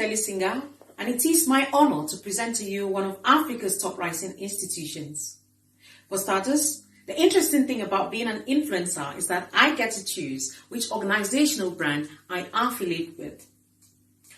Elisinga, and it is my honor to present to you one of Africa's top rising institutions. For starters, the interesting thing about being an influencer is that I get to choose which organizational brand I affiliate with.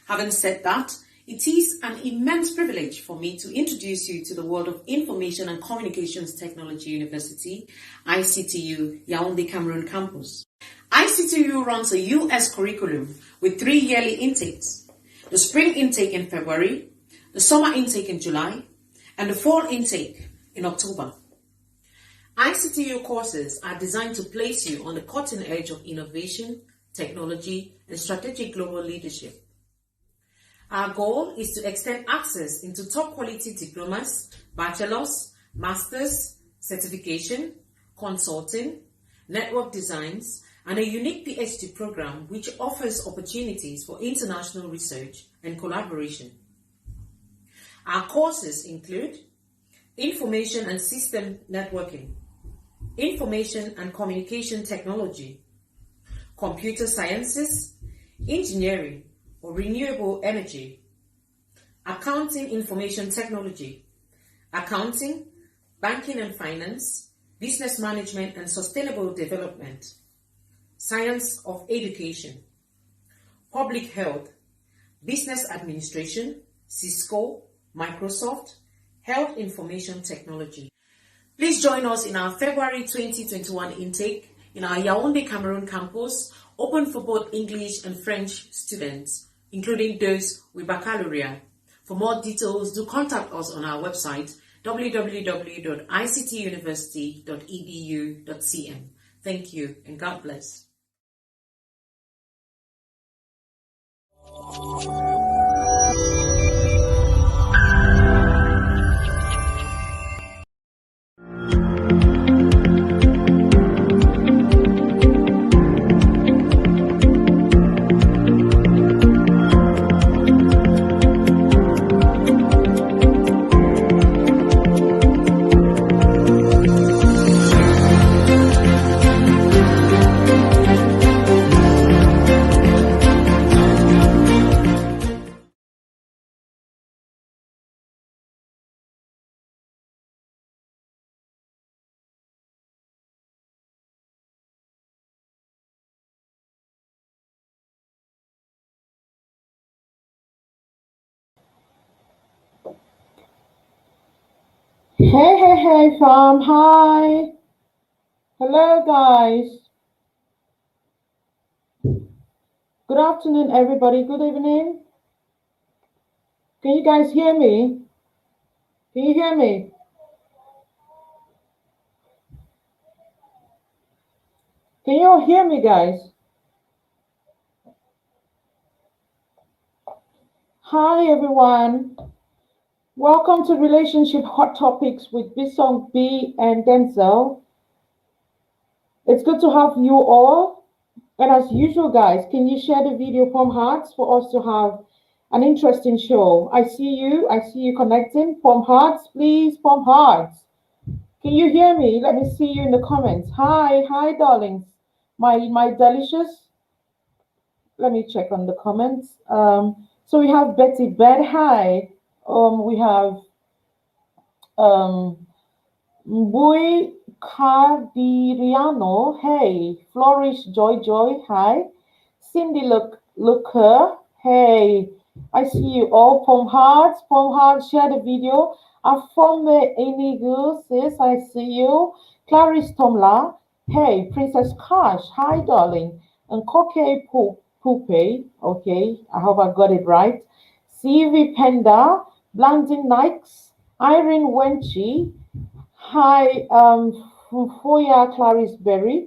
Having said that, it is an immense privilege for me to introduce you to the world of Information and Communications Technology University, ICTU, Yaoundé, Cameroon campus. ICTU runs a US curriculum with 3 yearly intakes: the spring intake in February, the summer intake in July, and the fall intake in October. ICTU courses are designed to place you on the cutting edge of innovation, technology, and strategic global leadership. Our goal is to extend access into top quality diplomas, bachelor's, master's, certification, consulting, network designs, and a unique PhD program which offers opportunities for international research and collaboration. Our courses include Information and System Networking, Information and Communication Technology, Computer Sciences, Engineering or Renewable Energy, Accounting Information Technology, Accounting, Banking and Finance, Business Management and Sustainable Development, Science of Education, Public Health, Business Administration, Cisco, Microsoft, Health Information Technology. Please join us in our February 2021 intake in our Yaoundé, Cameroon campus, open for both English and French students, including those with baccalaureate. For more details, do contact us on our website www.ictuniversity.edu.cm. Thank you and God bless. Hey, fam. Hi. Hello, guys. Good afternoon, everybody. Good evening. Can you guys hear me? Can you hear me? Can you all hear me, guys? Hi, everyone. Welcome to Relationship Hot Topics with Bisong B and Denzel. It's good to have you all. And as usual, guys, can you share the video from hearts for us to have an interesting show? I see you connecting. From hearts, please, from hearts. Can you hear me? Let me see you in the comments. Hi, darlings. My delicious. Let me check on the comments. So we have Betty Bed. Hi. We have Mbui Cardiriano. Hey. Flourish Joy. Hi. Cindy Looker. Hey. I see you all. From hearts. Share the video. Afome Enigu, sis, I see you. Clarice Tomla. Hey. Princess Cash. Hi, darling. And Koke Pupe. Okay. I hope I got it right. CV Penda. Blanding Nikes. Irene Wenchi. Hi, Fufoya Clarice Berry.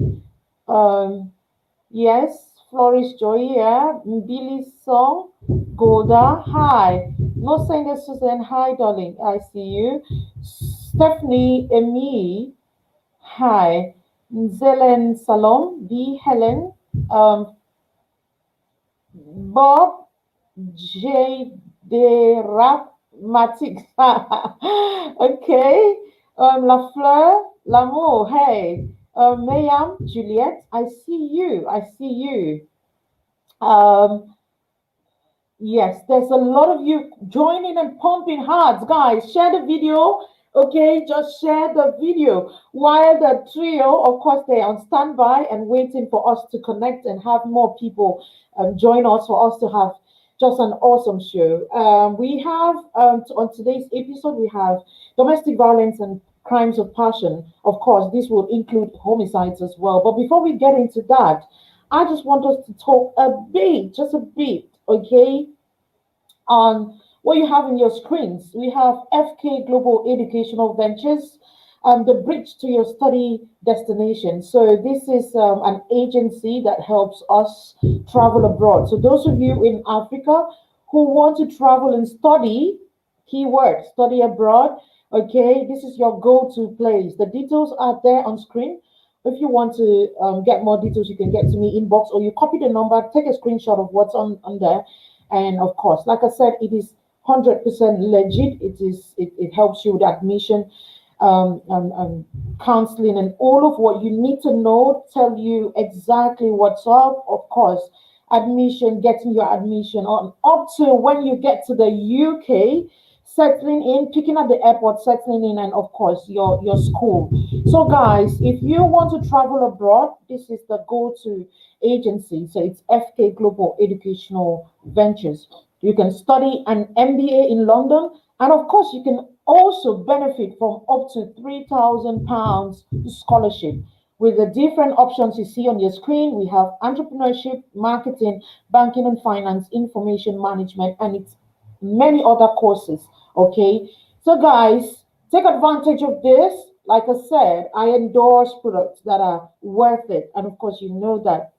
Yes, Flourish Joy, yeah. Billy Song, Goda, hi. No Singer Susan, hi, darling. I see you. Stephanie Emi, hi. Zelen Salom, B. Helen, Bob J. De Matic. Okay. La Fleur, L'amour, hey. Mayam, Juliet, I see you. Yes, there's a lot of you joining and pumping hearts. Guys, share the video. Okay, just share the video while the trio, of course, they're on standby and waiting for us to connect and have more people join us for us to have just an awesome show. We have on today's episode, we have domestic violence and crimes of passion. Of course, this will include homicides as well. But before we get into that, I just want us to talk a bit, just a bit, okay, on what you have in your screens. We have FK Global Educational Ventures, the bridge to your study destination. So this is an agency that helps us travel abroad. So those of you in Africa who want to travel and study, keyword study abroad. Okay, this is your go-to place. The details are there on screen. If you want to get more details, you can get to me inbox or you copy the number, take a screenshot of what's on there, and of course, like I said, it is 100% legit. It helps you with admission, counseling, and all of what you need to know. Tell you exactly what's up. Of course, admission, getting your admission on up to when you get to the UK, settling in, picking up the airport, settling in, and of course your school. So guys, if you want to travel abroad, this is the go-to agency. So it's FK Global Educational Ventures. You can study an MBA in London, and of course, you can also benefit from up to £3,000 scholarship. With the different options you see on your screen, we have entrepreneurship, marketing, banking and finance, information management, and it's many other courses. Okay, so guys, take advantage of this. Like I said, I endorse products that are worth it, and of course, you know that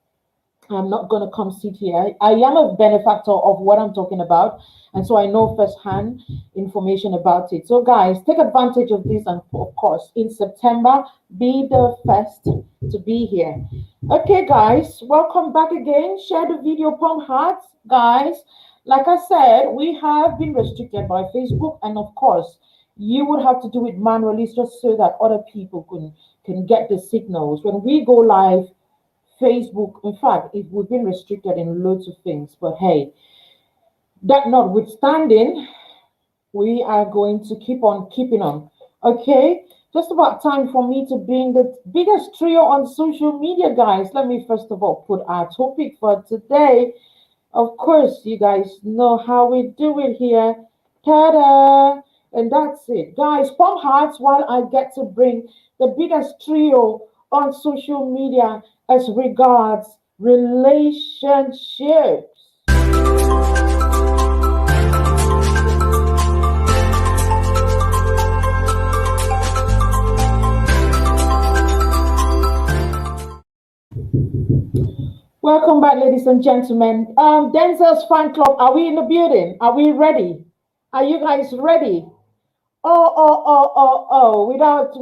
I'm not going to come sit here. I am a benefactor of what I'm talking about. And so I know firsthand information about it. So, guys, take advantage of this. And of course, in September, be the first to be here. Okay, guys, welcome back again. Share the video, pump hearts. Guys, like I said, we have been restricted by Facebook. And of course, you would have to do it manually just so that other people can get the signals. When we go live, Facebook, in fact, we've been restricted in loads of things, but hey, that notwithstanding, we are going to keep on keeping on. Okay, just about time for me to bring the biggest trio on social media, guys. Let me first of all put our topic for today. Of course, you guys know how we do it here. Ta-da! And that's it. Guys, pump hearts while I get to bring the biggest trio on social media as regards relationships. Welcome back, ladies and gentlemen. Denzel's fan club, are we in the building? Are we ready? Are you guys ready? Without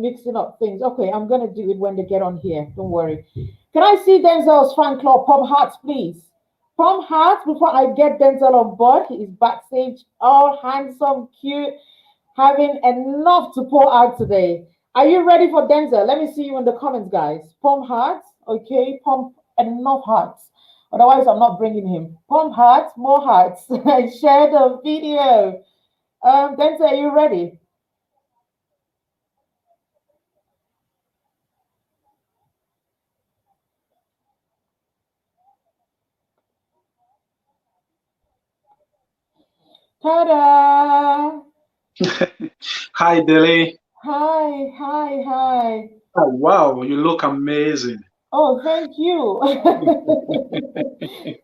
mixing up things. Okay, I'm gonna do it when they get on here. Don't worry. Can I see Denzel's fan club? Pump hearts, please. Pump hearts before I get Denzel on board. He is backstage, all handsome, cute, having enough to pour out today. Are you ready for Denzel? Let me see you in the comments, guys. Pump hearts, okay? Pump enough hearts. Otherwise, I'm not bringing him. Pump hearts, more hearts. Share the video. Denzel, are you ready? Ta-da! Hi, Delhi. Hi, hi, hi. Oh, wow, you look amazing. Oh, thank you.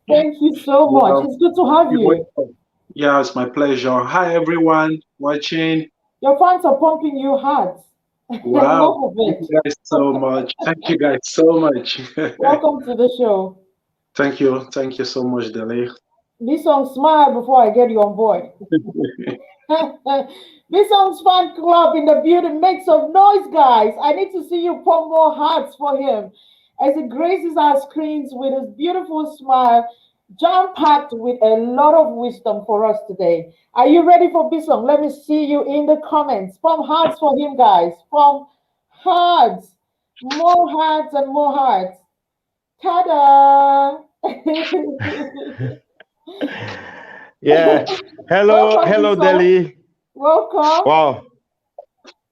Thank you so much. Wow, It's good to have you're you. welcome. Yeah, it's my pleasure. Hi, everyone watching. Your fans are pumping you hard. Wow, Enough of thank it. you guys so much. Thank you guys so much. Welcome to the show. Thank you. Thank you so much, Delhi. This song, smile before I get you on board. This song's fan club in the building. Make some noise, guys. I need to see you pump more hearts for him as he graces our screens with his beautiful smile, jam packed with a lot of wisdom for us today. Are you ready for this song? Let me see you in the comments. Pump hearts for him, guys. Pump hearts. More hearts and more hearts. Ta da! Yeah. Hello, Welcome, hello, Bison. Delhi. Welcome. Wow,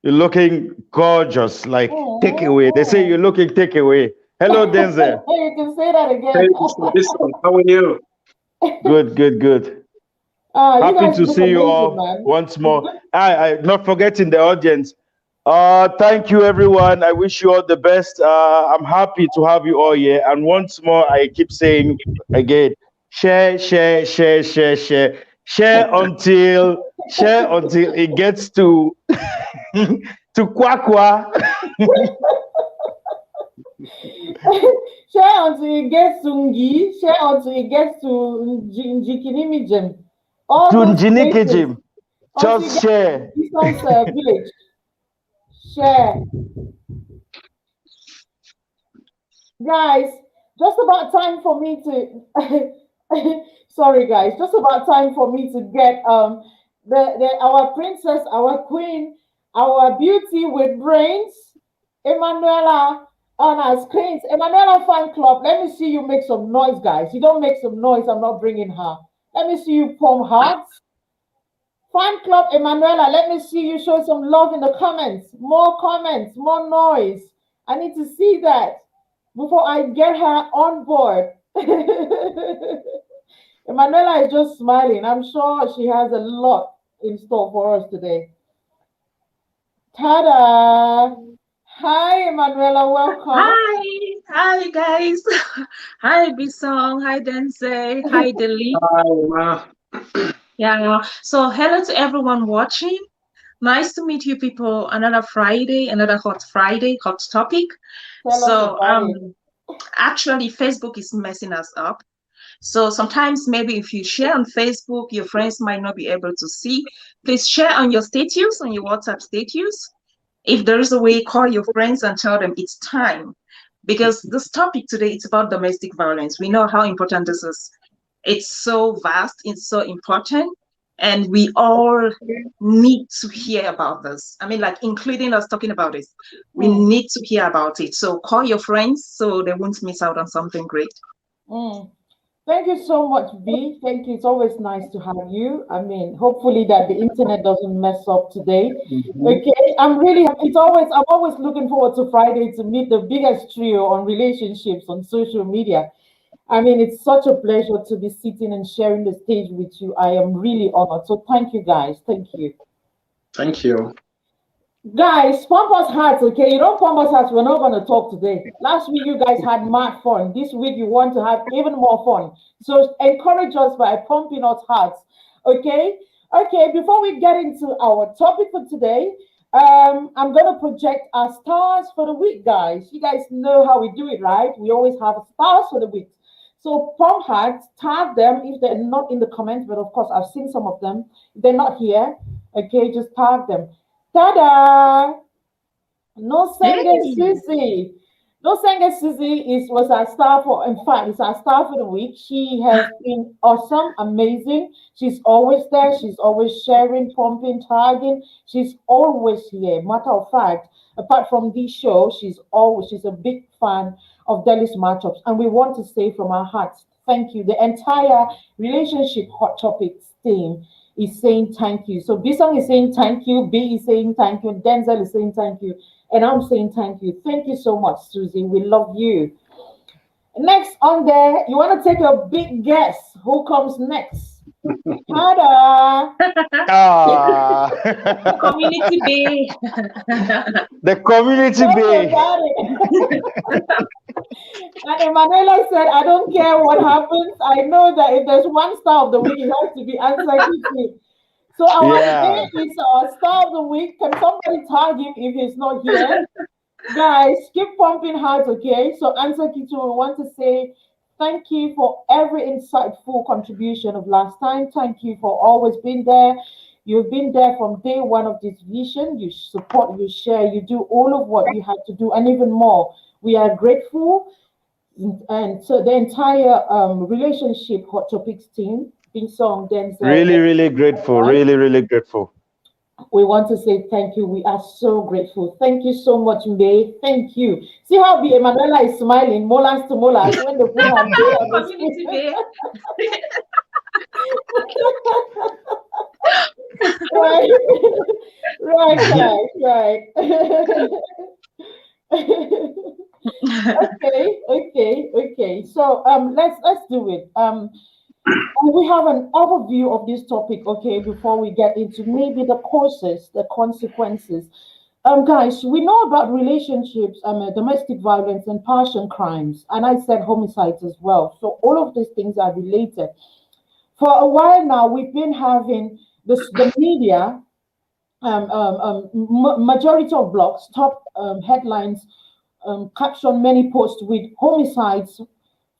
you're looking gorgeous, like takeaway. They say you're Mm-hmm. looking takeaway. Hello, Denzel. You can say that Hey, again. Mr. Bison, how are you? Good, good, good. You Happy guys to look see you amazing, all man. once It's more. good. I not forgetting the audience. Thank you, everyone. I wish you all the best. I'm happy to have you all here. And once more, I keep saying again, share, share, share, share, share, share until it gets to to Kwakwa. Share until you get Sungi. Share until you get to Njikinimijim. All To those places. Njinikijim. Until you Just get to share. Bison's village. Share. Guys, just about time for me to sorry guys, just about time for me to get the our princess, our queen, our beauty with brains, Emanuela on our screens. Emanuela fan club. Let me see you make some noise, guys. You don't make some noise, I'm not bringing her. Let me see you form hearts. Fan club Emanuela, let me see you show some love in the comments, more noise. I need to see that before I get her on board. Emanuela is just smiling. I'm sure she has a lot in store for us today. Ta-da! Hi, Emanuela, welcome. Hi guys. Hi Bisong, hi Dense, hi Delhi. Hi, Ma. Yeah, so hello to everyone watching. Nice to meet you people. Another Friday, another hot Friday, hot topic. Tell us So about it. actually Facebook is messing us up. So sometimes maybe if you share on Facebook, your friends might not be able to see. Please share on your status, on your WhatsApp status. If there is a way, call your friends and tell them it's time. Because this topic today is about domestic violence. We know how important this is. It's so vast, it's so important, and we all need to hear about this. I mean, like including us talking about this. We Mm, need to hear about it. So call your friends so they won't miss out on something great. mm. Thank you so much, V. Thank you. It's always nice to have you. I mean, hopefully that the internet doesn't mess up today. Mhm. Okay, I'm always looking forward to Friday to meet the biggest trio on relationships on social media. I mean, it's such a pleasure to be sitting and sharing the stage with you. I am really honored. So thank you guys. Thank you. Thank you. Guys, pump us hearts, okay? You don't pump us hearts, we're not going to talk today. Last week, you guys had mad fun. This week, you want to have even more fun. So encourage us by pumping us hearts, okay? Okay, before we get into our topic for today, I'm going to project our stars for the week, guys. You guys know how we do it, right? We always have stars for the week. So pump hearts, tag them if they're not in the comments, but of course, I've seen some of them. If they're not here, okay, just tag them. Ta-da! No Senge Hey! Susie. No Senge Susie was our star for, in fact, it's our star for the week. She has been awesome, amazing. She's always there. She's always sharing, pumping, tagging. She's always here. Matter of fact, apart from this show, she's a big fan of Delhi's matchups. And we want to say from our hearts, thank you. The entire relationship hot topics team is saying thank you. So Bisong is saying thank you, B is saying thank you, Denzel is saying thank you, and I'm saying thank you. Thank you so much, Susie. We love you. Next on there, you want to take a big guess who comes next? Ta-da! Ah, The community day. the community Tell me bay. about it. And Emanuela said, I don't care what happens. I know that if there's one star of the week, it has to be answer Kitty. So our Yeah. today is our star of the week. Can somebody tag him if he's not here? Guys, keep pumping hearts, okay? So answer Kitty, we want to say thank you for every insightful contribution of last time. Thank you for always being there. You've been there from day one of this vision. You support, you share, you do all of what you had to do, and even more. We are grateful. And so the entire relationship hot topics team, Bing Song, Denzel, Really, really grateful. right? Really, really grateful. We want to say thank you. We are so grateful. Thank you so much, May. Thank you. See how the Emanuela is smiling, molars to molars, when the put her May on the Community screen. day. Right, right. Okay. So let's do it. And we have an overview of this topic, okay, before we get into maybe the causes, the consequences. Guys, we know about relationships, domestic violence and passion crimes, and I said homicides as well. So all of these things are related. For a while now, we've been having the media, majority of blogs, top headlines, caption many posts with homicides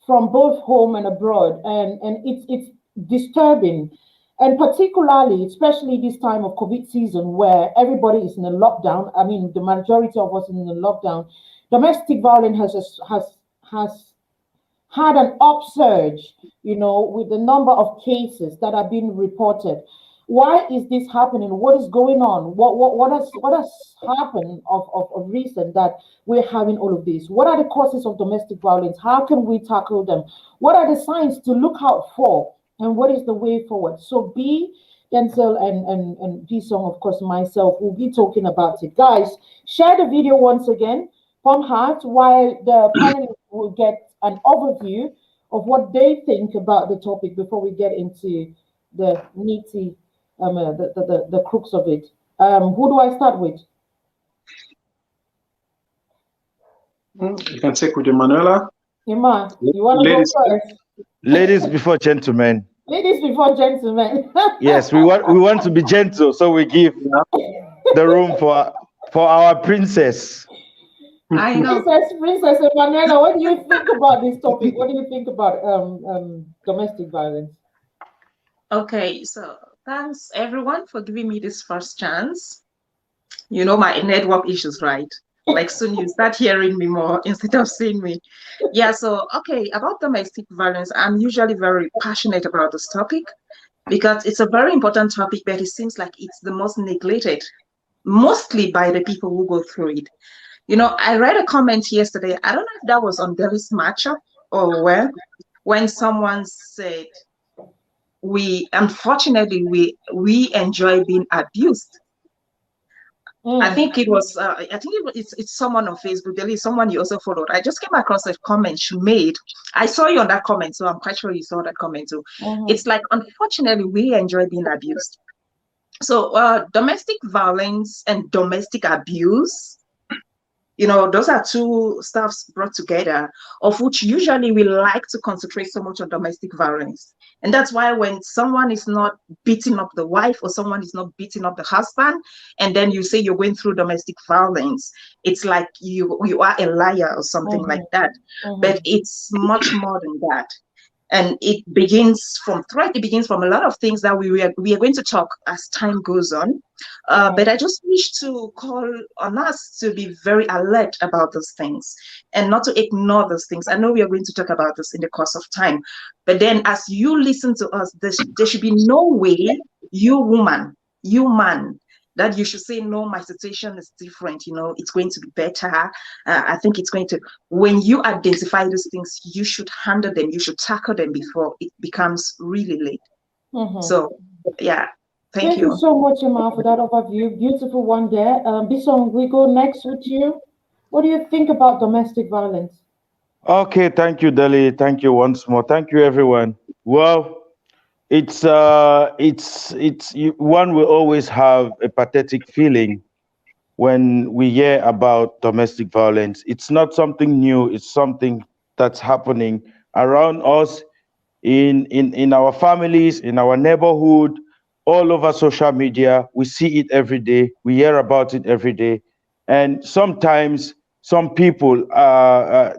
from both home and abroad, and it's disturbing, and particularly, especially this time of COVID season where everybody is in a lockdown. I mean, the majority of us in a lockdown. Domestic violence has had an upsurge, with the number of cases that are being reported. Why is this happening? What is going on? What has happened of recent that we're having all of this? What are the causes of domestic violence? How can we tackle them? What are the signs to look out for? And what is the way forward? So B, Denzel, and V-Song, of course, myself, will be talking about it. Guys, share the video once again from heart while the panelists will get an overview of what they think about the topic before we get into the meaty, the crux of it. Who do I start with? You can take with Emanuela. Iman, you want to go first? Ladies before gentlemen. Ladies before gentlemen. Yes, we want to be gentle, so we give the room for our princess. I know. Princess Emanuela, what do you think about this topic? What do you think about domestic violence? Okay, so thanks everyone for giving me this first chance. You know my network issues, right? Like soon you start hearing me more instead of seeing me. Yeah, so okay, about domestic violence, I'm usually very passionate about this topic because it's a very important topic, but it seems like it's the most neglected, mostly by the people who go through it. I read a comment yesterday, I don't know if that was on Delhi's Matcha or where, when someone said, unfortunately, we enjoy being abused. I think it was, it's someone on Facebook. There is someone you also followed. I just came across a comment she made. I saw you on that comment, so I'm quite sure you saw that comment too. It's like, unfortunately, we enjoy being abused. So domestic violence and domestic abuse, those are two stuffs brought together, of which usually we like to concentrate so much on domestic violence. And that's why when someone is not beating up the wife or someone is not beating up the husband, and then you say you're going through domestic violence, it's like you are a liar or something like that. But it's much more than that. And it begins from a lot of things that we are going to talk as time goes on. But I just wish to call on us to be very alert about those things and not to ignore those things. I know we are going to talk about this in the course of time. But then as you listen to us, there should be no way you woman, you man, that you should say, no, my situation is different, it's going to be better. I think it's going to, when you identify those things, you should handle them, you should tackle them before it becomes really late. So, yeah, thank you. Thank you so much, Emma, for that overview. Beautiful one there. Bisong, we go next with you. What do you think about domestic violence? Okay, thank you, Deli. Thank you once more. Thank you, everyone. Well, it's one will always have a pathetic feeling when we hear about domestic violence. It's not something new. It's something that's happening around us, in our families, in our neighborhood, all over social media. We see it every day. We hear about it every day. And sometimes some people,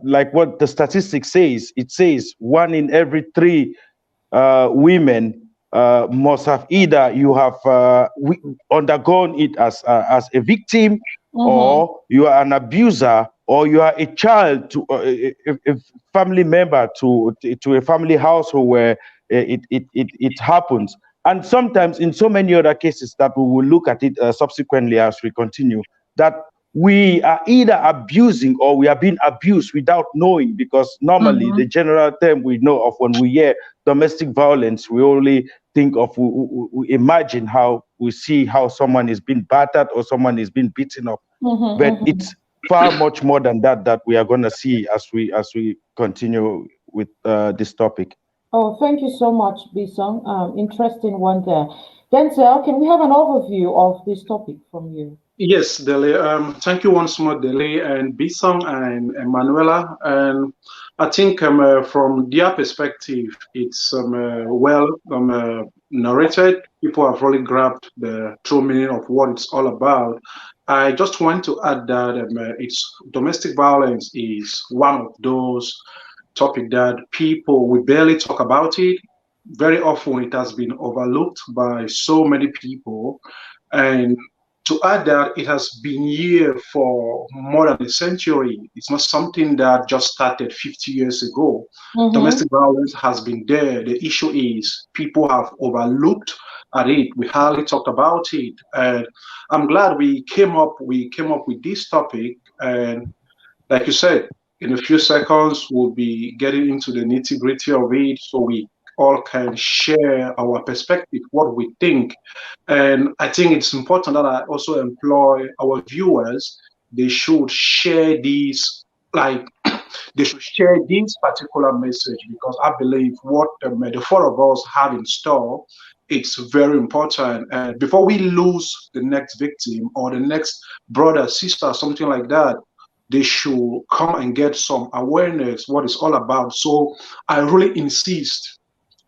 like what the statistics says, it says 1 in every 3 women must have either you have undergone it as a victim, or you are an abuser, or you are a child to a family member to a family household where it happens. And sometimes in so many other cases that we will look at it subsequently as we continue, that we are either abusing or we are being abused without knowing, because normally the general term we know of when we hear domestic violence, we only think of, we imagine how we see how someone is being battered or someone is being beaten up. But it's far much more than that we are going to see as we continue with this topic. Oh, thank you so much, Bisong. Interesting one there. Denzel, can we have an overview of this topic from you? Yes, Dele. Thank you once more, Dele and Bisong and Manuela. And I think from their perspective, it's well narrated. People have really grabbed the true meaning of what it's all about. I just want to add that it's domestic violence is one of those topics that people we barely talk about it. Very often, it has been overlooked by so many people, and to add that it has been here for more than a century. It's not something that just started 50 years ago. Domestic violence has been there. The issue is people have overlooked at it. We hardly talked about it. And I'm glad we came up with this topic. And like you said, in a few seconds, we'll be getting into the nitty-gritty of it, so we all can share our perspective, what we think. And I think it's important that I also employ our viewers. They should share these, they should share this particular message, because I believe what the four of us have in store, it's very important. And before we lose the next victim or the next brother, sister, something like that, they should come and get some awareness what it's all about. So I really insist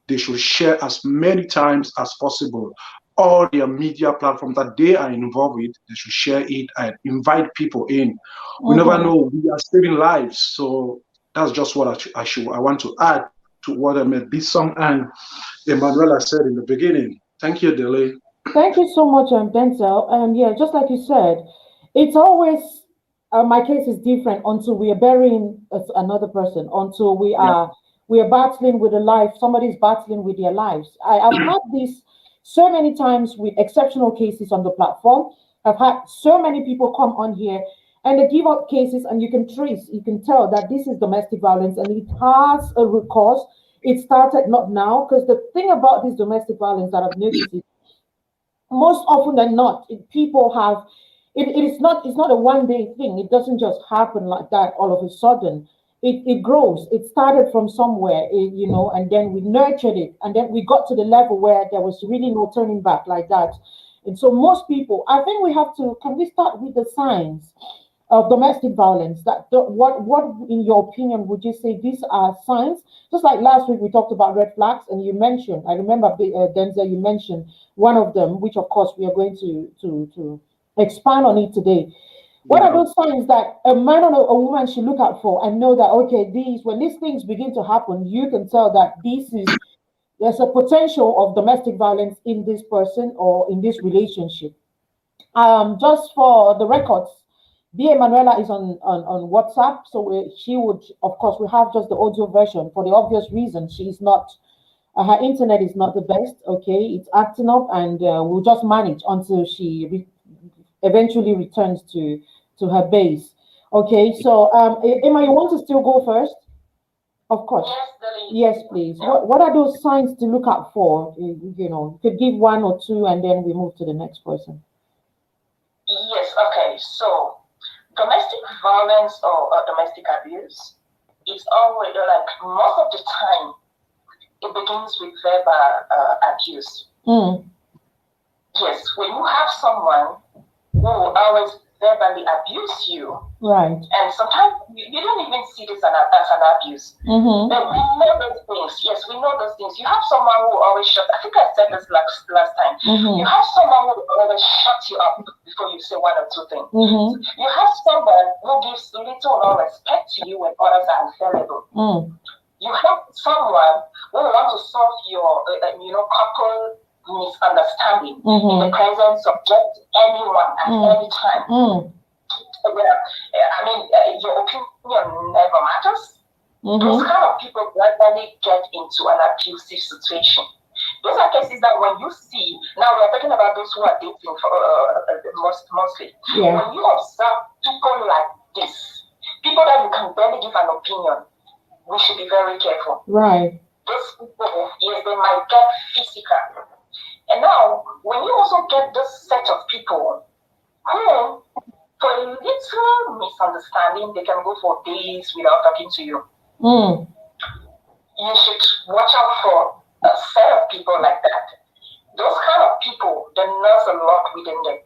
they should share as many times as possible. All their media platforms that they are involved with, they should share it and invite people in. We never know, we are saving lives. So that's just what I want to add to what Bisong and Emanuela said in the beginning. Thank you, Dele. Thank you so much, Denzel. And yeah, just like you said, it's always, my case is different until we are burying another person, until we are battling with a life, somebody's battling with their lives. I've had this so many times with exceptional cases on the platform. I've had so many people come on here and they give up cases, and you can tell that this is domestic violence and it has a root cause. It started not now, because the thing about this domestic violence that I've noticed is most often than not, people have, it's not a one-day thing. It doesn't just happen like that all of a sudden. It grows. It started from somewhere, and then we nurtured it, and then we got to the level where there was really no turning back like that. And so most people, I think can we start with the signs of domestic violence? What in your opinion would you say these are signs? Just like last week we talked about red flags, and you mentioned, I remember Denzel, you mentioned one of them, which of course we are going to expand on it today. What are those signs that a man or a woman should look out for and know that, okay, when these things begin to happen, you can tell that there's a potential of domestic violence in this person or in this relationship? Just for the records, B. Manuela is on WhatsApp, so she would, of course, we have just the audio version for the obvious reason. She's not, her internet is not the best, okay? It's acting up, and we'll just manage until she eventually returns to her base. Okay, so Emma, you want to still go first? Of course. Yes, please. What are those signs to look out for? You could give one or two, and then we move to the next person. Yes, okay. So domestic violence or domestic abuse is always, like, most of the time, it begins with verbal abuse. Yes, when you have someone who always verbally abuse you, right? And sometimes you don't even see this as an abuse. But we know those things. Yes, we know those things. You have someone who always shut. I think I said this last time. You have someone who always shuts you up before you say one or two things. You have someone who gives little or no respect to you when others are available. You have someone who wants to solve your couple misunderstanding in the presence of just anyone at any time. I mean, your opinion never matters. Those kind of people gradually get into an abusive situation. Those are cases that when you see, now we're talking about those who are dating for mostly. When you observe people like this, people that you can barely give an opinion, we should be very careful. Right. Those people, yes, they might get physical. And now, when you also get this set of people who, for a little misunderstanding, they can go for days without talking to you. Mm. You should watch out for a set of people like that. Those kind of people, they nurse a lot within them.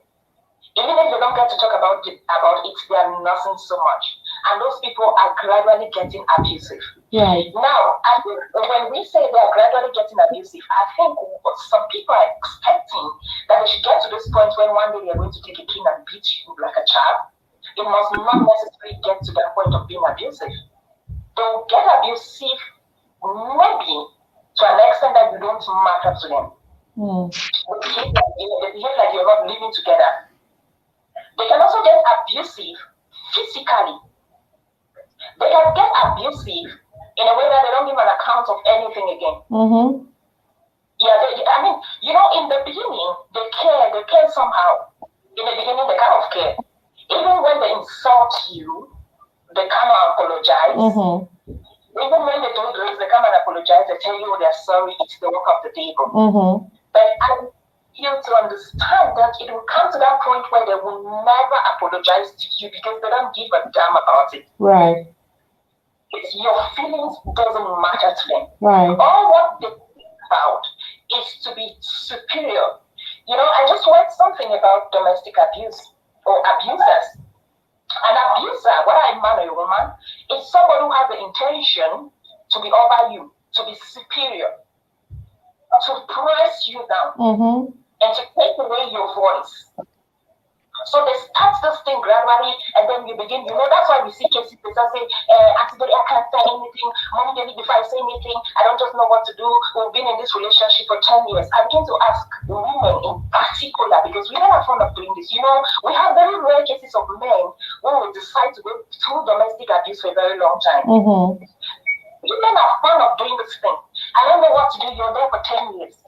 Even if they don't get to talk about it, they are nursing so much. And those people are gradually getting abusive. Right. Now, when we say they are gradually getting abusive, I think some people are expecting that they should get to this point when one day they are going to take a cane and beat you like a child. It must not necessarily get to that point of being abusive. They'll get abusive maybe to an extent that you don't matter to them. Mm. They behave like you're not living together. They can also get abusive physically. They can get abusive in a way that they don't give an account of anything again. Mm-hmm. Yeah, I mean, you know, in the beginning, they care somehow. In the beginning, they kind of care. Even when they insult you, they come and apologize. Mm-hmm. Even when they do this, they come and apologize. They tell you they're sorry. It's the work of the devil. Mm-hmm. But I want you to understand that it will come to that point where they will never apologize to you because they don't give a damn about it. Right. It's your feelings doesn't matter to them. Right. All what they think about is to be superior. You know, I just read something about domestic abuse or abusers. An abuser, whether a man or a woman, is somebody who has the intention to be over you, to be superior, to press you down, Mm-hmm. and to take away your voice. So they start this thing gradually, and then you begin, you know, that's why we see cases that say, actually, I can't say anything. Mommy, Daddy, before I say anything, I don't just know what to do. We've been in this relationship for 10 years. I begin to ask women in particular, because we don't have fun of doing this. You know, we have very rare cases of men who will decide to go through domestic abuse for a very long time. Mm-hmm. Women are fond of doing this thing. I don't know what to do. You're there for 10 years.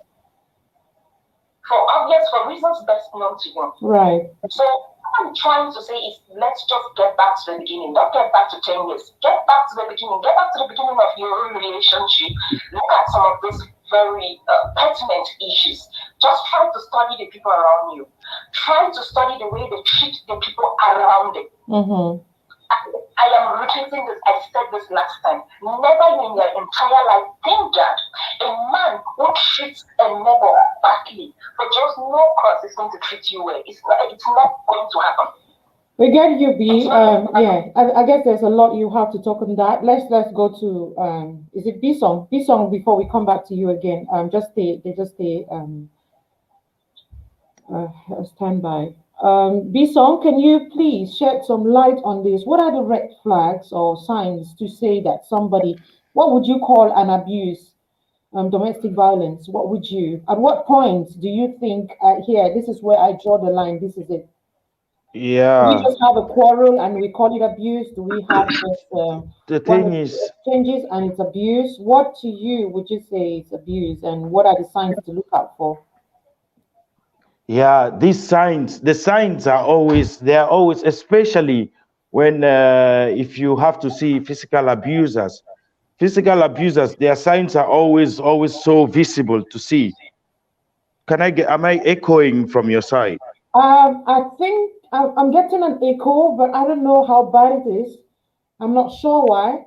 For reasons best known to you. Right. So what I'm trying to say is, let's just get back to the beginning. Don't get back to 10 years. Get back to the beginning. Get back to the beginning of your own relationship. Look at some of these very pertinent issues. Just try to study the people around you. Try to study the way they treat the people around them. Mm-hmm. I am repeating this. I said this last time. Never in your entire life think that a man who treats a neighbor badly for just no cause is going to treat you well. It's not going to happen. We get you, B. Yeah, I guess there's a lot you have to talk on that. Let's go to is it B song? B song before we come back to you again. Just stay stand by. B song, can you please shed some light on this? What are the red flags or signs to say that somebody, what would you call an abuse, domestic violence? What would you, at what point do you think, here, this is where I draw the line, this is it? Yeah. Do we just have a quarrel and we call it abuse? Do we have just The thing is, changes and it's abuse? What to you would you say is abuse, and what are the signs to look out for? yeah, these signs, the signs are always, especially when if you have to see physical abusers, their signs are always so visible to see. Am I echoing from your side? I think I'm getting an echo, but I don't know how bad it is. I'm not sure why.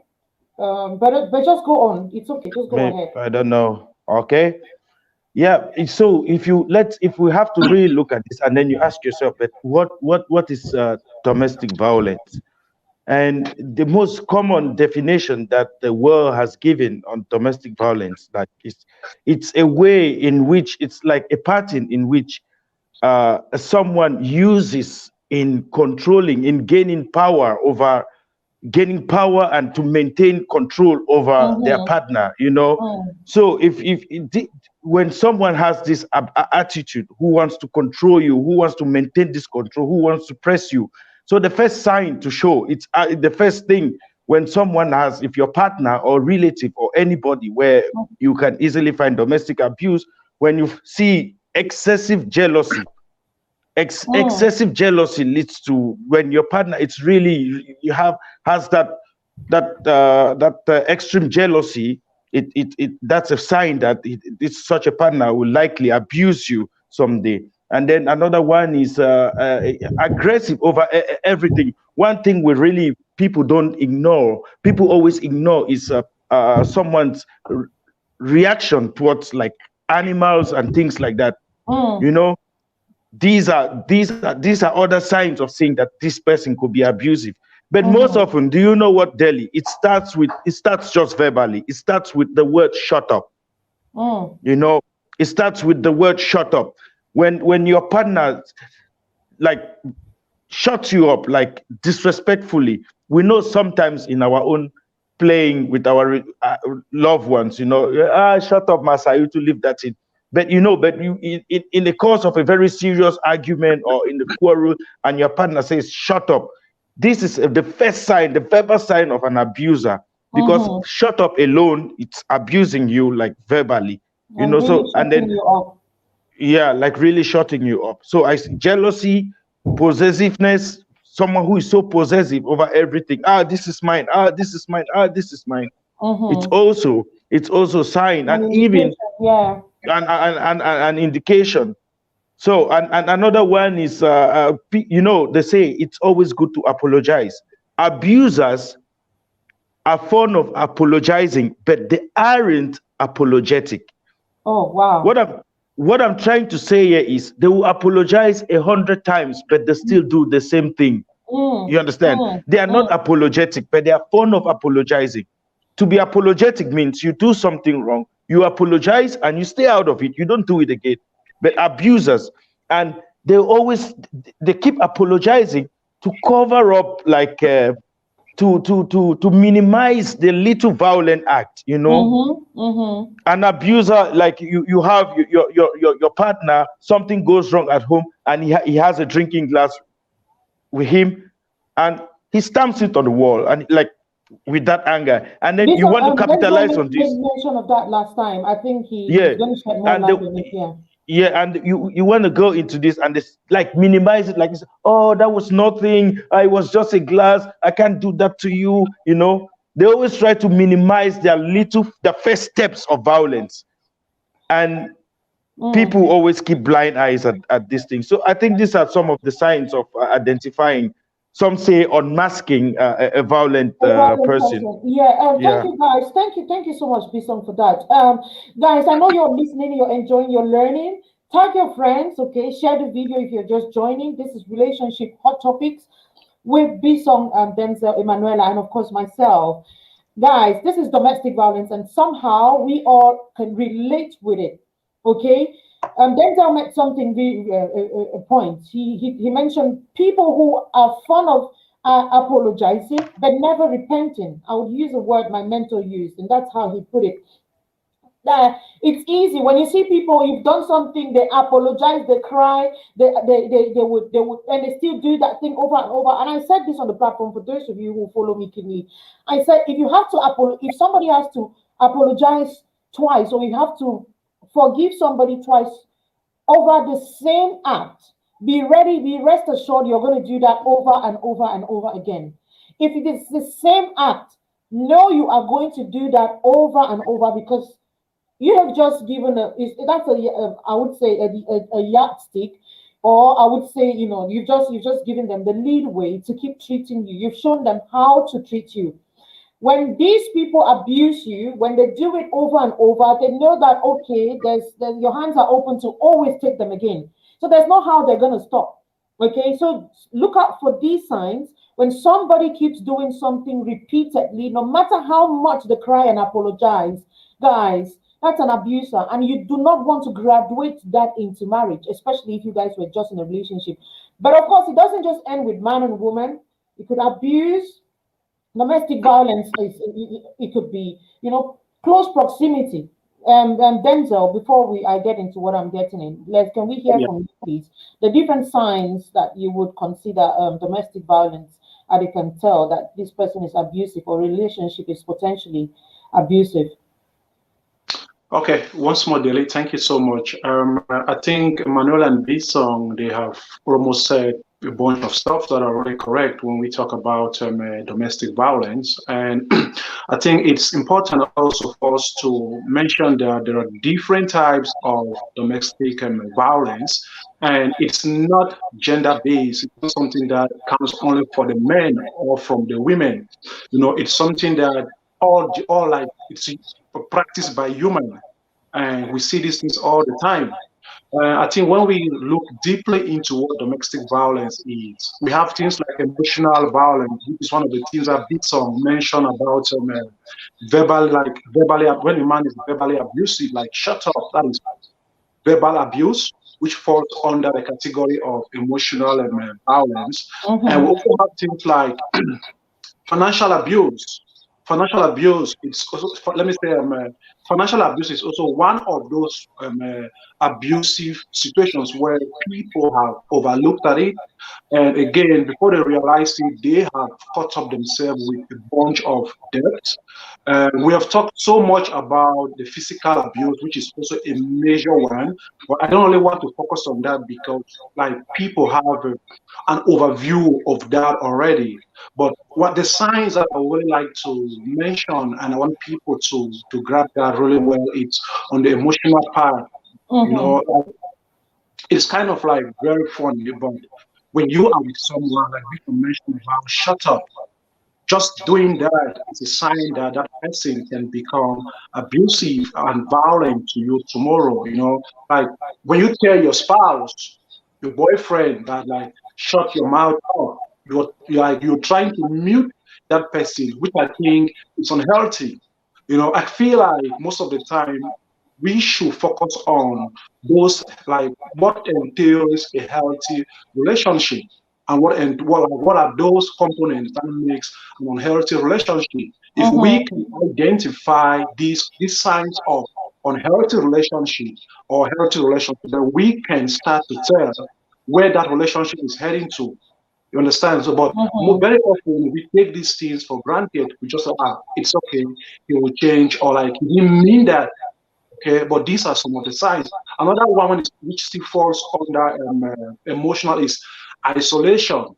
But just go on. It's okay. Just go ahead. I don't know. Okay. Yeah. So if we have to really look at this, and then you ask yourself, but what is domestic violence? And the most common definition that the world has given on domestic violence, that it's a way in which it's like a pattern in which someone uses in controlling, in gaining power and to maintain control over their partner, you know. So when someone has this attitude, who wants to control you, who wants to maintain this control, who wants to press you, so the first sign to show, it's the first thing when someone has, if your partner or relative or anybody where you can easily find domestic abuse, when you see excessive jealousy, Excessive jealousy leads to, when your partner, it's really, has that extreme jealousy. That's a sign that it's such a partner will likely abuse you someday. And then another one is aggressive over everything. One thing people don't ignore, people always ignore, is someone's reaction towards like animals and things like that. You know, these are other signs of saying that this person could be abusive. But most often, do you know what, Deli? It starts just verbally. It starts with the word "shut up." You know, it starts with the word "shut up." When your partner like shuts you up, like disrespectfully, we know sometimes in our own playing with our loved ones, you know, shut up, Masa, you to leave that in. But you know, in the course of a very serious argument or in the quarrel, and your partner says shut up, this is the first sign, the verbal sign of an abuser, because shut up alone, it's abusing you like verbally, you know. So and then like really shutting you up. So jealousy, possessiveness, someone who is so possessive over everything. This is mine. This is mine. This is mine. It's also sign, and even an indication. So and another one is you know, they say it's always good to apologize. Abusers are fond of apologizing, but they aren't apologetic. Oh wow. What I'm trying to say here is they will apologize 100 times, but they still do the same thing. You understand? They are not apologetic, but they are fond of apologizing. To be apologetic means you do something wrong, you apologize, and you stay out of it. You don't do it again. But abusers, and they keep apologizing to cover up, like to minimize the little violent act, you know. An abuser, like you have your partner, something goes wrong at home, and he has a drinking glass with him, and he stamps it on the wall, and like with that anger, and then you want to capitalize on this. Mention of that last time. I think he was going to shed more light on it. Yeah, and you want to go into this and this, like minimize it, like this, oh, that was nothing, it was just a glass, I can't do that to you, you know. They always try to minimize the first steps of violence, and people always keep blind eyes at these things. So I think these are some of the signs of identifying, some say unmasking a violent person. Thank you guys. Thank you so much, Bison, for that. Guys, I know you're listening, you're enjoying, you're learning. Tag your friends, okay? Share the video if you're just joining. This is Relationship Hot Topics with Bison and Denzel, Emanuela, and of course myself. Guys, this is domestic violence, and somehow we all can relate with it, okay? Denzel made something a point. He mentioned people who are fond of apologizing but never repenting. I would use a word my mentor used, and that's how he put it. That it's easy when you see people, you've done something, they apologize, they cry, they would, and they still do that thing over and over. And I said this on the platform for those of you who follow me keenly. I said, if somebody has to apologize twice, or you have to forgive somebody twice over the same act, be rest assured you're going to do that over and over and over again. If it is the same act, know you are going to do that over and over, because you have just given I would say a yardstick, or I would say, you know, you've just given them the leadway to keep treating you. You've shown them how to treat you. When these people abuse you, when they do it over and over, they know that, okay, your hands are open to always take them again. So there's no how they're going to stop. Okay, so look out for these signs. When somebody keeps doing something repeatedly, no matter how much they cry and apologize, guys, that's an abuser. And you do not want to graduate that into marriage, especially if you guys were just in a relationship. But of course, it doesn't just end with man and woman. You could abuse. Domestic violence, it could be, you know, close proximity. And Denzel, before I get into what I'm getting in, can we hear from you, please? The different signs that you would consider domestic violence, and they can tell that this person is abusive or relationship is potentially abusive. Okay, once more, Dele, thank you so much. I think Manuel and B-Song, they have almost said a bunch of stuff that are really correct when we talk about domestic violence. And I think it's important also for us to mention that there are different types of domestic violence, and it's not gender-based. It's not something that comes only for the men or from the women. You know, it's something that all like it's practiced by human, and we see these things all the time. I think when we look deeply into what domestic violence is, we have things like emotional violence, which is one of the things that Bitson mentioned about verbally, when a man is verbally abusive, like shut up, that is verbal abuse, which falls under the category of emotional violence. And we also have things like financial abuse. Financial abuse, it's also, let me say, financial abuse is also one of those abusive situations where people have overlooked at it. And again, before they realize it, they have caught up themselves with a bunch of debt. We have talked so much about the physical abuse, which is also a major one, but I don't really want to focus on that because, like, people have an overview of that already. But what the signs that I would like to mention, and I want people to grab that really well, it's on the emotional part. You know, it's kind of like very funny, but when you are with someone, like we can mention about shut up, just doing that is a sign that that person can become abusive and violent to you tomorrow. You know, like when you tell your spouse, your boyfriend, that like shut your mouth up, you're trying to mute that person, which I think is unhealthy. You know, I feel like most of the time we should focus on those, like what entails a healthy relationship, and what are those components that makes an unhealthy relationship. If we can identify these signs of unhealthy relationship or healthy relationship, then we can start to tell where that relationship is heading to. You understand? So, but very often we take these things for granted. We just say, it's okay, he will change, or like he didn't mean that. Okay, but these are some of the signs. Another one which still falls under emotional is isolation.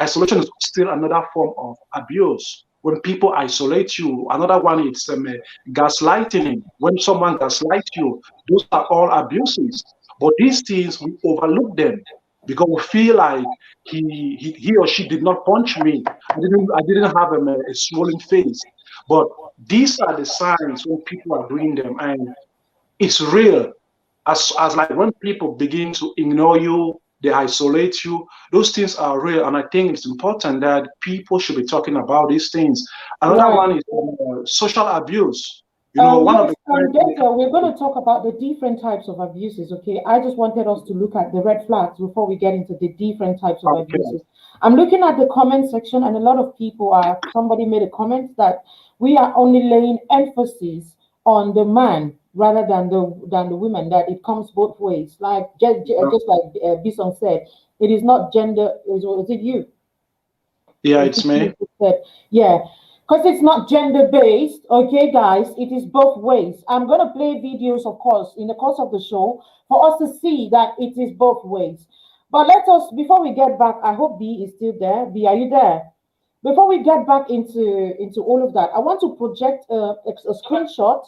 Isolation is still another form of abuse. When people isolate you, another one is gaslighting. When someone gaslights you, those are all abuses. But these things, we overlook them because we feel like he or she did not punch me. I didn't have a swollen face. But these are the signs when people are doing them, and it's real. As like when people begin to ignore you, they isolate you, those things are real. And I think it's important that people should be talking about these things. Another one is social abuse. You know, one of the we're going to talk about the different types of abuses. Okay, I just wanted us to look at the red flags before we get into the different types of abuses. I'm looking at the comment section, and a lot of people are. Somebody made a comment that we are only laying emphasis on the man rather than the women. That it comes both ways. Like just like Bison said, it is not gender. Is it you? Yeah, it's me. Yeah. Because it's not gender-based, okay, guys, it is both ways. I'm going to play videos, of course, in the course of the show for us to see that it is both ways. But let us, before we get back, I hope B is still there. B, are you there? Before we get back into all of that, I want to project a screenshot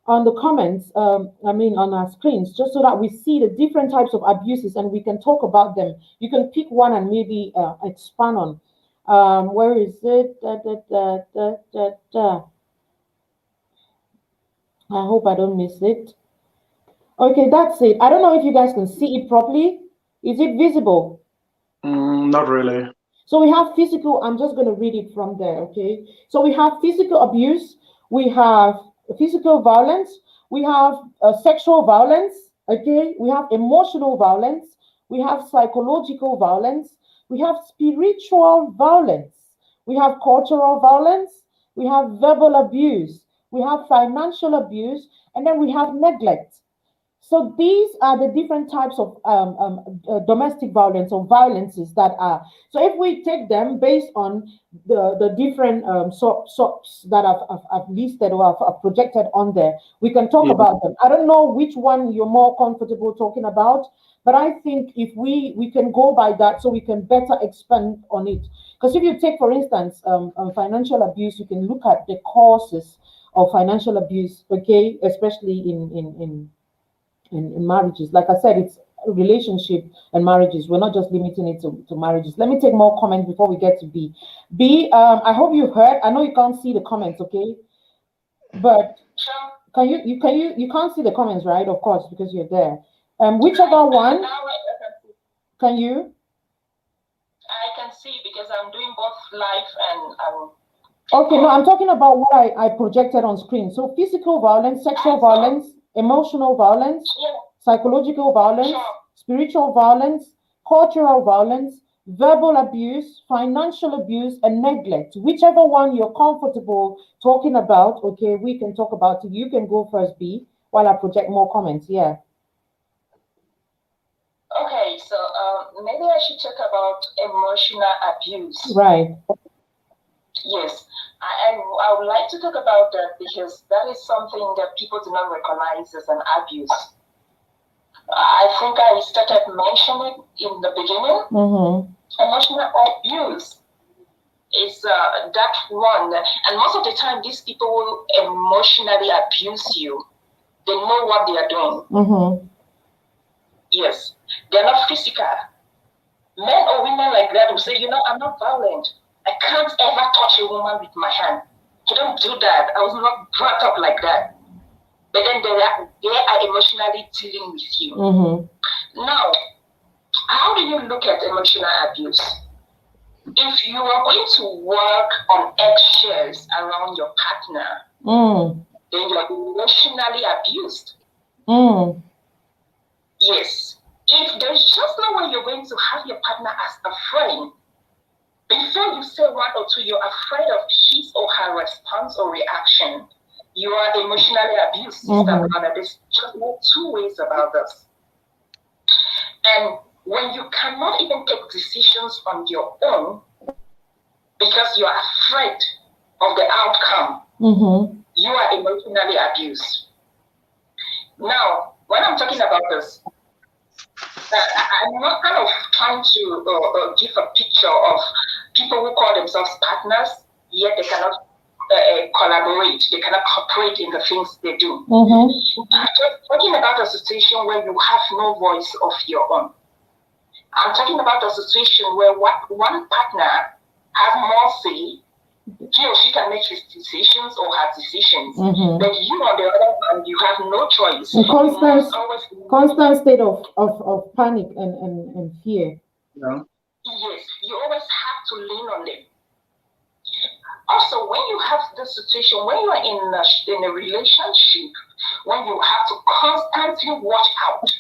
on the comments, on our screens, just so that we see the different types of abuses and we can talk about them. You can pick one and maybe expand on. Where is it? I hope I don't miss it. Okay, that's it. I don't know if you guys can see it properly. Is it visible? Not really. So we have physical. I'm just going to read it from there. Okay. So we have physical abuse. We have physical violence. We have sexual violence. Okay. We have emotional violence. We have psychological violence. We have spiritual violence. We have cultural violence. We have verbal abuse. We have financial abuse. And then we have neglect. So these are the different types of domestic violence or violences that are. So if we take them based on the different sorts that I've listed or I've projected on there, we can talk Yeah. about them. I don't know which one you're more comfortable talking about, but I think if we can go by that, so we can better expand on it. Because if you take, for instance, financial abuse, you can look at the causes of financial abuse, okay, especially in marriages. Like I said, it's relationship and marriages. We're not just limiting it to marriages. Let me take more comments before we get to B. B, I hope you heard. I know you can't see the comments, okay? But you can't see the comments, right? Of course, because you're there. Whichever one, can you? I can see because I'm doing both live and Okay, no, I'm talking about what I projected on screen. So physical violence, sexual violence, emotional violence, psychological violence, spiritual violence, cultural violence, verbal abuse, financial abuse, and neglect. Whichever one you're comfortable talking about, okay, we can talk about it. You can go first, B, while I project more comments. Yeah. Okay, so maybe I should talk about emotional abuse. Right. Yes, and I would like to talk about that because that is something that people do not recognize as an abuse. I think I started mentioning in the beginning. Emotional abuse is that one, and most of the time, these people will emotionally abuse you. They know what they are doing. Yes, they're not physical. Men or women like that will say, I'm not violent. I can't ever touch a woman with my hand. I don't do that. I was not brought up like that. But then they are emotionally dealing with you. Now, how do you look at emotional abuse? If you are going to work on eggshells around your partner, then you are emotionally abused. Yes. If there's just no way you're going to have your partner as a friend, before you say one or two, you're afraid of his or her response or reaction. You are emotionally abused, sister brother. There's just no two ways about this. And when you cannot even take decisions on your own because you're afraid of the outcome, you are emotionally abused. Now, when I'm talking about this, I'm not kind of trying to give a picture of people who call themselves partners, yet they cannot collaborate, they cannot cooperate in the things they do. I'm just talking about a situation where you have no voice of your own. I'm talking about a situation where one partner has more say. He or she can make his decisions or her decisions, but you, on the other hand, you have no choice. Constant state of panic and fear. Yeah. Yes, you always have to lean on them. Also, when you have the situation, when you are in a relationship, when you have to constantly watch out,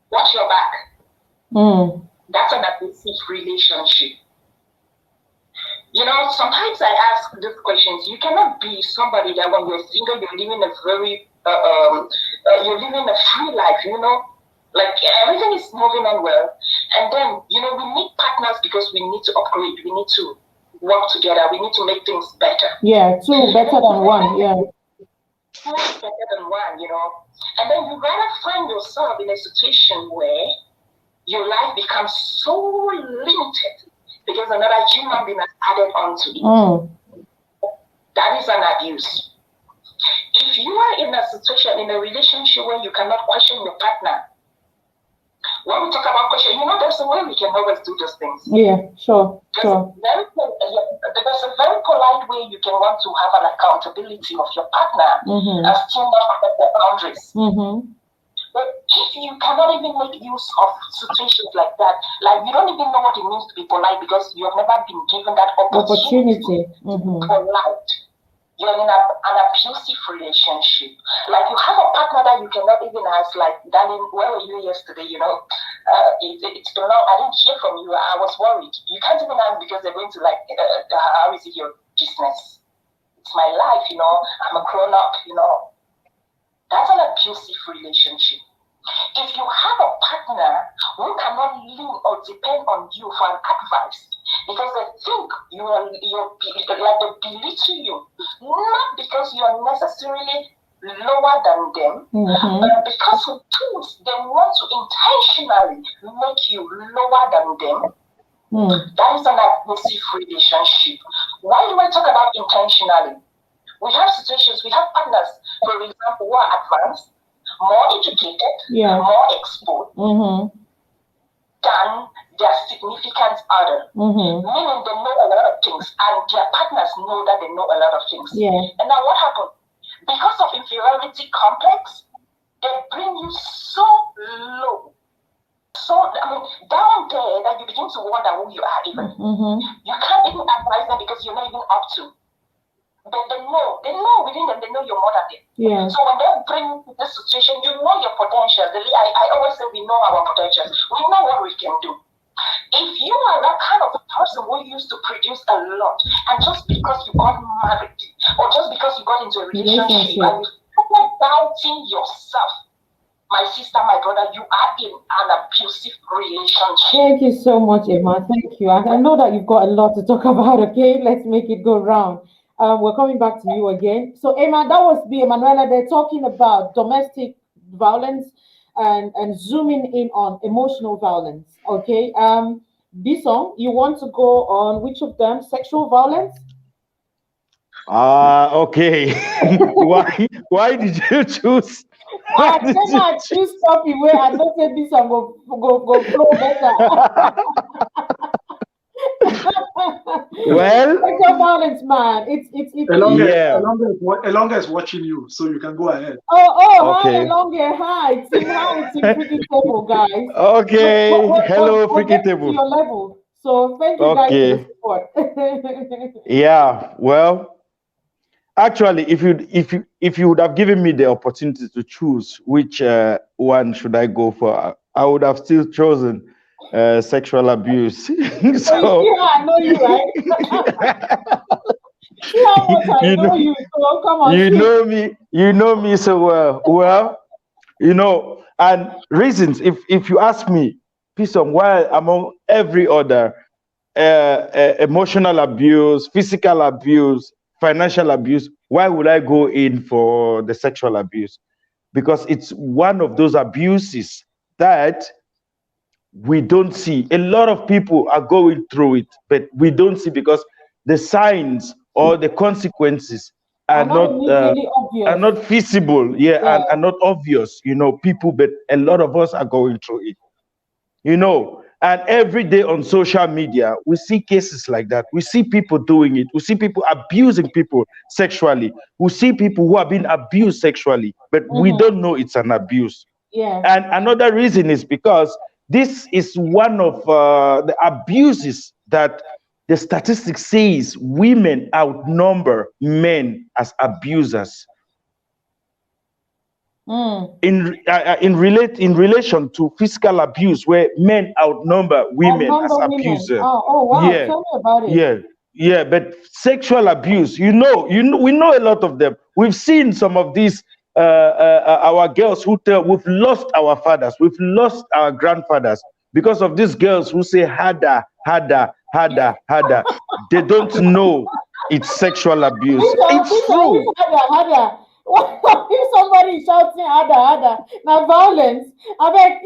watch your back, that's an abusive relationship. Sometimes I ask these questions. You cannot be somebody that when you're single, you're living a very, you're living a free life, like everything is moving on well. And then, we need partners because we need to upgrade. We need to work together. We need to make things better. Yeah, two better than one. Yeah. Two better than one, And then you rather find yourself in a situation where your life becomes so limited because another human being has added on to it. That is an abuse. If you are in a situation, in a relationship where you cannot question your partner, when we talk about question, there's a way we can always do those things. Yeah, sure. There's a very polite way you can want to have an accountability of your partner and still not protect the boundaries. But if you cannot even make use of situations like that, like you don't even know what it means to be polite because you have never been given that opportunity. To be polite. You're in an abusive relationship. Like you have a partner that you cannot even ask, like, darling, where were you yesterday? It's been long. I didn't hear from you. I was worried. You can't even ask because they're going to how is it your business? It's my life, I'm a grown up, That's an abusive relationship. If you have a partner who cannot lean or depend on you for an advice because they think you're like they belittle you, not because you're necessarily lower than them, but because of tools they want to intentionally make you lower than them. That is an abusive relationship. Why do I talk about intentionally? We have situations, we have partners, for example, who are advanced, more educated, more exposed than their significant other. Meaning they know a lot of things and their partners know that they know a lot of things. And now what happened? Because of inferiority complex, they bring you so low. So, I mean, down there that you begin to wonder who you are even. You can't even advise them because you're not even up to. But they know within them, they know you're more than them. So when they bring this situation, you know your potential. I always say we know our potentials. We know what we can do. If you are that kind of a person who used to produce a lot, and just because you got married, or just because you got into a relationship, and you started doubting yourself, my sister, my brother, you are in an abusive relationship. Thank you so much, Emma. Thank you. I know that you've got a lot to talk about, okay? Let's make it go round. We're coming back to you again. So, Emma, that was B. Emanuela. They're talking about domestic violence and zooming in on emotional violence, okay? Bisong, you want to go on which of them? Sexual violence? Okay. Why did you choose? I cannot choose something where I don't say this and go flow better. Well, sexual violence, man. It's Elonga is watching you, so you can go ahead. Okay. Hi, Elonga. Hi, it's in Freaky Table, guys. Okay. Hello, Freaky Table. Your level. So thank you guys for the support. Yeah. Well, actually, if you would have given me the opportunity to choose which one should I go for, I would have still chosen sexual abuse. So I know you, right? You know me so well. Well, and reasons. If you ask me, Pisong, why among every other emotional abuse, physical abuse, financial abuse, why would I go in for the sexual abuse? Because it's one of those abuses that we don't see. A lot of people are going through it, but we don't see because the signs or the consequences are not visible, and not obvious, people, but a lot of us are going through it. And every day on social media, we see cases like that. We see people doing it. We see people abusing people sexually. We see people who are being abused sexually, but we don't know it's an abuse. And another reason is because this is one of the abuses that the statistics says women outnumber men as abusers. In relation to physical abuse, where men outnumber women as abusers. Wow! Tell me about it. Yeah. But sexual abuse, we know a lot of them. We've seen some of these. Our girls who tell we've lost our fathers, we've lost our grandfathers because of these girls who say hada. They don't know it's sexual abuse. It's true. Hada. If somebody is shouting hada, now violence. I beg.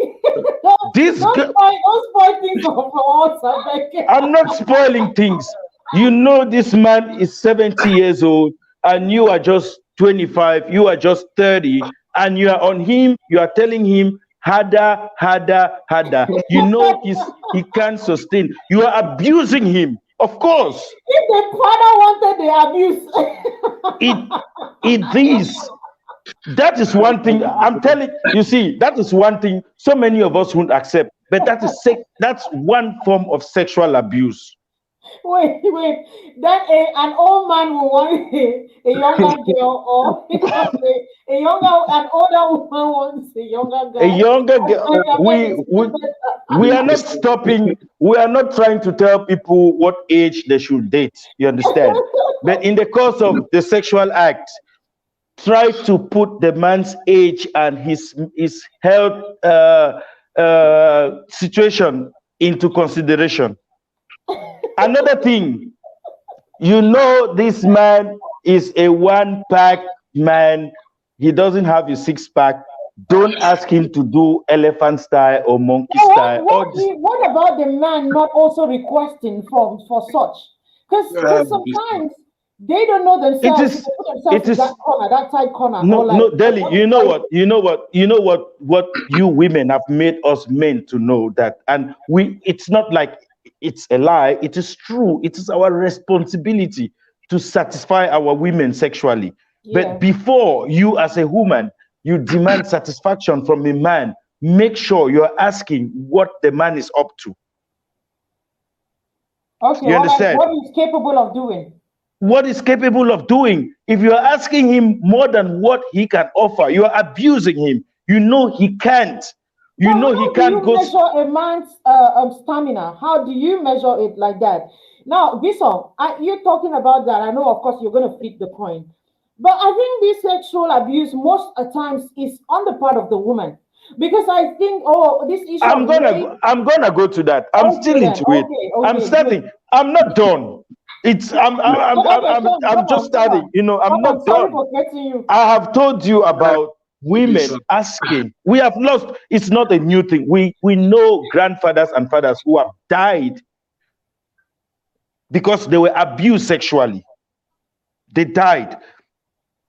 Don't spoil things for us. I beg. I'm not spoiling things. This man is 70 years old and you are just 25, you are just 30, and you are on him, you are telling him hada. He can't sustain. You are abusing him, of course. If the father wanted the abuse. It is. That is one thing I'm telling you. See, that is one thing so many of us won't accept, but that's one form of sexual abuse. Wait. Then an old man will want a younger girl, or an older woman wants a younger girl. A younger girl. We are not stopping. We are not trying to tell people what age they should date. You understand? But in the course of the sexual act, try to put the man's age and his health situation into consideration. Another thing, you know, this man is a one-pack man. He doesn't have a six-pack. Don't ask him to do elephant style or monkey style. What about the man not also requesting for such? Because sometimes they don't know themselves. It is that corner, that side corner. No, Deli. You know what you women have made us men to know that, and we. It's not like it's a lie. It is true. It is our responsibility to satisfy our women sexually. Yeah. But before you, as a woman, you demand satisfaction from a man, make sure you're asking what the man is up to. Okay, you understand? What he's capable of doing. What is capable of doing. If you're asking him more than what he can offer, you're abusing him. You know he can't. You know he can't go. How do you measure a man's stamina? How do you measure it like that? Now, Bison, you're talking about that. I know, of course, you're going to flip the coin. But I think this sexual abuse most times is on the part of the woman. Because I think, this issue. I'm gonna go to that. I'm still into it. I'm starting. Good. I'm not done. I'm just starting. You know, I'm not done. I have told you about women asking. We have lost. It's not a new thing. We know grandfathers and fathers who have died because they were abused sexually. They died.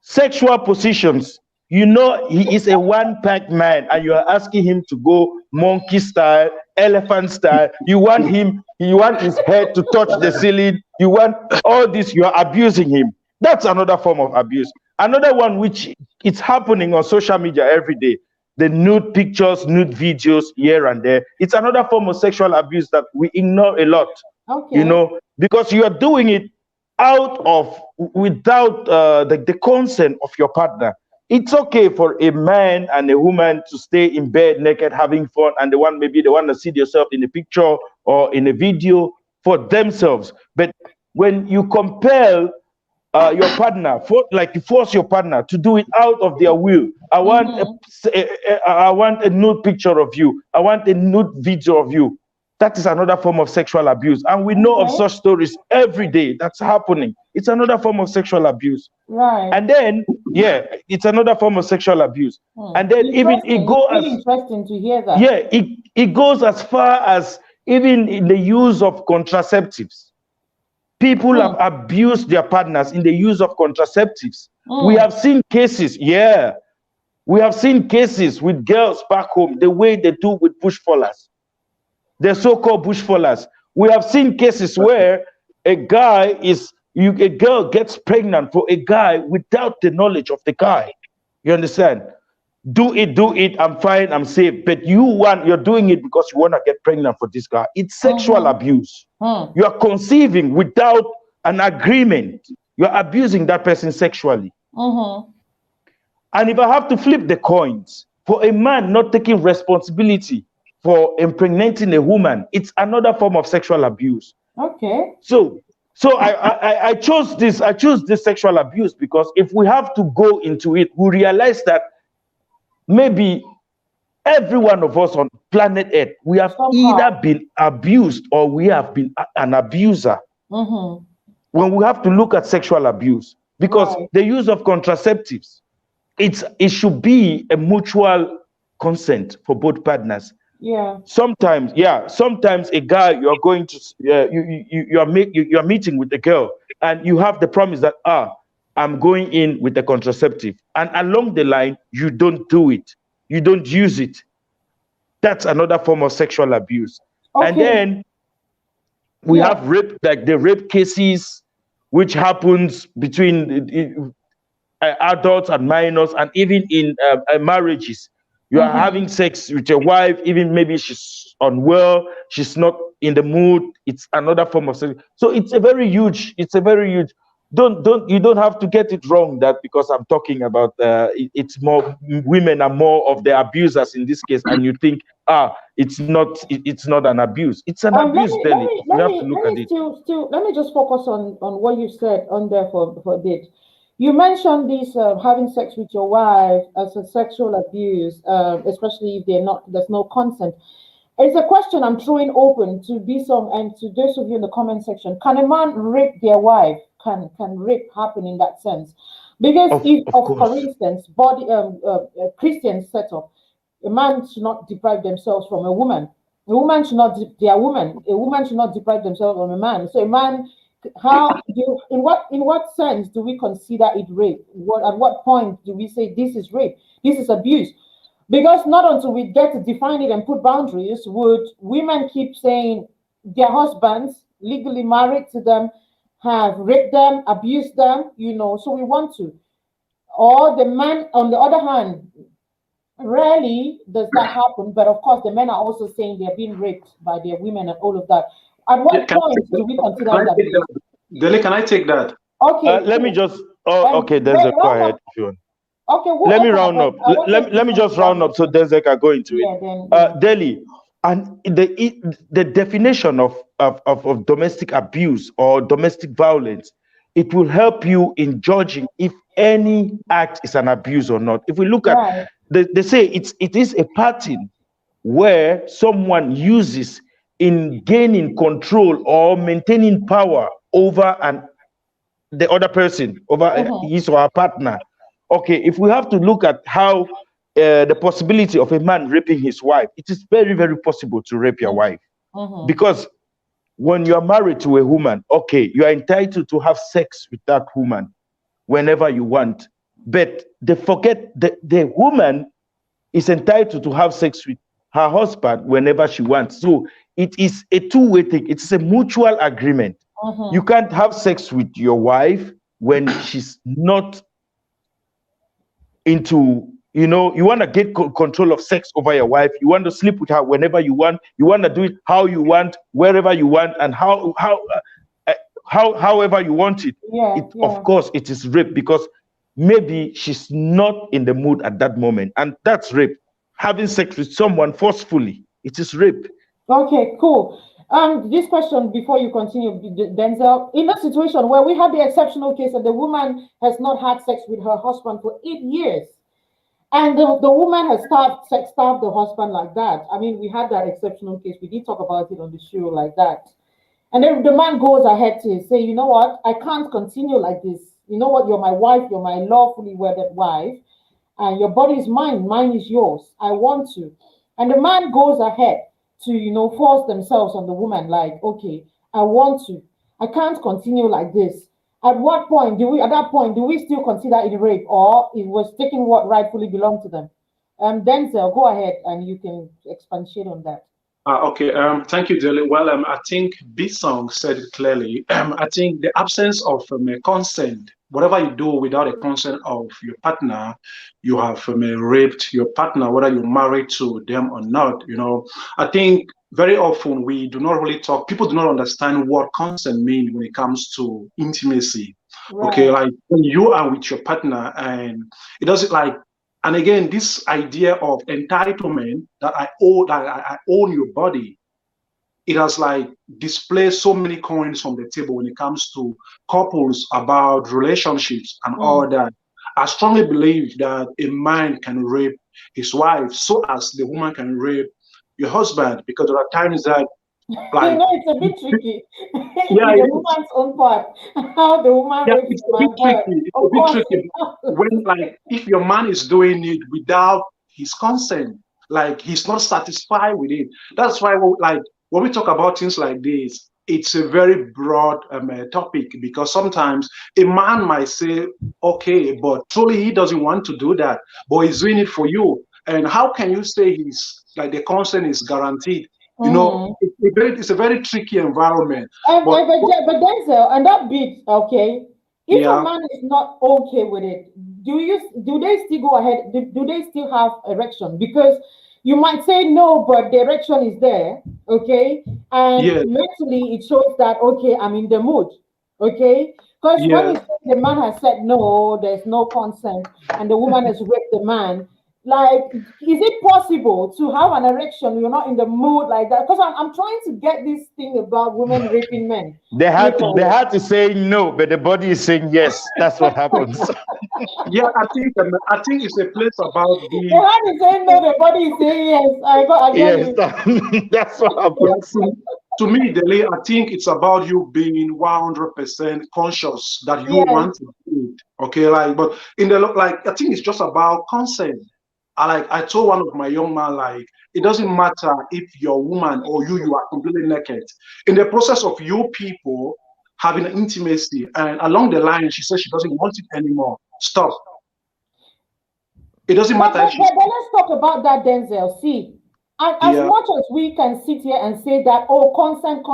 Sexual positions. You know, he is a one-pack man, and you are asking him to go monkey style, elephant style. You want his head to touch the ceiling. You want all this. You are abusing him. That's another form of abuse. Another one which it's happening on social media every day. The nude pictures, nude videos here and there. It's another form of sexual abuse that we ignore a lot. Okay. You know, because you are doing it without the consent of your partner. It's okay for a man and a woman to stay in bed naked having fun, and maybe they want to see themselves in a picture or in a video for themselves. But when you compel your partner, you force your partner to do it out of their will, I want a nude picture of you, I want a nude video of you. That is another form of sexual abuse. And we know of such stories every day that's happening. It's another form of sexual abuse. Right. And then, it's another form of sexual abuse. And then even it goes really interesting to hear that. Yeah, it goes as far as even in the use of contraceptives. People have abused their partners in the use of contraceptives. We have seen cases, we have seen cases with girls back home, the way they do with bushfallers. The so-called bushfallers. We have seen cases where a girl gets pregnant for a guy without the knowledge of the guy. You understand? Do it, I'm fine, I'm safe. But you're doing it because you want to get pregnant for this guy. It's sexual abuse. You are conceiving without an agreement. You're abusing that person sexually. And if I have to flip the coins, for a man not taking responsibility for impregnating a woman, it's another form of sexual abuse. Okay. So I chose this sexual abuse because if we have to go into it, we realize that maybe every one of us on planet Earth, we have either been abused or we have been an abuser. When we have to look at sexual abuse, because the use of contraceptives, it should be a mutual consent for both partners. Sometimes a guy, you're going to you're meeting with a girl and you have the promise that I'm going in with the contraceptive, and along the line you don't do it, you don't use it. That's another form of sexual abuse. And then we have rape, like the rape cases which happens between adults and minors, and even in marriages. You are having sex with your wife, even maybe she's unwell, she's not in the mood. It's another form of sex. So it's a very huge. You don't have to get it wrong that because I'm talking about it's more women are more of the abusers in this case, and you think it's not an abuse. It's an abuse. You have to look at it. Let me just focus on what you said on there for a bit. You mentioned this having sex with your wife as a sexual abuse, especially if there's no consent. It's a question I'm throwing open to Bisong and to those of you in the comment section. Can a man rape their wife? Can rape happen in that sense? Because for instance, Christian setup, a man should not deprive themselves from a woman. A woman should not A woman should not deprive themselves from a man. So a man, in what sense do we consider it rape? At what point do we say this is rape? This is abuse? Because not until we get to define it and put boundaries would women keep saying their husbands, legally married to them, have raped them, abused them, so we want to. Or the man, on the other hand, rarely does that happen, but of course the men are also saying they're being raped by their women and all of that. At what point do we consider that? Dele, can I take that? Okay. Let me just, okay, Denzel, go ahead if you want. Okay, let me round up. Let me just round up so Denzel can go into it. Dele, and the definition of domestic abuse or domestic violence, it will help you in judging if any act is an abuse or not. If we look at, they say it is a pattern where someone uses in gaining control or maintaining power over the other person, over his or her partner. Okay, if we have to look at how the possibility of a man raping his wife, it is very, very possible to rape your wife. Because when you are married to a woman, okay, you are entitled to have sex with that woman whenever you want. But they forget that the woman is entitled to have sex with her husband whenever she wants. So it is a two-way thing. It's a mutual agreement. You can't have sex with your wife when she's not into, you want to get control of sex over your wife. You want to sleep with her whenever you want. You want to do it how you want, wherever you want, and however you want it. Of course, it is rape because maybe she's not in the mood at that moment, and that's rape. Having sex with someone forcefully, it is rape. Okay, cool. This question before you continue, Denzel. In a situation where we have the exceptional case that the woman has not had sex with her husband for 8 years, and the woman has starved the husband like that. I mean, we had that exceptional case. We did talk about it on the show like that. And then the man goes ahead to say, you know what, I can't continue like this. You know what, you're my wife, you're my lawfully wedded wife, and your body is mine, mine is yours. I want to. And the man goes ahead to, force themselves on the woman, like, okay, I want to. I can't continue like this. At what point do we still consider it rape, or it was taking what rightfully belonged to them? Denzel, go ahead and you can expatiate on that. Okay, thank you, Dele. Well, I think Bisong said it clearly. I think the absence of consent, whatever you do without a consent of your partner, you have raped your partner, whether you're married to them or not. I think very often we do not really talk. People do not understand what consent means when it comes to intimacy. Right. Okay, like when you are with your partner, and it doesn't like. And again, this idea of entitlement that I own your body, it has like displayed so many coins on the table when it comes to couples about relationships and all that. I strongly believe that a man can rape his wife so as the woman can rape your husband, because there are times that like it's a bit tricky. The woman's own part. How the woman rapes the man. It's a bit tricky. When like if your man is doing it without his consent, like he's not satisfied with it. That's why like when we talk about things like this, it's a very broad topic, because sometimes a man might say, okay, but truly he doesn't want to do that, but he's doing it for you. And how can you say he's like the consent is guaranteed? It's a very tricky environment. But Denzel, and that bit, okay, if a man is not okay with it, do they still go ahead? Do they still have erection? Because you might say no, but the erection is there, okay? And mentally it shows that, okay, I'm in the mood, okay? Because when the man has said no, there's no consent, and the woman has raped the man, Like, is it possible to have an erection? You're not in the mood like that. Because I'm trying to get this thing about women raping men. They had to say no, but the body is saying yes. That's what happens. Yeah, I think it's a place about The being. hand is saying no, the body is saying yes. I get Yes, it. that's what Yeah, happens. to me, Dele, I think it's about you being 100% conscious that you Yes. want to do it. Okay, like, but in the like, I think it's just about consent. I told one of my young man, like, it doesn't matter if you're a woman or you are completely naked. In the process of you people having intimacy, and along the line, she says she doesn't want it anymore. Stop. It doesn't But, matter if she's. but let's talk about that, Denzel. See, and as Yeah. much as we can sit here and say that, oh, consent,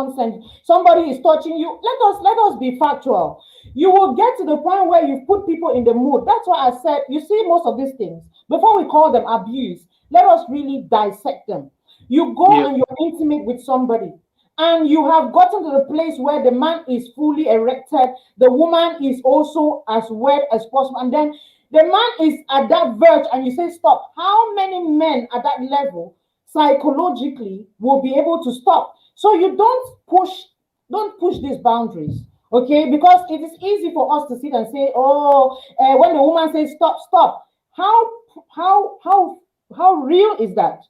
somebody is touching you, let us be factual. You will get to the point where you've put people in the mood. That's why I said, you see, most of these things, before we call them abuse, let us really dissect them. You go Yeah. and you're intimate with somebody, and you have gotten to the place where the man is fully erected, the woman is also as wet as possible, and then the man is at that verge, and you say stop. How many men at that level psychologically will be able to stop? So you don't push these boundaries, okay? Because it is easy for us to sit and say, oh, when the woman says stop, stop. How real is that?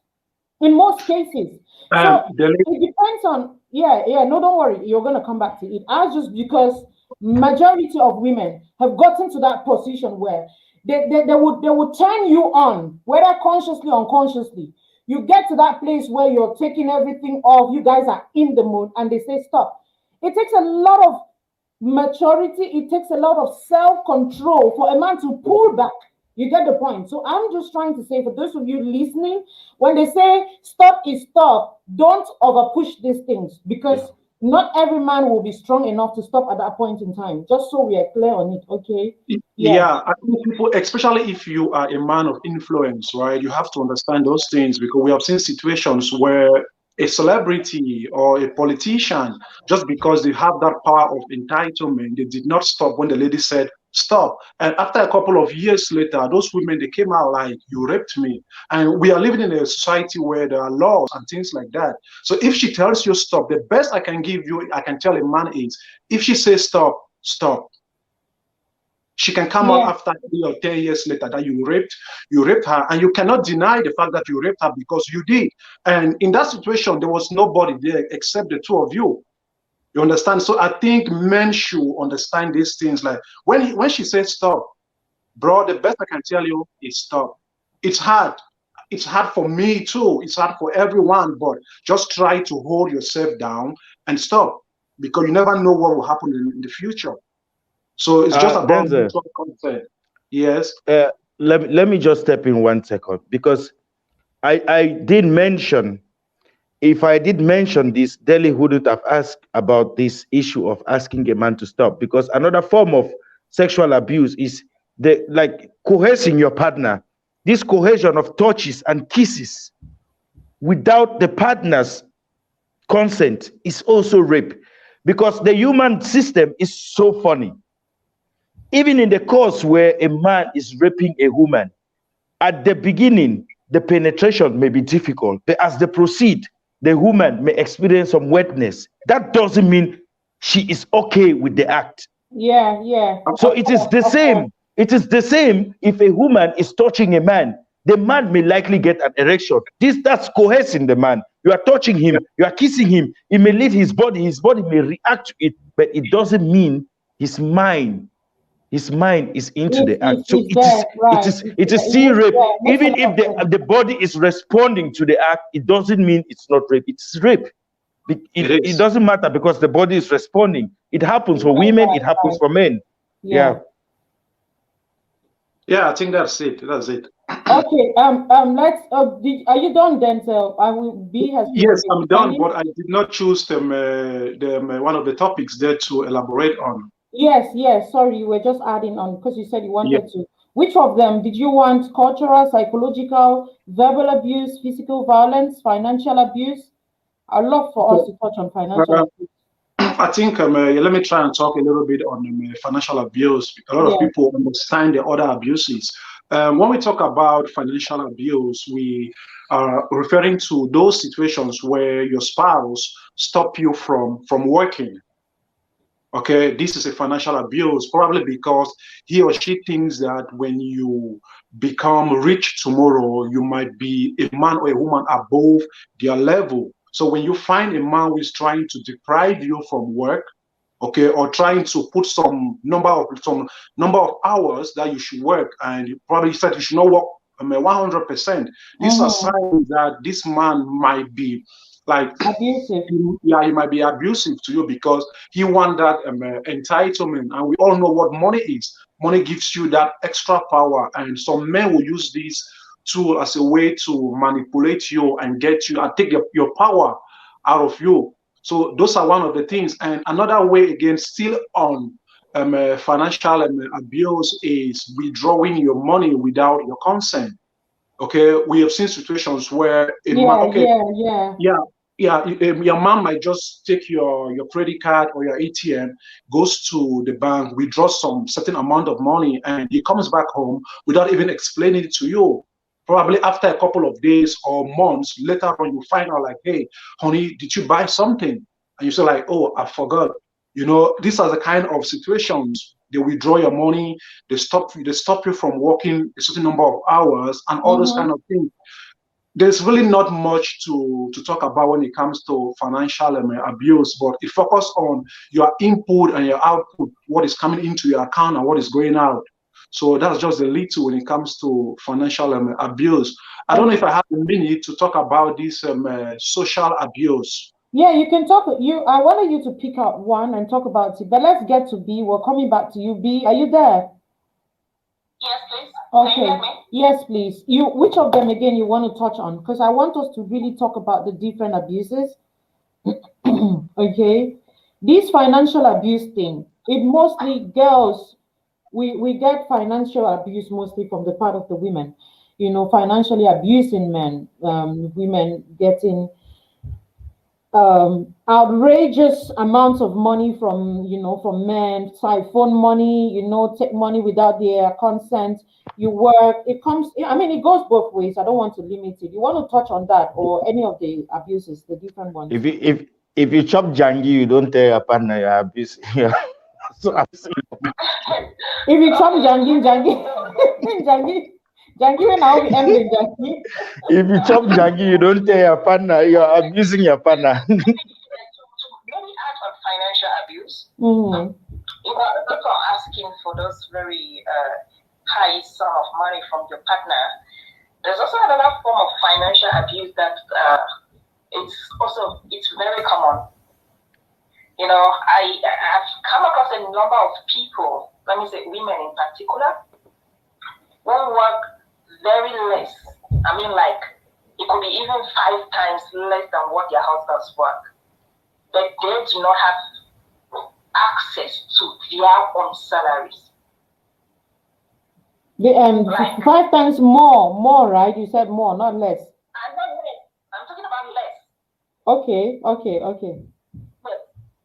In most cases. So Dele, it depends on, no, don't worry, you're gonna come back to it. I just, because majority of women have gotten to that position where they would turn you on, whether consciously or unconsciously. You get to that place where you're taking everything off, you guys are in the mood, and they say stop. It takes a lot of maturity, it takes a lot of self-control for a man to pull back. You get the point. So I'm just trying to say, for those of you listening, when they say stop is stop, don't over push these things, because not every man will be strong enough to stop at that point in time. Just so we are clear on it, okay? Yeah, I think people, especially if you are a man of influence, right, you have to understand those things, because we have seen situations where a celebrity or a politician, just because they have that power of entitlement, they did not stop when the lady said stop. And after a couple of years later, those women, they came out like, you raped me. And we are living in a society where there are laws and things like that. So if she tells you stop, the best I can give you, I can tell a man is, if she says stop, stop. She can come out after 3 or 10 years later that you raped her, and you cannot deny the fact that you raped her, because you did. And in that situation, there was nobody there except the two of you. You understand? So I think men should understand these things. Like when she said stop, bro, the best I can tell you is stop. It's hard. It's hard for me too. It's hard for everyone, but just try to hold yourself down and stop, because you never know what will happen in the future. So it's just about mutual consent. Yes. Let me just step in 1 second, because I did mention, if I did mention this, Dele wouldn't have asked about this issue of asking a man to stop, because another form of sexual abuse is like coercing your partner. This coercion of touches and kisses without the partner's consent is also rape, because the human system is so funny. Even in the course where a man is raping a woman, at the beginning, the penetration may be difficult, but as they proceed, the woman may experience some wetness. That doesn't mean she is okay with the act. Yeah. So it is the same. It is the same if a woman is touching a man. The man may likely get an erection. That's coercing the man. You are touching him, you are kissing him. It may leave his body may react to it, but it doesn't mean his mind is into the act. So it is still rape. Even if the body is responding to the act, it doesn't mean it's not rape. It's rape. It doesn't matter, because the body is responding. It happens for women, it happens for men. Yeah, I think that's it. Okay. Let's. Are you done, Denzel? Yes, I'm done, but I did not choose them. One of the topics there to elaborate on. Yes. Sorry, you were just adding on, because you said you wanted to. Which of them did you want? Cultural, psychological, verbal abuse, physical violence, financial abuse? I'd love for us to touch on financial abuse. I think let me try and talk a little bit on financial abuse. A lot of people understand the other abuses, When we talk about financial abuse, we are referring to those situations where your spouse stop you from working. Okay, this is a financial abuse, probably because he or she thinks that when you become rich tomorrow, you might be a man or a woman above their level. So when you find a man who is trying to deprive you from work, okay, or trying to put some number of hours that you should work, and you probably said you should not work 100%. These are signs that this man might be like abusive. Yeah, he might be abusive to you because he wants that entitlement, and we all know what money is. Money gives you that extra power, and some men will use this tool as a way to manipulate you and get you and take your power out of you. So those are one of the things. And another way, again, still on financial abuse, is withdrawing your money without your consent. Okay, we have seen situations where your mom might just take your credit card or your ATM, goes to the bank, withdraws some certain amount of money, and he comes back home without even explaining it to you. Probably after a couple of days or months later on, you find out like, hey, honey, did you buy something? And you say like, oh, I forgot. These are the kind of situations. They withdraw your money, they stop you from working a certain number of hours, and all those kind of things. There's really not much to talk about when it comes to financial abuse, but it focuses on your input and your output, what is coming into your account and what is going out. So that's just a little when it comes to financial abuse. I don't know if I have a minute to talk about this social abuse. Yeah, you can talk. I wanted you to pick out one and talk about it, but let's get to B. We're coming back to you, B. Are you there? Yes, please. Okay. Yes, please. Which of them again you want to touch on? Because I want us to really talk about the different abuses. Okay. This financial abuse thing, it mostly girls, we get financial abuse mostly from the part of the women, financially abusing men, women getting outrageous amounts of money from men, siphon money, take money without their consent. You work, it goes both ways. I don't want to limit it. You want to touch on that or any of the abuses, the different ones? If you chop jangi, you don't tell your partner you're abusing. So if you chop jangi when I'll be ending jangi. If you chop jangi, you don't tell your partner you're abusing your partner. Maybe add on financial abuse. Also asking for those very high sum of money from your partner. There's also another form of financial abuse that it's very common. I've come across a number of people, let me say women in particular, who work very less. It could be even 5 times less than what their husbands work. But they do not have access to their own salaries. 5 times more, right? You said more, not less. I'm not less. I'm talking about less. Okay. Yes.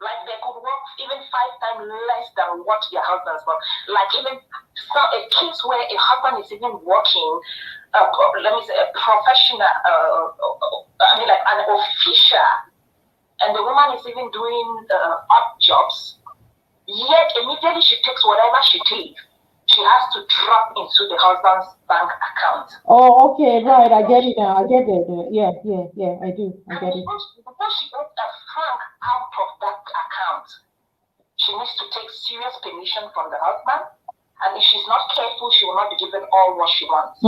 Like they could work even 5 times less than what their husbands work. Like even a case where a husband is even working, let me say a professional, like an official, and the woman is even doing odd jobs. Yet immediately she takes whatever she takes, she has to drop into the husband's bank account. Oh, okay, right. I get it now. I get it. Yeah, I do. I get it. Because she gets a franc out of that account, she needs to take serious permission from the husband. And if she's not careful, she will not be given all what she wants.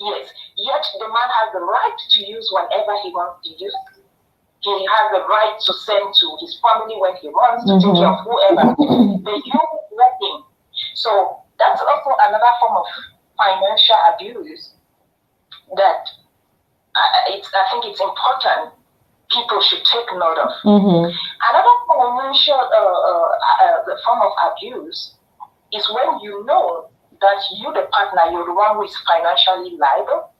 Yes. Yet the man has the right to use whatever he wants to use. He has the right to send to his family when he wants, to take care of whoever. But you working. So that's also another form of financial abuse that I think it's important people should take note of. Another financial form of abuse is when you know that you, the partner, you're the one who is financially liable,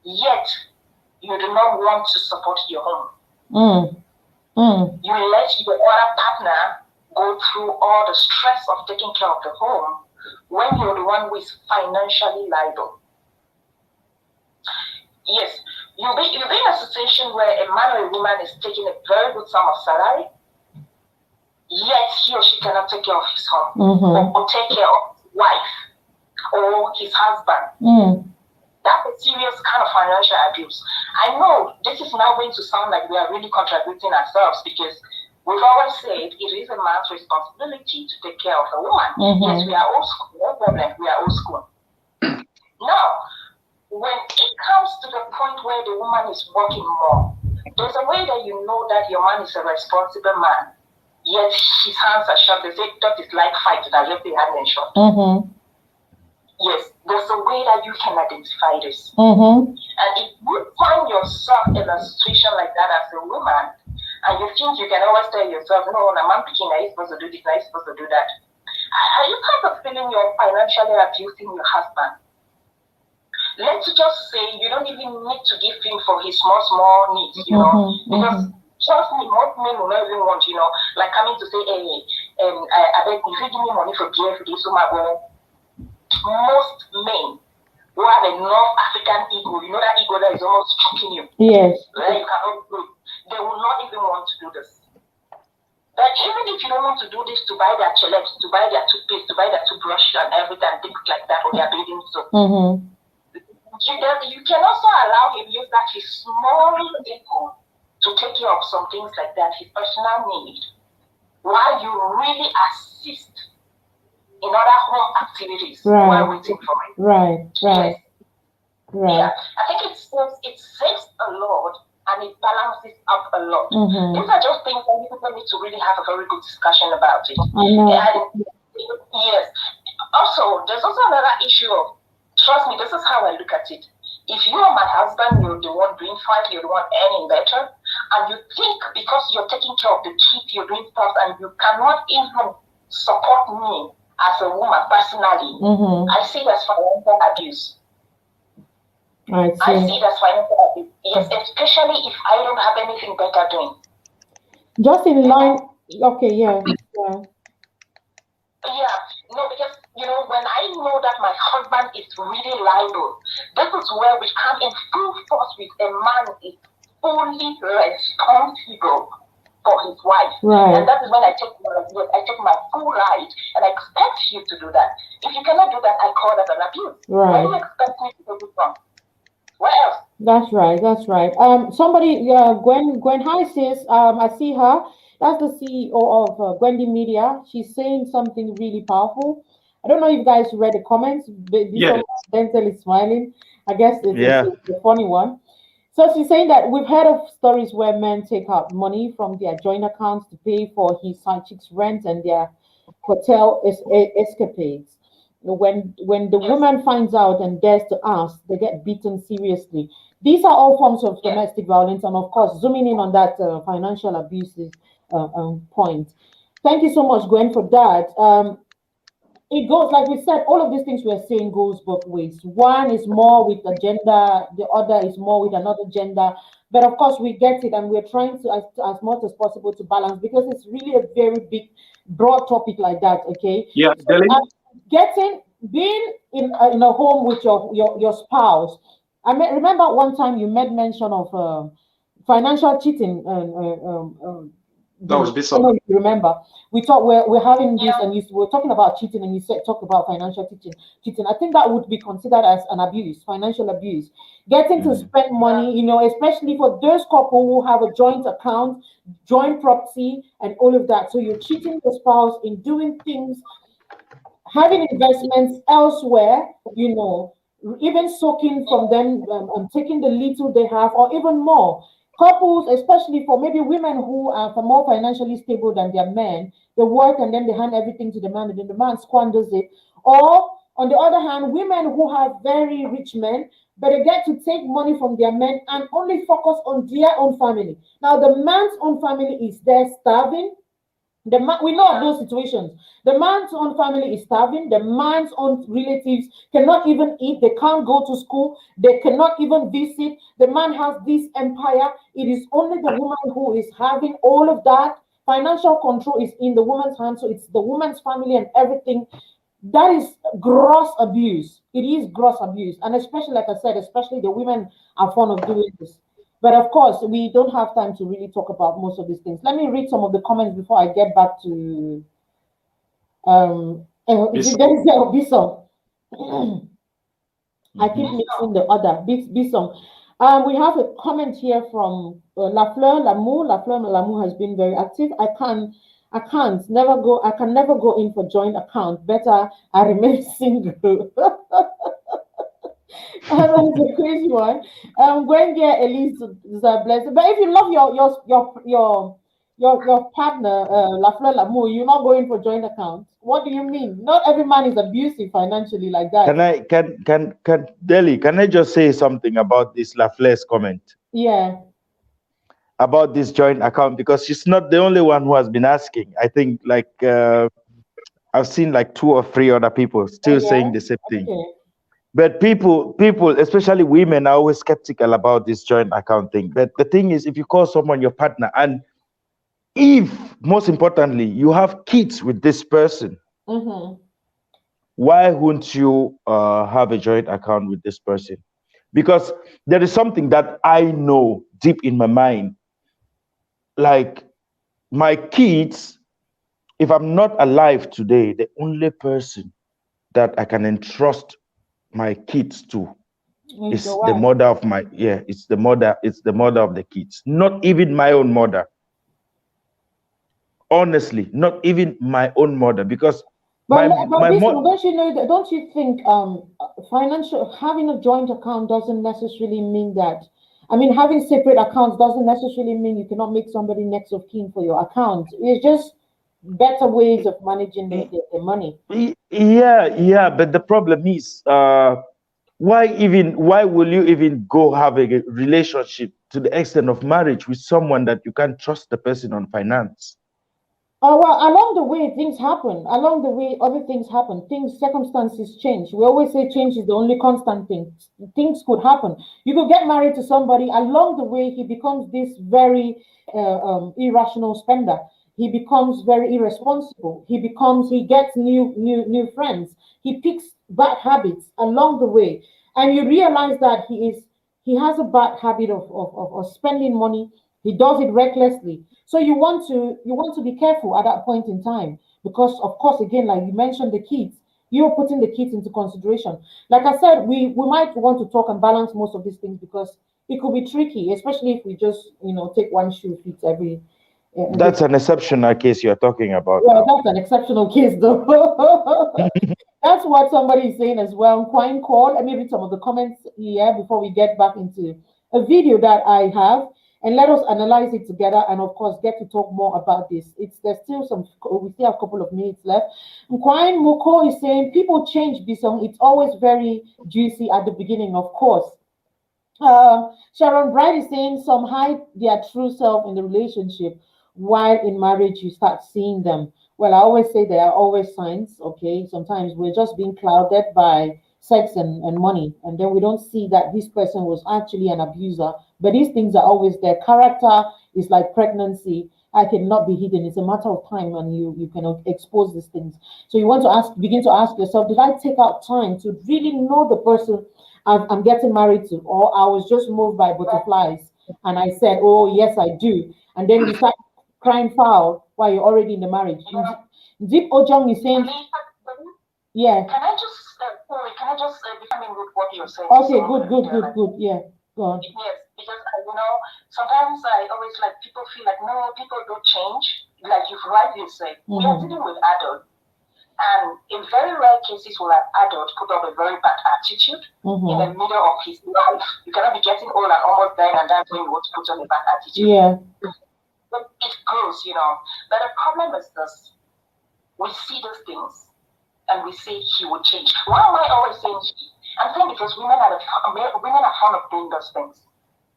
yet you do not want to support your home. You let your other partner go through all the stress of taking care of the home when you're the one who is financially liable. Yes, you'll be in a situation where a man or a woman is taking a very good sum of salary, yet he or she cannot take care of his home or take care of his wife or his husband. That's a serious kind of financial abuse. I know this is now going to sound like we are really contradicting ourselves, because we've always said it is a man's responsibility to take care of a woman. Yes, we are old school, no problem, we are old school. Now, when it comes to the point where the woman is working more, there's a way that you know that your man is a responsible man, yet his hands are short. They say that is like fighting, as if they had mentioned. Yes, there's a way that you can identify this. And if you find yourself in a situation like that as a woman, and you think you can always tell yourself, no, I'm not picking, are you supposed to do this, are you supposed to do that? Are you kind of feeling you're financially abusing your husband? Let's just say you don't even need to give him for his small needs, you know, because trust me, most men will not even want, you know, like coming to say, hey, I beg you, give me money for beer for this, so my boy. Most men who have enough African ego, you know that ego that is almost choking you. Yes. Right? You cannot do it. They will not even want to do this. But even if you don't want to do this to buy their chillax, to buy their toothpaste, to buy their toothbrush and everything, things like that, or their bathing soap, you can also allow him use that his small ego to take care of some things like that, his personal need, while you really assist in other home activities while waiting for it. Right. Yeah, I think it saves a lot and it balances up a lot. These are just things that people need to really have a very good discussion about it. I know. And yes, also there's also another issue of, trust me, this is how I look at it. If you are my husband, you're the one doing fine, you're the one earning better, and you think because you're taking care of the kids, you're doing stuff, and you cannot even support me as a woman personally, I see that's financial abuse. I see that's financial abuse. Yes, especially if I don't have anything better doing. Just in line, okay, yeah. Yeah, no, because, you know, when I know that my husband is really liable, this is where we come in full force with a man who is fully responsible for his wife. And that is when I take my full right, and I expect you to do that. If you cannot do that, I call that an abuse. Where do you expect me to do this from? Where else? That's right. Somebody, Gwen, hi sis. I see her. That's the CEO of Gwendy Media. She's saying something really powerful. I don't know if you guys read the comments. Denzel is smiling. I guess it's a funny one. So she's saying that we've heard of stories where men take out money from their joint accounts to pay for his side chick's rent and their hotel escapades. When the woman finds out and dares to ask, they get beaten seriously. These are all forms of domestic violence, and of course, zooming in on that financial abuses point. Thank you so much, Gwen, for that. It goes, like we said, all of these things we're saying goes both ways. One is more with the gender, the other is more with another gender. But of course, we get it, and we're trying to, as much as possible, to balance, because it's really a very big, broad topic like that. Okay. Yeah. So, being in a home with your spouse. I remember one time you made mention of financial cheating. That was I don't know if you remember. We thought we're having this, and we're talking about cheating, and you said talk about financial cheating. I think that would be considered as an abuse, financial abuse. Getting to spend money, you know, especially for those couple who have a joint account, joint property, and all of that. So you're cheating your spouse in doing things, having investments elsewhere, you know, even soaking from them and taking the little they have, or even more. Couples, especially for maybe women who are more financially stable than their men, they work and then they hand everything to the man, and then the man squanders it. Or on the other hand, women who have very rich men, but they get to take money from their men and only focus on their own family. Now, the man's own family is there starving. We know of those situations. The man's own family is starving. The man's own relatives cannot even eat. They can't go to school. They cannot even visit. The man has this empire. It is only the woman who is having all of that. Financial control is in the woman's hands. So it's the woman's family and everything. that is gross abuse. It is gross abuse. And especially, like I said, especially the women are fond of doing this. But of course, we don't have time to really talk about most of these things. Let me read some of the comments before I get back to is it Denzel Bison? I keep mixing the other Bison. We have a comment here from Lafleur Lamour. Lafleur Lamour has been very active. I can never go in for joint account. Better I remain single. That's a crazy one. Gwendia Elise is a blessing. But if you love your partner, Lafleur Lamour, you're not going for joint account. What do you mean? Not every man is abusive financially like that. Can Deli, can I just say something about this Lafleur's comment? Yeah. About this joint account, because she's not the only one who has been asking. I think like I've seen like 2 or 3 other people still saying the same thing. Okay. But people, especially women, are always skeptical about this joint account thing. But the thing is, if you call someone your partner, and if, most importantly, you have kids with this person, why wouldn't you have a joint account with this person? Because there is something that I know deep in my mind. Like my kids, if I'm not alive today, the only person that I can entrust my kids to is the mother of my it's the mother of the kids, not even my own mother. Honestly, not even my own mother, because my mother, don't you know that, don't you think financial having a joint account doesn't necessarily mean that, I mean, having separate accounts doesn't necessarily mean you cannot make somebody next of kin for your account. It's just better ways of managing the money. Yeah, but the problem is why will you even go have a relationship to the extent of marriage with someone that you can't trust the person on finance? Well, along the way, things happen. Along the way, other things happen. Circumstances change. We always say change is the only constant thing. Things could happen. You could get married to somebody. Along the way, he becomes this very irrational spender. He becomes very irresponsible. He gets new friends. He picks bad habits along the way, and you realize that he has a bad habit of spending money. He does it recklessly. So you want to be careful at that point in time, because of course, again, like you mentioned, the kids, you're putting the kids into consideration. Like I said, we might want to talk and balance most of these things, because it could be tricky, especially if we just take one shoe fits every. That's an exceptional case you're talking about. Yeah, that's an exceptional case, though. That's what somebody is saying as well. Quine call. Let me read some of the comments here before we get back into a video that I have. And let us analyze it together, and of course get to talk more about this. We still have a couple of minutes left. Nkwine Moko is saying people change, Bison. It's always very juicy at the beginning, of course. Sharon Bright is saying some hide their true self in the relationship, while in marriage you start seeing them. Well, I always say there are always signs, okay? Sometimes we're just being clouded by sex and money, and then we don't see that this person was actually an abuser. But these things are always there. Character is like pregnancy. I cannot be hidden. It's a matter of time, and you can expose these things. So you want to begin to ask yourself, did I take out time to really know the person I'm getting married to, or I was just moved by butterflies and I said, oh yes, I do, and then you start crying foul while you're already in the marriage. Deep Ojong is saying, yeah. Can I just be coming with what you're saying? Okay, good. Yeah, go on. Yes, because sometimes I always people feel like no, people don't change. Like you've rightly said, we are dealing with adults, and in very rare cases, will an adult put up a very bad attitude in the middle of his life. You cannot be getting old and almost dying, and that's when you want to put on a bad attitude. Yeah. But it grows, But the problem is this: we see those things, and we say he will change. Why am I always saying he? I'm saying because women are fond of doing those things.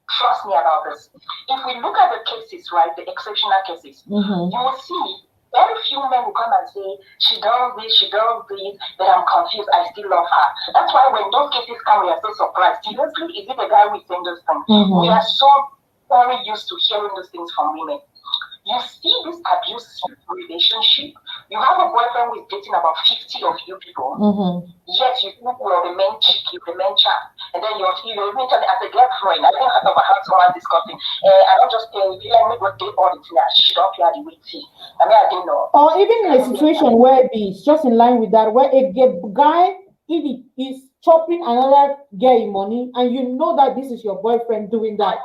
Trust me about this. If we look at the cases, right, the exceptional cases, you will see very few men will come and say, she does this, but I'm confused, I still love her. That's why when those cases come, we are so surprised. Seriously, is it the guy who is saying those things? We are so very used to hearing those things from women. You see this abusive relationship You have a boyfriend who is dating about 50 of you people, yet you will remain chick, you remain chap, and then you remain as a girlfriend. I think I heard someone discussing, I don't just say, if you let me go date all the things, she don't care the way tea. I mean, I didn't know. Or even in a situation where it's just in line with that, where a guy, if he is chopping another girl money, and you know that this is your boyfriend doing that,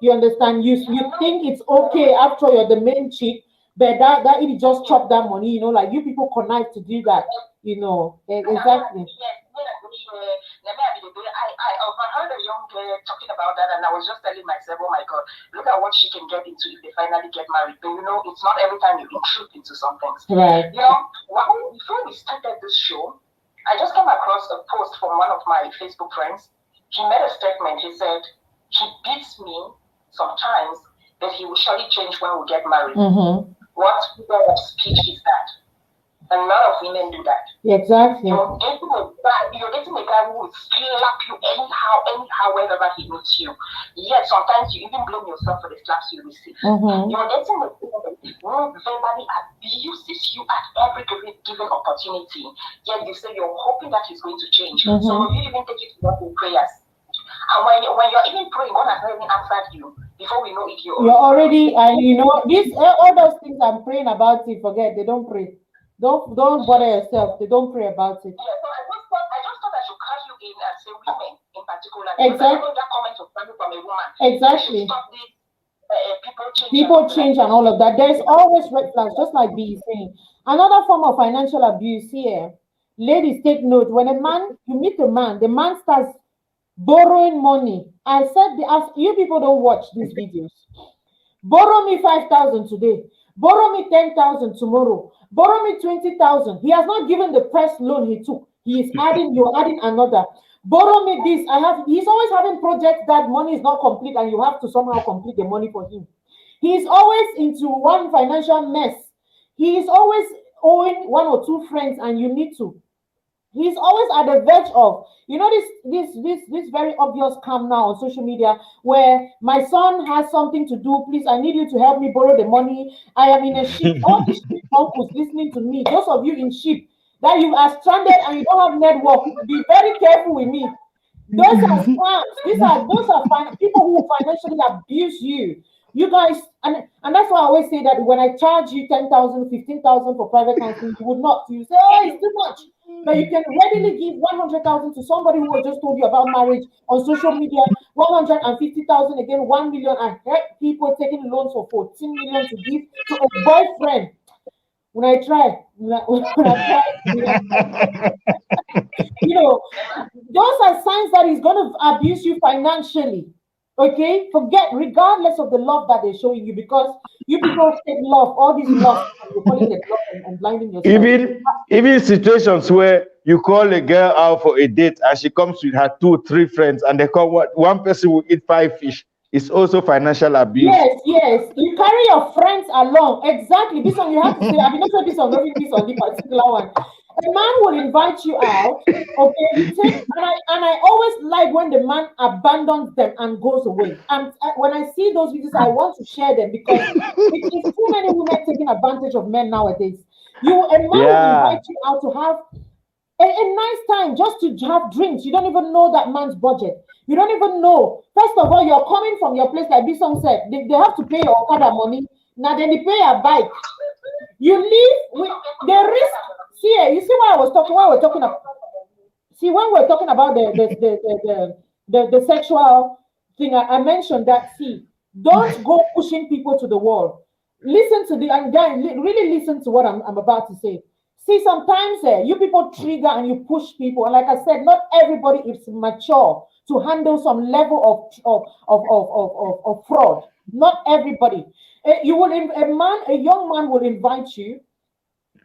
you understand? You think it's okay after you're the main chick, but that if you just chop that money, you know, like you people connive to do that, you know, exactly. I overheard a young girl talking about that, and I was just telling myself, oh my God, look at what she can get into if they finally get married. But you know, it's not every time you intrude into some things. Right. You know, before we started this show, I just came across a post from one of my Facebook friends. He made a statement. He said, he beats me sometimes, but he will surely change when we get married. What figure of speech is that? A lot of women do that. Exactly. You're getting a guy who will slap you anyhow, wherever he meets you. Yet sometimes you even blame yourself for the slaps you receive. You're getting a guy who verbally abuses you at every given opportunity. Yet you say you're hoping that he's going to change. So you even take it to God in prayers. And when you're even praying, God has not even answered you. Before we know it, you're already, and you know, all those things I'm praying about, you forget, they don't pray. Don't bother yourself. They don't pray about it. Yeah, so I just thought I should catch you in and say women in particular. Exactly. That comment was coming from a woman. Exactly. Stop this, people change and all of that. There's always red flags, just like B is saying. Another form of financial abuse here. Ladies, take note. When you meet a man, the man starts borrowing money. I said, as you people don't watch these videos. Borrow me 5,000 today. Borrow me 10,000 tomorrow. Borrow me 20,000. He has not given the first loan he took. He is adding, you're adding another. Borrow me this. He's always having projects that money is not complete and you have to somehow complete the money for him. He's always into one financial mess. He is always owing one or two friends and you need to. He's always at the verge of, you know, this very obvious scam now on social media where my son has something to do. Please, I need you to help me borrow the money. I am in a ship. All these uncles listening to me, those of you in ship that you are stranded and you don't have network, be very careful with me. Those are scams. Those are people who financially abuse you. You guys, and that's why I always say that when I charge you 10,000, 15,000 for private counseling, you would not. You say, oh, it's too much. But you can readily give 100,000 to somebody who has just told you about marriage on social media, 150,000 again, 1 million. I heard people taking loans for 14 million to give to a boyfriend. When I try, you know, those are signs that he's going to abuse you financially. Okay, regardless of the love that they're showing you, because you people take love, all these love, you're calling it love and blinding yourself. Even situations where you call a girl out for a date and she comes with her 2-3 friends and they call one person will eat 5 fish. It's also financial abuse. Yes. You carry your friends along. Exactly. This one you have to say, I mean, not this one, not this on the particular one. A man will invite you out, okay? And I always like when the man abandons them and goes away. And when I see those videos, I want to share them because it is too many women taking advantage of men nowadays. A man will invite you out to have a nice time, just to have drinks. You don't even know that man's budget. You don't even know. First of all, you're coming from your place, like Bison said. They have to pay your Okada money. Now then they pay a bike. You leave with the risk. See, you see why we're talking about. See, when we're talking about the sexual thing, I mentioned that. See, don't go pushing people to the wall. Listen to really listen to what I'm about to say. See, sometimes you people trigger and you push people, and like I said, not everybody is mature to handle some level of fraud. Not everybody. A young man will invite you.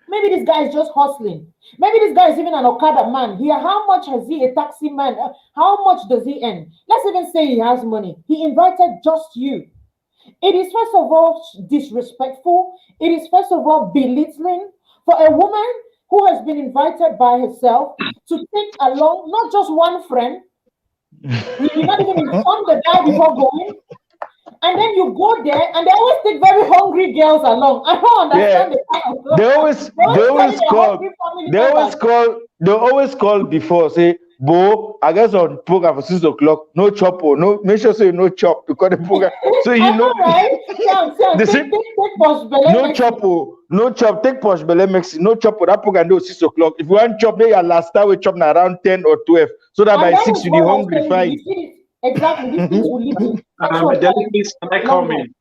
Maybe this guy is just hustling. Maybe this guy is even an Okada man. Here, how much has he, a taxi man? How much does he earn? Let's even say he has money. He invited just you. It is first of all disrespectful. It is first of all belittling for a woman who has been invited by herself to take along not just one friend. You not even inform the guy before going. and then you go there, and they always take very hungry girls along. I don't understand the kind of They always call before, say, Bo, I guess on program for 6 o'clock, no chop, no, make sure say no chop because the program. So you know, right? No chop, take posh belle mix, no chop for that program do 6 o'clock. If you want chop, then your last start with chop around 10 or 12. So that by 6 you be hungry fine. Exactly, these things will lead to Can I come in?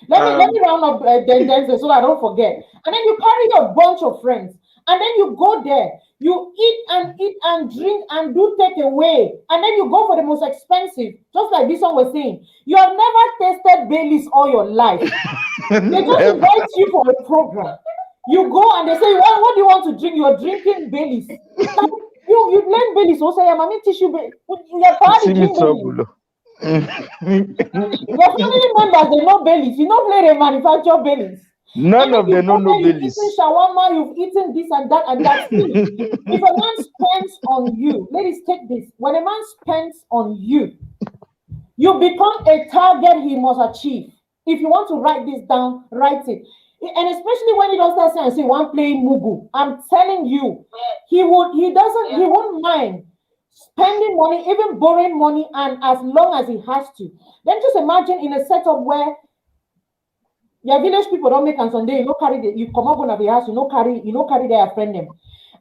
Let me round up then so I don't forget. And then you carry your bunch of friends, and then you go there, you eat and drink and do takeaway, and then you go for the most expensive. Just like this one was saying, you have never tasted Baileys all your life. They just invite you for a program. You go and they say, what do you want to drink? You are drinking Baileys. You blame Baileys. So say, I'm tissue. Your party drink Baileys. Your family members, they know Baileys. You don't play, they manufacture Baileys. None of them know Baileys. You've eaten shawarma, you've eaten this and that and that. If a man spends on you, ladies, take this. When a man spends on you, you become a target he must achieve. If you want to write this down, write it. And especially when he does that and say one playing Mugu, I'm telling you, he won't mind spending money, even borrowing money, and as long as he has to. Then just imagine in a setup where your village people don't make on Sunday, you come up on the house, you carry their friend them.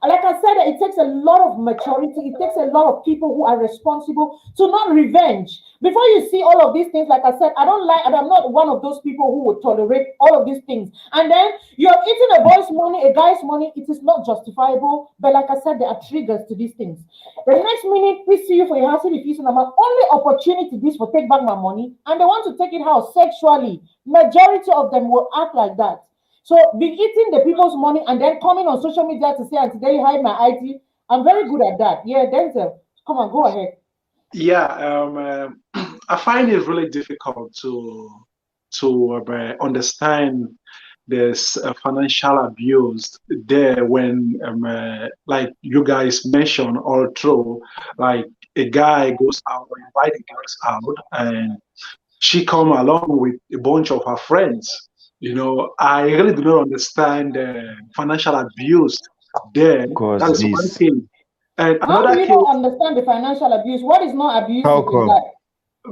And like I said, it takes a lot of maturity, it takes a lot of people who are responsible to not revenge. Before you see all of these things, like I said, I'm not one of those people who would tolerate all of these things. And then you're eating a boy's money, a guy's money, it is not justifiable. But like I said, there are triggers to these things. The next minute, we see you for your house, if you only opportunity this for take back my money, and they want to take it out sexually. Majority of them will act like that. So be eating the people's money and then coming on social media to say, and today you hide my ID. I'm very good at that. Yeah, Denzel, come on, go ahead. Yeah, I find it really difficult to understand this financial abuse there when, like you guys mentioned, all through, like a guy goes out or invite the girls out, and she come along with a bunch of her friends. I really do not understand financial abuse there. That's one thing. And how do you don't understand the financial abuse? What is not abuse? How come?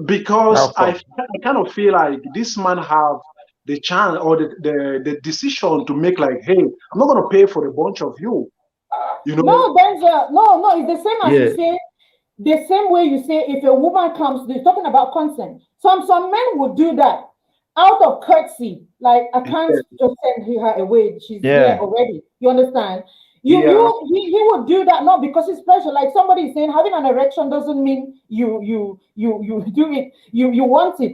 Because I kind of feel like this man have the chance or the decision to make, like, hey, I'm not going to pay for a bunch of you. No, Denzel, no, it's the same as you say. The same way you say if a woman comes, they're talking about consent. Some men would do that out of courtesy, like I can't just send her away. She's there already. You understand? He would do that not because it's special. Like somebody is saying, having an erection doesn't mean you do it. You want it.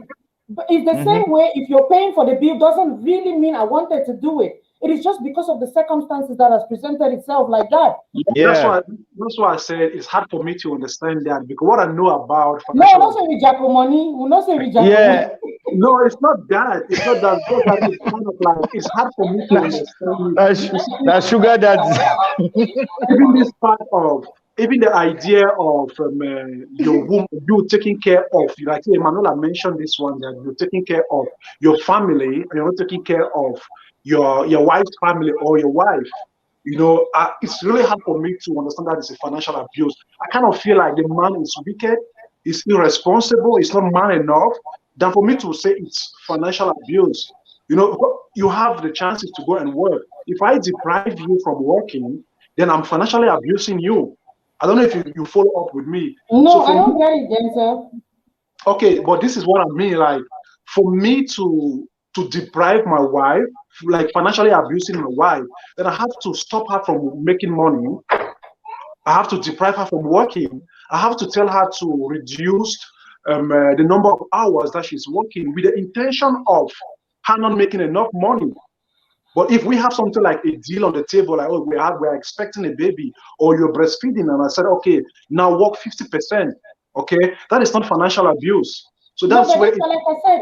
But it's the same way. If you're paying for the bill, doesn't really mean I wanted to do it. It is just because of the circumstances that has presented itself like that. Yeah. That's why I said it's hard for me to understand that, because what I know about financial... No, not say we jack money. We'll not say we jack money. No, it's not that. It's not that. It's kind of like, it's hard for me to understand. That's sugar daddy. Even this part of, even the idea of your womb, you taking care of, like Emanuela mentioned this one, that you're taking care of your family, and you're not taking care of your wife's family or your wife. It's really hard for me to understand that it's a financial abuse. I kind of feel like the man is wicked, is irresponsible, is not man enough, than for me to say it's financial abuse. You have the chances to go and work. If I deprive you from working, then I'm financially abusing you. I don't know if you follow up with me. No, so I don't get it, Denzel. Okay, but this is what I mean. Like, for me to deprive my wife, like financially abusing my wife, then I have to stop her from making money. I have to deprive her from working. I have to tell her to reduce the number of hours that she's working, with the intention of her not making enough money. But if we have something like a deal on the table, like, oh, we're expecting a baby, or you're breastfeeding, and I said, okay, now work 50%, okay, that is not financial abuse. So that's where, like I said,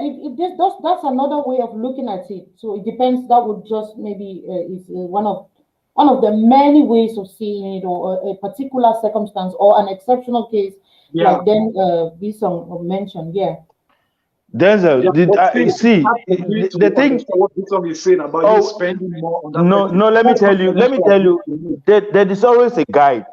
that's another way of looking at it. So it depends. That would just maybe is one of the many ways of seeing it, or a particular circumstance, or an exceptional case, like then Bisong mentioned. Denzel, see the thing. What this song is saying about you spending more on that. No. Let me tell you. There is always a guide.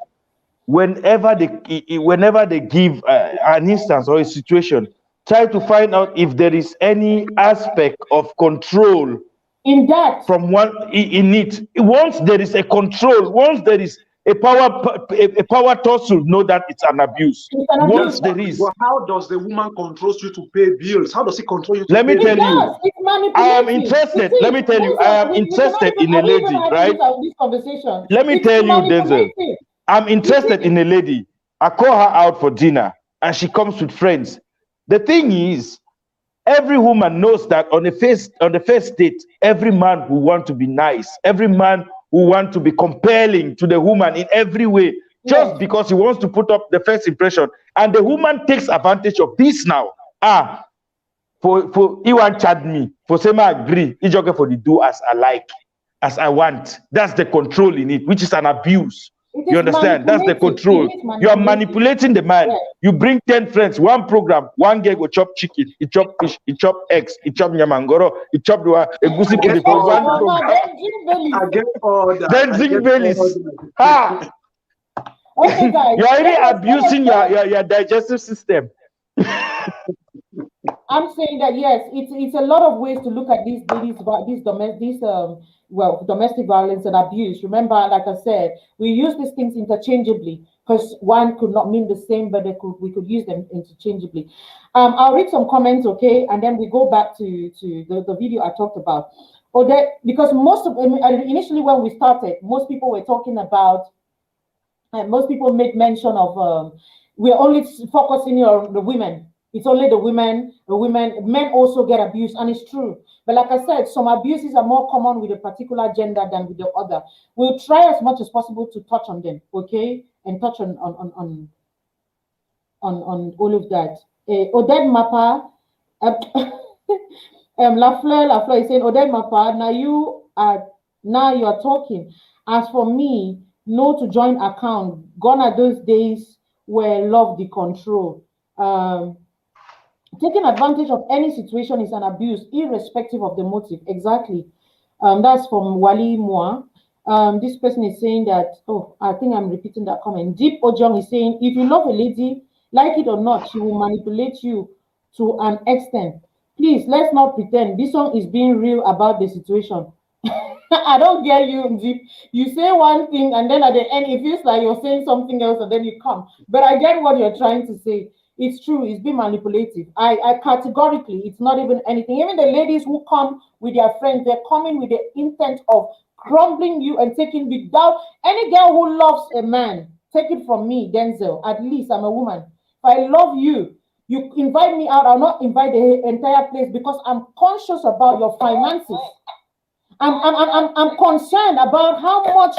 Whenever they give an instance or a situation, try to find out if there is any aspect of control in that from one in it. Once there is a control, once there is a power tussle, know that it's an abuse. Once there is. Well, how does the woman control you to pay bills? How does he control you? Let me tell you. I am interested. Let me tell you. I am interested in a lady, right? Let me tell you, Denzel. I'm interested in a lady. I call her out for dinner, and she comes with friends. The thing is, every woman knows that on the first date, every man will want to be nice. Every man will want to be compelling to the woman in every way, just because he wants to put up the first impression. And the woman takes advantage of this now. For he want chat me, for say I agree, it's okay for the do as I like, as I want. That's the control in it, which is an abuse. You understand? That's the control. You are manipulating the man. You bring 10 friends, one program, one guy go chop chicken, he chop fish, he chop eggs, he chop nyamangoro, he chop the egusi pudi for one program. I get all that. Then Zing Bellies. Okay, guys. You're already abusing your digestive system. I'm saying that yes, it's a lot of ways to look at these domestic violence and abuse. Remember, like I said, we use these things interchangeably because one could not mean the same, but we could use them interchangeably. I'll read some comments, okay, and then we go back to the video I talked about. Because initially when we started, most people were talking about, and most people made mention of we're only focusing on the women. It's only the women. Men also get abused, and it's true. But like I said, some abuses are more common with a particular gender than with the other. We'll try as much as possible to touch on them, okay, and touch on all of that. Odette Mapa, Lafleur is saying, Odette Mapa, now you are talking. As for me, no to joint account. Gone are those days where love the control. Taking advantage of any situation is an abuse, irrespective of the motive. Exactly. That's from Wali Moa. This person is saying that, I think I'm repeating that comment. Deep Ojong is saying, if you love a lady, like it or not, she will manipulate you to an extent. Please, let's not pretend. This one is being real about the situation. I don't get you, Deep. You say one thing, and then at the end, it feels like you're saying something else, and then you come. But I get what you're trying to say. It's true, it's been manipulative. I categorically, it's not even anything. Even the ladies who come with their friends, they're coming with the intent of crumbling you and taking without any girl who loves a man. Take it from me, Denzel. At least I'm a woman. If I love you, you invite me out, I'll not invite the entire place because I'm conscious about your finances. I'm concerned about how much.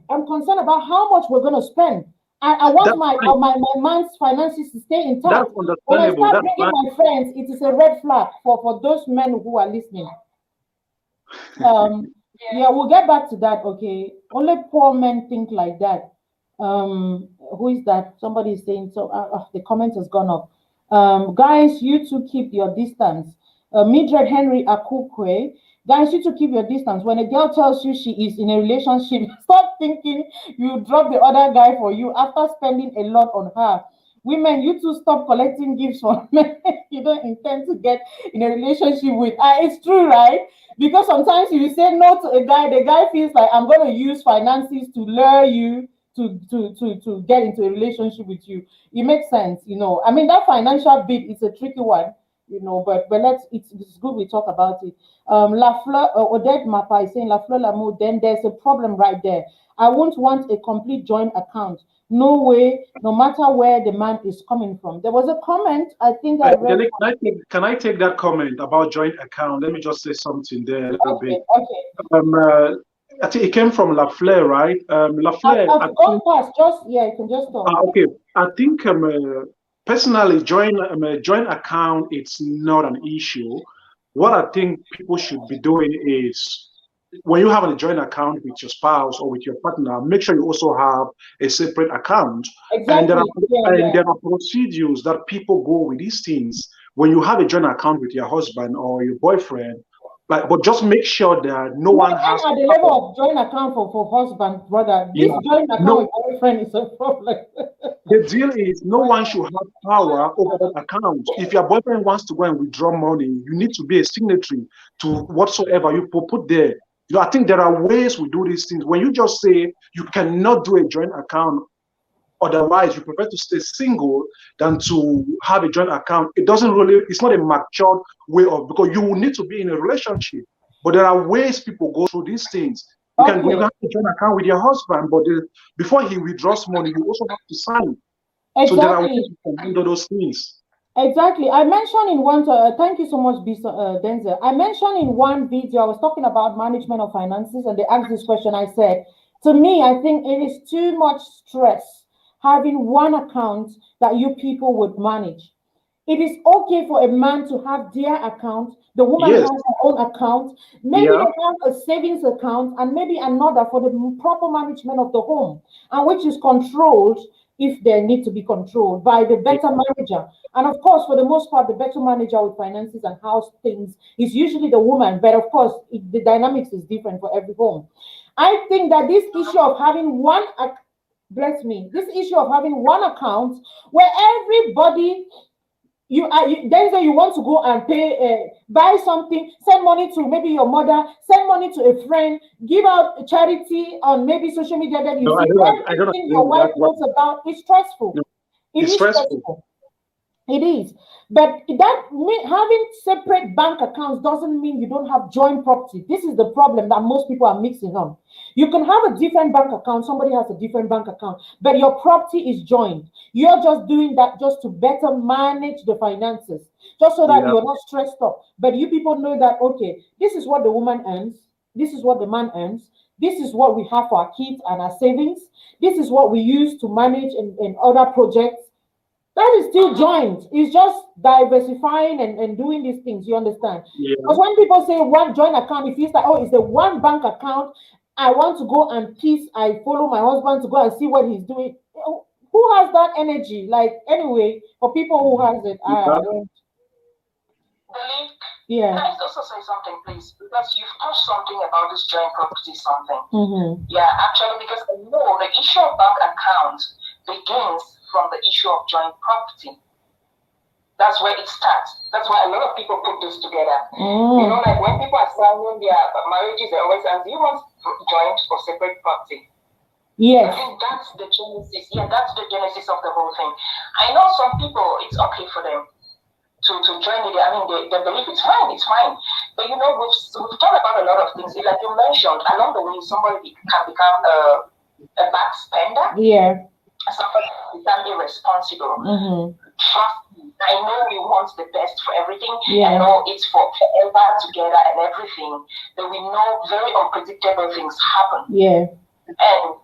I'm concerned about how much we're gonna spend. I want my man's finances to stay intact. When I start bringing my friends, it is a red flag for those men who are listening. Yeah, we'll get back to that. Okay, only poor men think like that. Who is that? Somebody is saying so. The comment has gone up. Guys, you two keep your distance. Mildred Henry Akukwe. Guys, you to keep your distance. When a girl tells you she is in a relationship, stop thinking you drop the other guy for you after spending a lot on her. Women, you two stop collecting gifts from men you don't intend to get in a relationship with. It's true, right? Because sometimes if you say no to a guy, the guy feels like I'm going to use finances to lure you to get into a relationship with you. It makes sense, you know. I mean, that financial bit is a tricky one. You know, but it's good we talk about it. Lafleur Odette Mapa is saying Lafleur Lamour, then there's a problem right there. I won't want a complete joint account. No way, no matter where the man is coming from. There was a comment, I think I read. Can I take that comment about joint account? Let me just say something there a little bit. Okay. I think it came from Lafleur, right? Lafleur. I've gone past. You can just talk. Okay, I think personally, joint account, it's not an issue. What I think people should be doing is, when you have a joint account with your spouse or with your partner, make sure you also have a separate account. Exactly. And there are procedures that people go with these things. when you have a joint account with your husband or your boyfriend, but just make sure that no one has at the level of joint account for husband, brother. This joint account with boyfriend is a problem. The deal is no one should have power over that account. If your boyfriend wants to go and withdraw money, you need to be a signatory to whatsoever you put there. I think there are ways we do these things. When you just say you cannot do a joint account, otherwise you prefer to stay single than to have a joint account, it's not a matured way of, because you will need to be in a relationship. But there are ways people go through these things. You can have a joint account with your husband, but before he withdraws money, you also have to sign. Exactly. So there are ways you can handle those things. Exactly. I mentioned in one, thank you so much, Denzel. I mentioned in one video, I was talking about management of finances, and they asked this question. I said, to me, I think it is too much stress having one account that you people would manage. It is okay for a man to have their account, the woman has her own account, maybe they have a savings account, and maybe another for the proper management of the home, and which is controlled, if they need to be controlled, by the better manager. And of course, for the most part, the better manager with finances and house things is usually the woman, but of course, the dynamics is different for every home. I think that this issue of having one, this issue of having one account where everybody, then you want to go and pay, buy something, send money to maybe your mother, send money to a friend, give out charity on maybe social media that you see everything your wife knows about. It's stressful. No, it's stressful. It is. But having separate bank accounts doesn't mean you don't have joint property. This is the problem that most people are mixing on. You can have a different bank account, somebody has a different bank account, but your property is joined. You're just doing that just to better manage the finances, just so that you're not stressed up. But you people know that, okay, this is what the woman earns, this is what the man earns, this is what we have for our kids and our savings, this is what we use to manage in other projects. That is still joint. It's just diversifying and doing these things, you understand? Because when people say one joint account, it feels like, oh, it's a one bank account. I want to go and I follow my husband to go and see what he's doing. Who has that energy? Like, anyway, for people who has it, I don't. Can I also say something, please? Because you've touched something about this joint property something. Yeah, actually, because I know the issue of bank account begins from the issue of joint property. That's where it starts. That's why a lot of people put this together. You know, like when people are signing their marriages, they always ask, do you want joint or separate property? Yes. I think that's the genesis. Yeah, that's the genesis of the whole thing. I know some people, it's okay for them to join it. I mean, they believe it's fine. But you know, we've talked about a lot of things. Like you mentioned, along the way, somebody can become a back spender. Yeah. Somebody can become irresponsible. Trust me, I know we want the best for everything. I know it's for forever together and everything. But we know very unpredictable things happen. And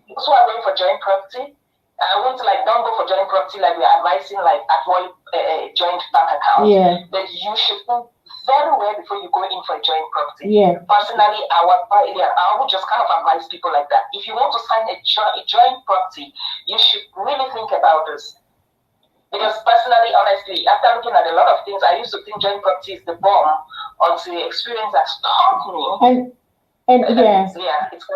those who are going for joint property, I want to don't go for joint property like we're advising, avoid a joint bank account. But you should think very well before you go in for a joint property. Personally, I would just kind of advise people like that. If you want to sign a joint property, you should really think about this. Because personally, honestly, after looking at a lot of things, I used to think joint property is the bomb until the experience has taught me. It's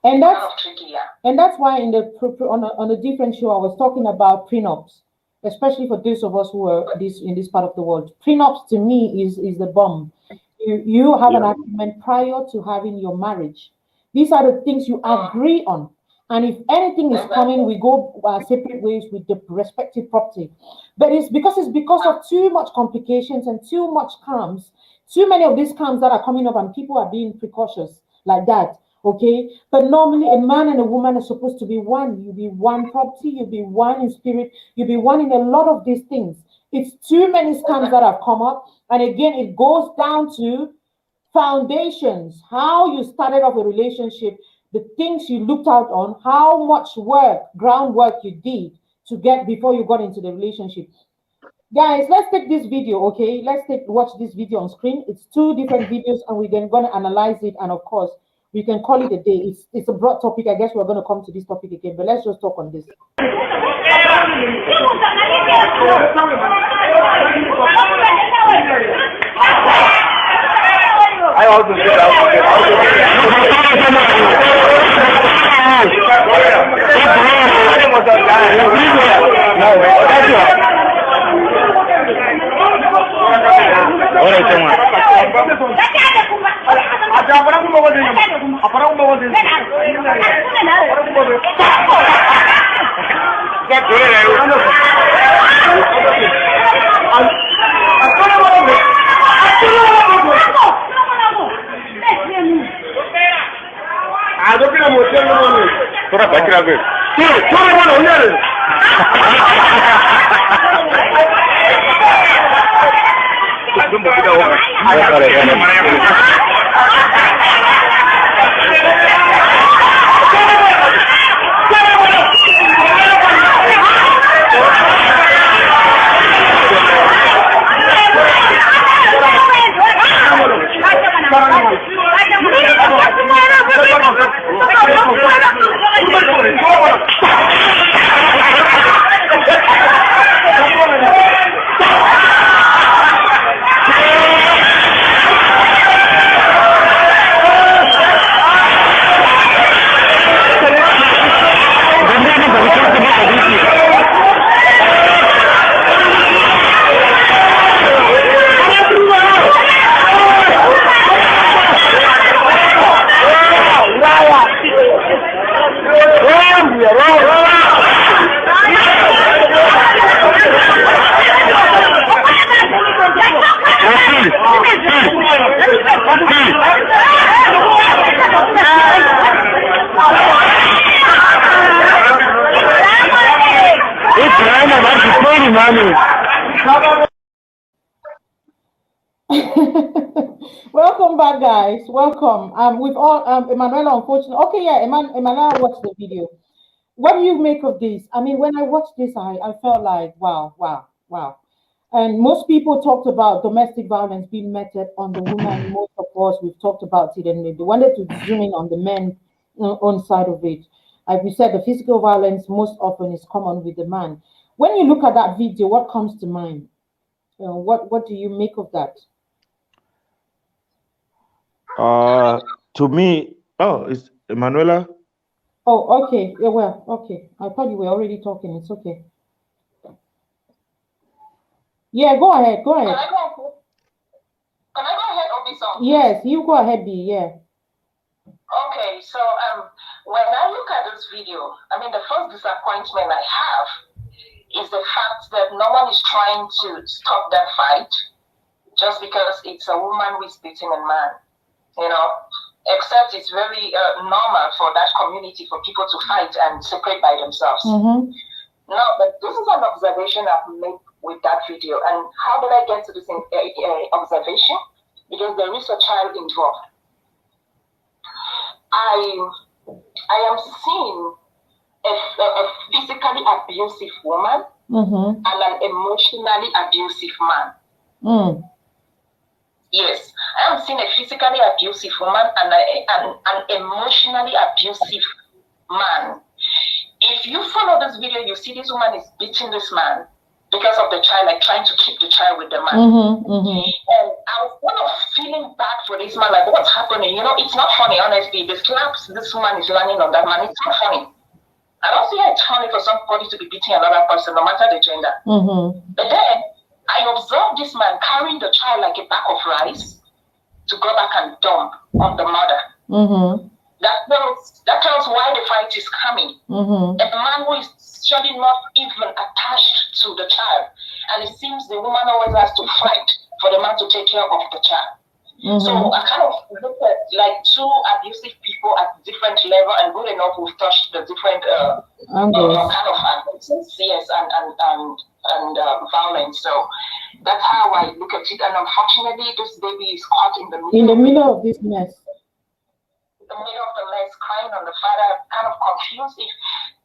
kind of tricky. And that's why on a different show I was talking about prenups, especially for those of us who are in this part of the world. Prenups to me is the bomb. You have an agreement prior to having your marriage. These are the things you agree on. And if anything is coming, we go separate ways with the respective property. But it's because of too much complications and too much scams, too many of these scams that are coming up, and people are being precautious like that. Okay, but normally a man and a woman are supposed to be one. You be one property, you be one in spirit, you be one in a lot of these things. It's too many scams that have come up, and again, it goes down to foundations. How you started off a relationship, the things you looked out on, how much groundwork you did to get before you got into the relationship. Guys, let's take this video, okay? Watch this video on screen. It's 2 different videos, and we're going to analyze it, and of course, we can call it a day. It's a broad topic. I guess we're going to come to this topic again, but let's just talk on this. Welcome back, guys. Welcome. We've all Emanuela, unfortunately. Okay, yeah, Emanuela watched the video. What do you make of this? I mean, when I watched this, I felt like, wow. And most people talked about domestic violence being meted on the woman. Most of us, we've talked about it, and they wanted to zoom in on the men on side of it. Like we said, the physical violence most often is common with the man. When you look at that video, what comes to mind? What do you make of that? To me, it's Emanuela. Oh, okay. Yeah, well, okay. I thought you were already talking. It's okay. Yeah, go ahead. Go ahead. Can I go ahead, Obi-Song? Yes, you go ahead, B. Yeah. Okay, so when I look at this video, I mean, the first disappointment I have is the fact that no one is trying to stop that fight just because it's a woman who is beating a man, you know, except it's very normal for that community for people to fight and separate by themselves. Mm-hmm. No, but this is an observation I've made with that video. And how did I get to this observation? Because there is a child involved. I am seeing a physically abusive woman and an emotionally abusive man. Mm. Yes, I am seeing a physically abusive woman and an emotionally abusive man. If you follow this video, you see this woman is beating this man because of the child, like trying to keep the child with the man. And I was kind of feeling bad for this man, like what's happening? You know, it's not funny, honestly. The slaps this woman is landing on that man, it's not funny. I don't see how it's funny for somebody to be beating another person, no matter the gender. But then I observed this man carrying the child like a bag of rice to go back and dump on the mother. That tells why the fight is coming. A man who is surely not even attached to the child, and it seems the woman always has to fight for the man to take care of the child. So I kind of look at like two abusive people at different level, and good enough we've touched the different kind of abuses, yes, and violence. So that's how I look at it. And unfortunately, this baby is caught in the middle of this mess. The middle of the mess, crying on the father, kind of confused. If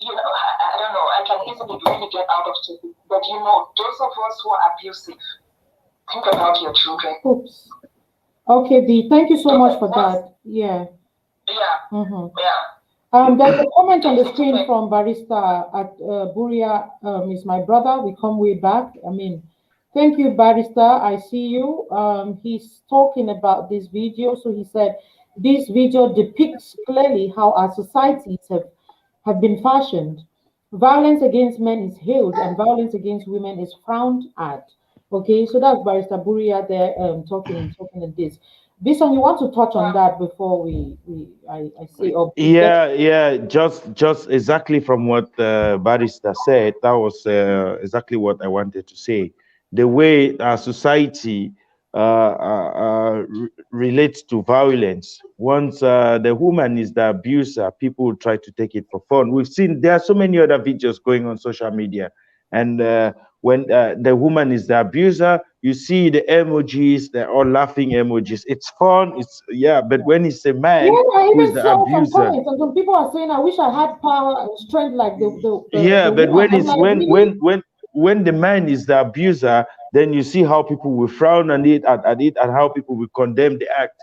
you know, I don't know, I can easily really get out of it. But you know, those of us who are abusive, think about your children. Oops. Okay, B. Thank you so much for that. Yeah. Yeah. There's a comment on the screen from Barista at Buria. Is my brother. We come way back. I mean, Thank you, Barrister. I see you. He's talking about this video. So he said, this video depicts clearly how our societies have been fashioned. Violence against men is hailed and violence against women is frowned at. Okay, so that's Barrister Buria there talking in this. Bison, you want to touch on that before I say up? Yeah, just exactly from what Barrister said. That was exactly what I wanted to say. The way our society relates to violence. Once the woman is the abuser, people will try to take it for fun. We've seen there are so many other videos going on social media, and when the woman is the abuser, you see the emojis, they're all laughing emojis. It's fun, but when it's a man Yeah, I who is even the saw some abuser, comments, and some people are saying, "I wish I had power and strength like the but woman." when I'm it's like, really? when the man is the abuser, then you see how people will frown on it at it, and how people will condemn the act.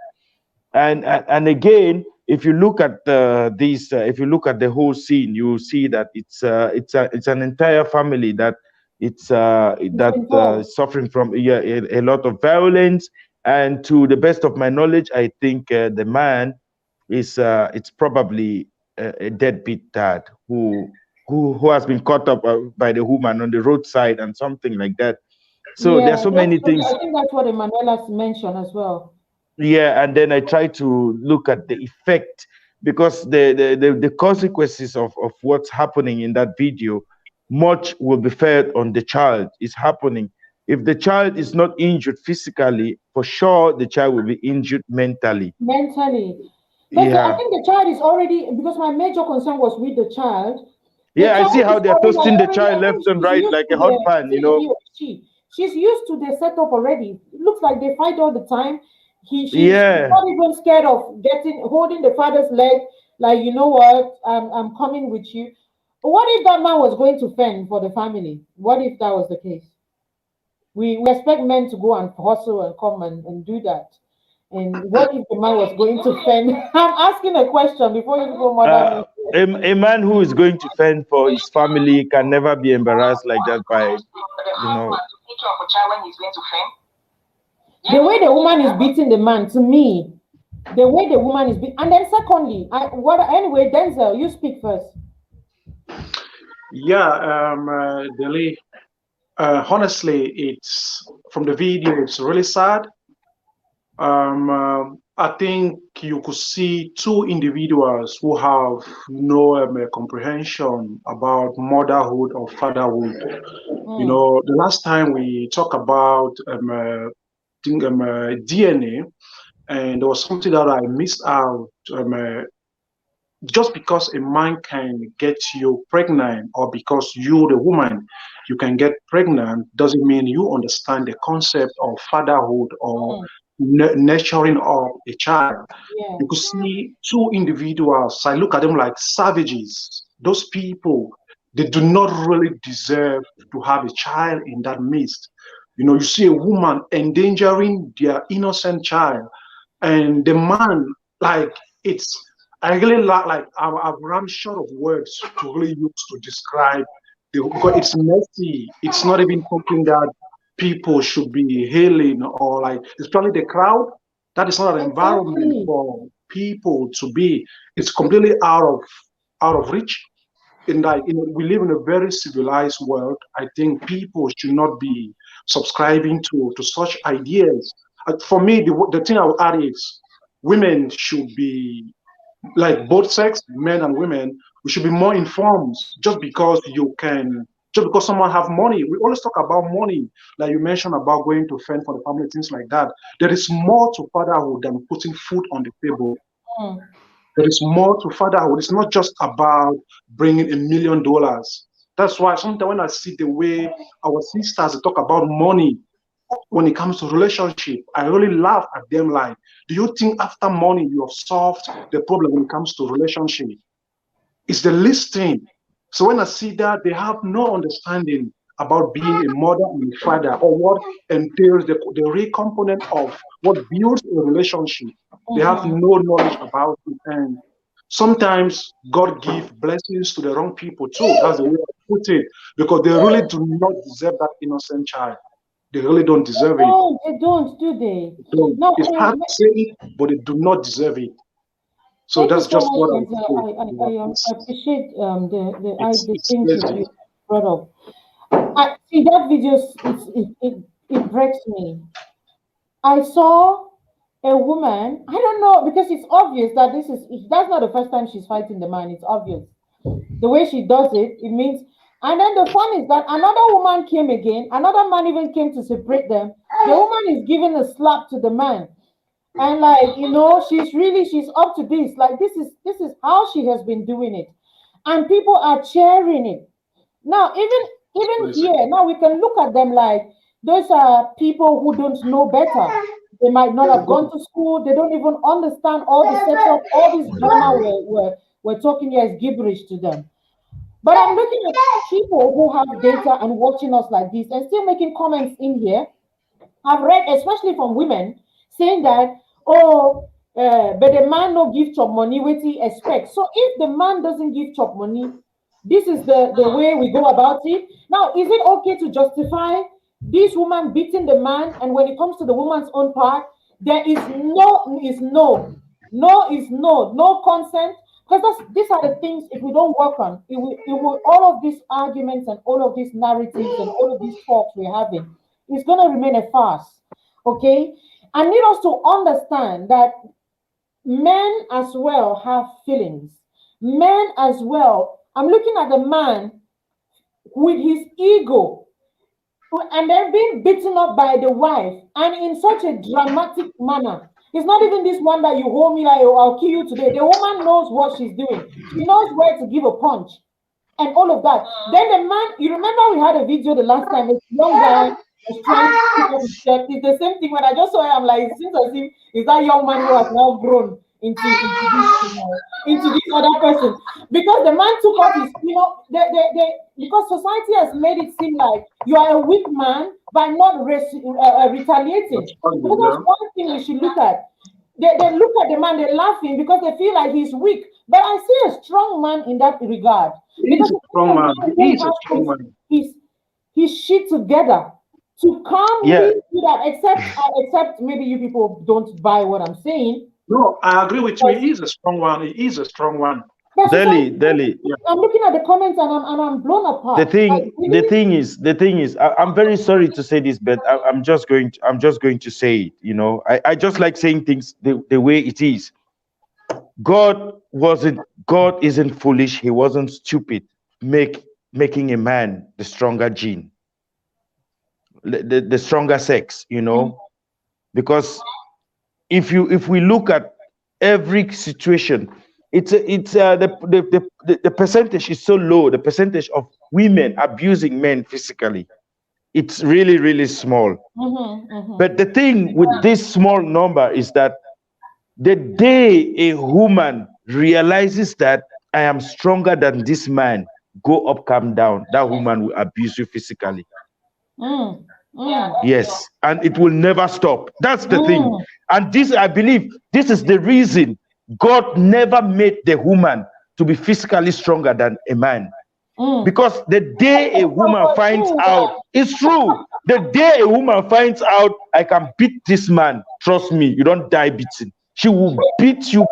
And again, if you look at if you look at the whole scene, you will see that it's an entire family that It's involved. suffering from a lot of violence. And to the best of my knowledge, I think the man is it's probably a deadbeat dad who has been caught up by the woman on the roadside and something like that. So there are Yeah, so that's many what, things. I think that's what Emanuela's mentioned as well. Yeah, and then I try to look at the effect, because the consequences of what's happening in that video, much will be felt on the child. Is happening. If the child is not injured physically, for sure the child will be injured mentally. Mentally. But I Yeah. think the child is already, because my major concern was with the child. The Yeah, I see child how is they're already, toasting the I child think left and she's right used like to a hot the, pan, you know? she's used to the setup already. It looks like they fight all the time. She's Yeah. not even scared of holding the father's leg, like, you know what, I'm coming with you. What if that man was going to fend for the family? What if that was the case? We expect men to go and hustle and come and do that. And what if the man was going to fend? I'm asking a question before you go mother Uh, me. a man who is going to fend for his family can never be embarrassed like that by, The you know. husband to take care of a child when he's going to fend. The way the woman is beating the man, to me, the way the woman is beating, and then secondly, anyway, Denzel, you speak first. Yeah, Delhi. Honestly, it's from the video. It's really sad. I think you could see two individuals who have no comprehension about motherhood or fatherhood. You know, the last time we talked about DNA, and there was something that I missed out. Just because a man can get you pregnant, or because you, the woman, you can get pregnant, doesn't mean you understand the concept of fatherhood or nurturing of a child. Yeah. You could see two individuals, I look at them like savages. Those people, they do not really deserve to have a child in that midst. You know, you see a woman endangering their innocent child, and the man, like, it's, I really like I've run short of words to really use to describe because it's messy. It's not even something that people should be hailing, or like, especially the crowd. That is not an environment Exactly. for people to be. It's completely out of reach. In like, we live in a very civilized world. I think people should not be subscribing to such ideas. For me, the thing I would add is women should be, like both sex, men and women, we should be more informed. Just because someone have money, we always talk about money, like you mentioned about going to fend for the family, things like that. There is more to fatherhood than putting food on the table. Mm. There is more to fatherhood. It's not just about bringing $1 million. That's why sometimes when I see the way our sisters talk about money when it comes to relationship, I really laugh at them. Like, do you think after money you have solved the problem when it comes to relationship? It's the least thing. So when I see that, they have no understanding about being a mother and a father, or what entails the real component of what builds a relationship. They have no knowledge about it. And sometimes God gives blessings to the wrong people too. That's the way I put it, because they really do not deserve that innocent child. They really don't deserve it. Oh, they don't, do they? So No, it's hard to say it, but they do not deserve it. So thank you that's so just much, what I would Denzel. say. You know, I appreciate the it's things crazy. you brought up. I see that video. It breaks me. I saw a woman. I don't know because it's obvious that that's not the first time she's fighting the man. It's obvious the way she does it. It means. And then the fun is that another woman came again. Another man even came to separate them. The woman is giving a slap to the man. And like, she's up to this. Like this is how she has been doing it. And people are cheering it. Now, even Crazy. here, now we can look at them like those are people who don't know better. They might not have gone to school, they don't even understand all the setup, all this drama we're talking here is gibberish to them. But I'm looking at people who have data and watching us like this and still making comments in here. I've read, especially from women, saying that, oh, but the man no give chop money, what he expect. So if the man doesn't give chop money, this is the way we go about it. Now, is it okay to justify this woman beating the man? And when it comes to the woman's own part, there is no consent. Because these are the things, if we don't work on, it will all of these arguments and all of these narratives and all of these talks we're having, it's going to remain a farce. Okay? I need us to understand that men as well have feelings. Men as well. I'm looking at the man with his ego and then being beaten up by the wife and in such a dramatic manner. It's not even this one that you hold me like, oh, I'll kill you today. The woman knows what she's doing. She knows where to give a punch and all of that. Then the man, you remember we had a video the last time, a young guy was trying to pick up his shirt. It's the same thing when I just saw it, I'm like, it seems as if it's that young man who has now grown into this other person. Because the man took off his, because society has made it seem like you are a weak man by not retaliating. So that's one thing we should look at. They look at the man, they're laughing because they feel like he's weak. But I see a strong man in that regard. He's a strong man. He's a strong man. He's shit together to calmly do that, except maybe you people don't buy what I'm saying. No, I agree with you. He is a strong one. He is a strong one. Delhi. I'm looking at the comments and I'm blown apart. The thing is, I'm very sorry to say this, but I'm just going to say it. You know, I just like saying things the way it is. God isn't foolish. He wasn't stupid. Making a man the stronger gene, the stronger sex. You know, because if we look at every situation, the percentage is so low. The percentage of women abusing men physically, it's really, really small. But the thing with this small number is that the day a woman realizes that I am stronger than this man, go up, calm down, that woman will abuse you physically. Yes, and it will never stop. That's the thing. And this, I believe, this is the reason God never made the woman to be physically stronger than a man. Because the day a woman finds out, it's true. The day a woman finds out, I can beat this man, trust me, you don't die beaten. She will beat you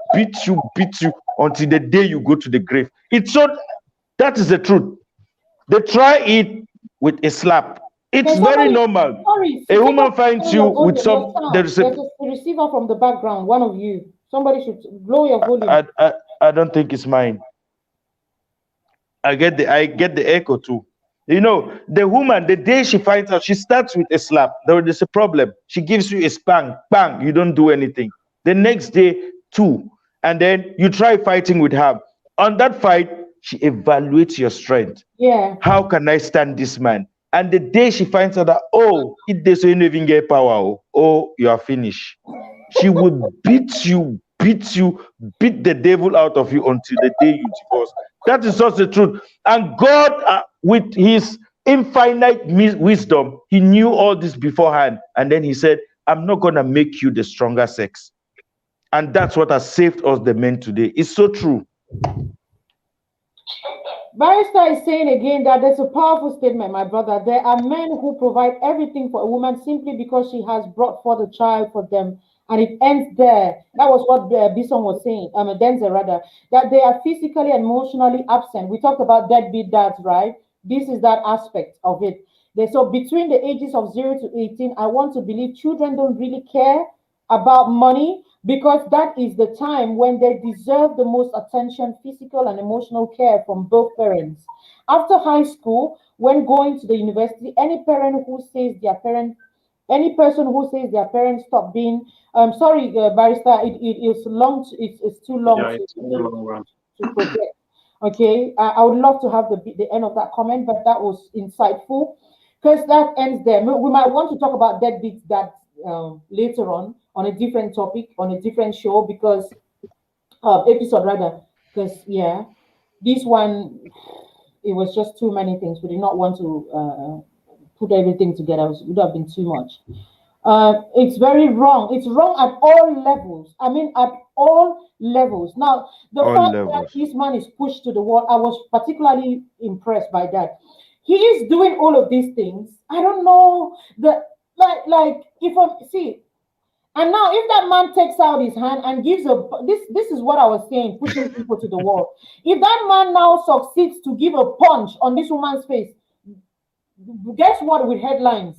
until the day you go to the grave. It's so, that is the truth. They try it with a slap. It's very normal. A woman finds you with some. There's a receiver from the background. One of you. Somebody should blow your volume. I don't think it's mine. I get the echo too. You know, the woman, the day she finds out, she starts with a slap. There is a problem. She gives you a spank, bang, you don't do anything. The next day, 2. And then you try fighting with her. On that fight, she evaluates your strength. Yeah. How can I stand this man? And the day she finds out that, oh, it doesn't even get power, oh, you are finished. She will beat the devil out of you until the day you divorce. That is just the truth. And God, with his infinite wisdom, he knew all this beforehand. And then he said, I'm not going to make you the stronger sex. And that's what has saved us, the men, today. It's so true. Barrister is saying again that there's a powerful statement, my brother. There are men who provide everything for a woman simply because she has brought forth a child for them, and it ends there. That was what Bison was saying, Denzel rather, that they are physically and emotionally absent. We talked about deadbeat dads, right? This is that aspect of it. So between the ages of 0 to 18, I want to believe children don't really care about money because that is the time when they deserve the most attention, physical and emotional care from both parents. After high school, when going to the university, any person who says their parents stop being, sorry, barrister, it is long, it's too long Yeah, it's a very long run. to project. Okay, I would love to have the end of that comment, but that was insightful because that ends there. We might want to talk about deadbeats that later on a different topic, on a different show, because episode rather, because yeah, this one it was just too many things. We did not want to put everything together. It would have been too much. It's very wrong. It's wrong at all levels. I mean, at all levels. Now, the All fact levels. that this man is pushed to the wall, I was particularly impressed by that. He is doing all of these things. I don't know that, like if I see. And now, if that man takes out his hand and gives this is what I was saying, pushing people to the wall. If that man now succeeds to give a punch on this woman's face, guess what? With headlines,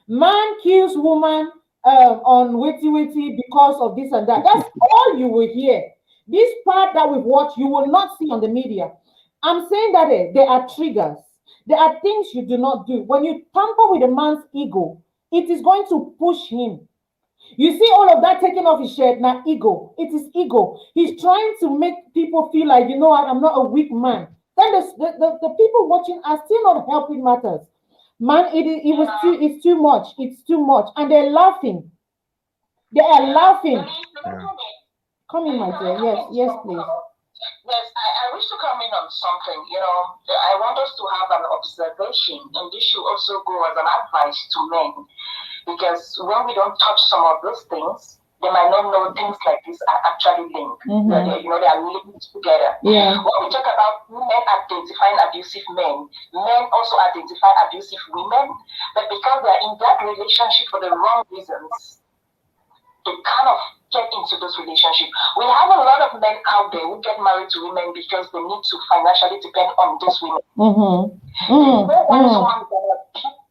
man kills woman on witty because of this and that. That's all you will hear. This part that we've watched, you will not see on the media. I'm saying that there are triggers. There are things you do not do. When you tamper with a man's ego, it is going to push him. You see all of that taking off his shirt, now ego. It is ego. He's trying to make people feel like, you know what, I'm not a weak man. Then the people watching are still not helping matters. Man, it's too much. It's too much. And they're laughing. They are laughing. Come in, my dear. Yes, please. Yes, I wish to come in on something. You know, I want us to have an observation, and this should also go as an advice to men. Because when we don't touch some of those things, they might not know things like this are actually linked. They are linked together. Yeah. When we talk about men identifying abusive men also identify abusive women, but because they're in that relationship for the wrong reasons, they kind of get into those relationships. We have a lot of men out there who get married to women because they need to financially depend on those women.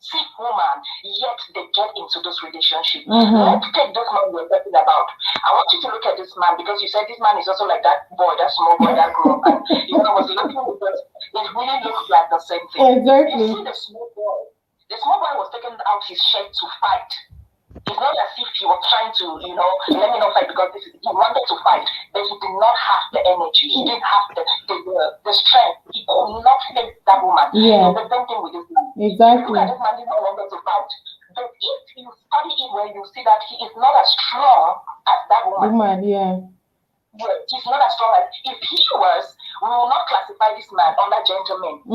Sick woman, yet they get into this relationship. Let's take this man we're talking about. I want you to look at this man because you said this man is also like that boy, that small boy that grew up. And I was looking because it really looks like the same thing. Exactly. You see the small boy. The small boy was taking out his shirt to fight. It's not as if he was trying to, let me not fight because he wanted to fight, but he did not have the energy. He didn't have the strength. He could not face that woman. Yeah. The same thing with this man. Exactly. Look at this man, he did not want to fight. But if you study it well, you see that he is not as strong as that woman. Yeah. Yeah, he's not as strong as if he was. We will not classify this man under gentleman.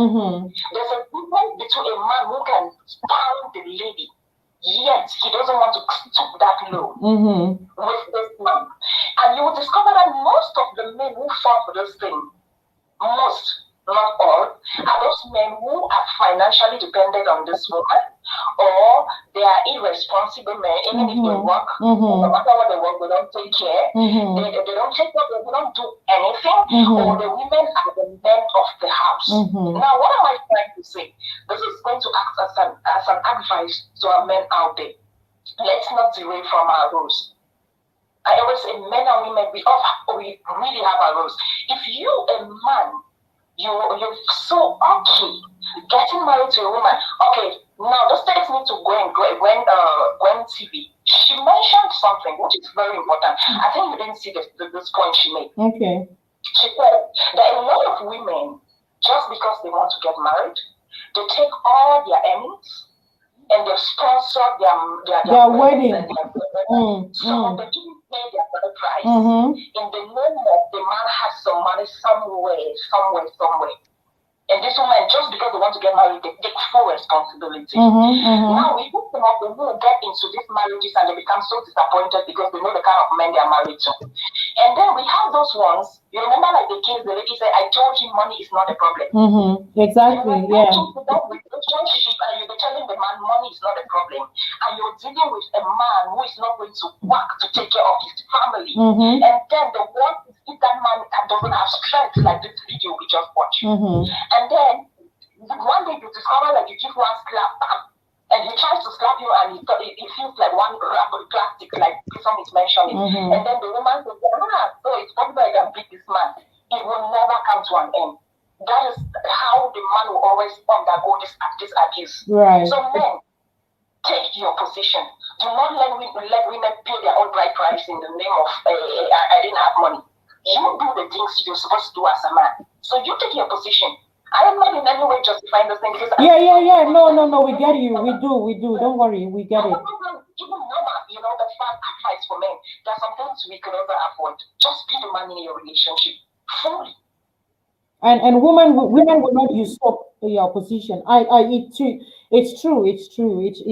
There's a difference between a man who can pound the lady. Yet he doesn't want to stoop that low with this man. And you will discover that most of the men who fall for this thing, most, not all, are those men who are financially dependent on this woman, or they are irresponsible men, even if they work, no matter what they work, they don't take care, they don't take care, they don't do anything, or the women are the men of the house. Now, what am I trying to say? This is going to act as an advice to our men out there. Let's not derail from our roles. I always say men and women, we really have our roles. If you, a man, you're so okay getting married to a woman. Okay, now those things need to go and Gwen TV. She mentioned something which is very important. I think you didn't see this point she made. Okay. She said that a lot of women, just because they want to get married, they take all their earnings and they sponsor their wedding. So they didn't pay their bride price. In the name of the man has some money somewhere. And this woman, just because they want to get married, they take full responsibility. Now, we look some of them who get into these marriages and they become so disappointed because they know the kind of men they are married to. And then we have those ones, you remember like the case the lady said, I told him money is not a problem. Exactly, yeah. That relationship and you'll be telling the man money is not a problem. And you're dealing with a man who is not going to work to take care of his family. And then the worst is if that man doesn't have strength like this video we just watched. And then one day you discover that you give one slap and he tries to slap you and it feels like one rubber plastic, like someone is mentioning. And then the woman says, so it's possible I can beat this man. It will never come to an end. That is how the man will always undergo this abuse. Right. So men, take your position. Do not let women pay their own bride price in the name of I didn't have money. You do the things you're supposed to do as a man. So you take your position. I am not in any way justifying those things. Yeah. No, we get you. We do. Don't worry, we get it. Even the fun advice for men. There are some things we could never avoid. Just be the man in your relationship fully. And women will not usurp your position. It's true. It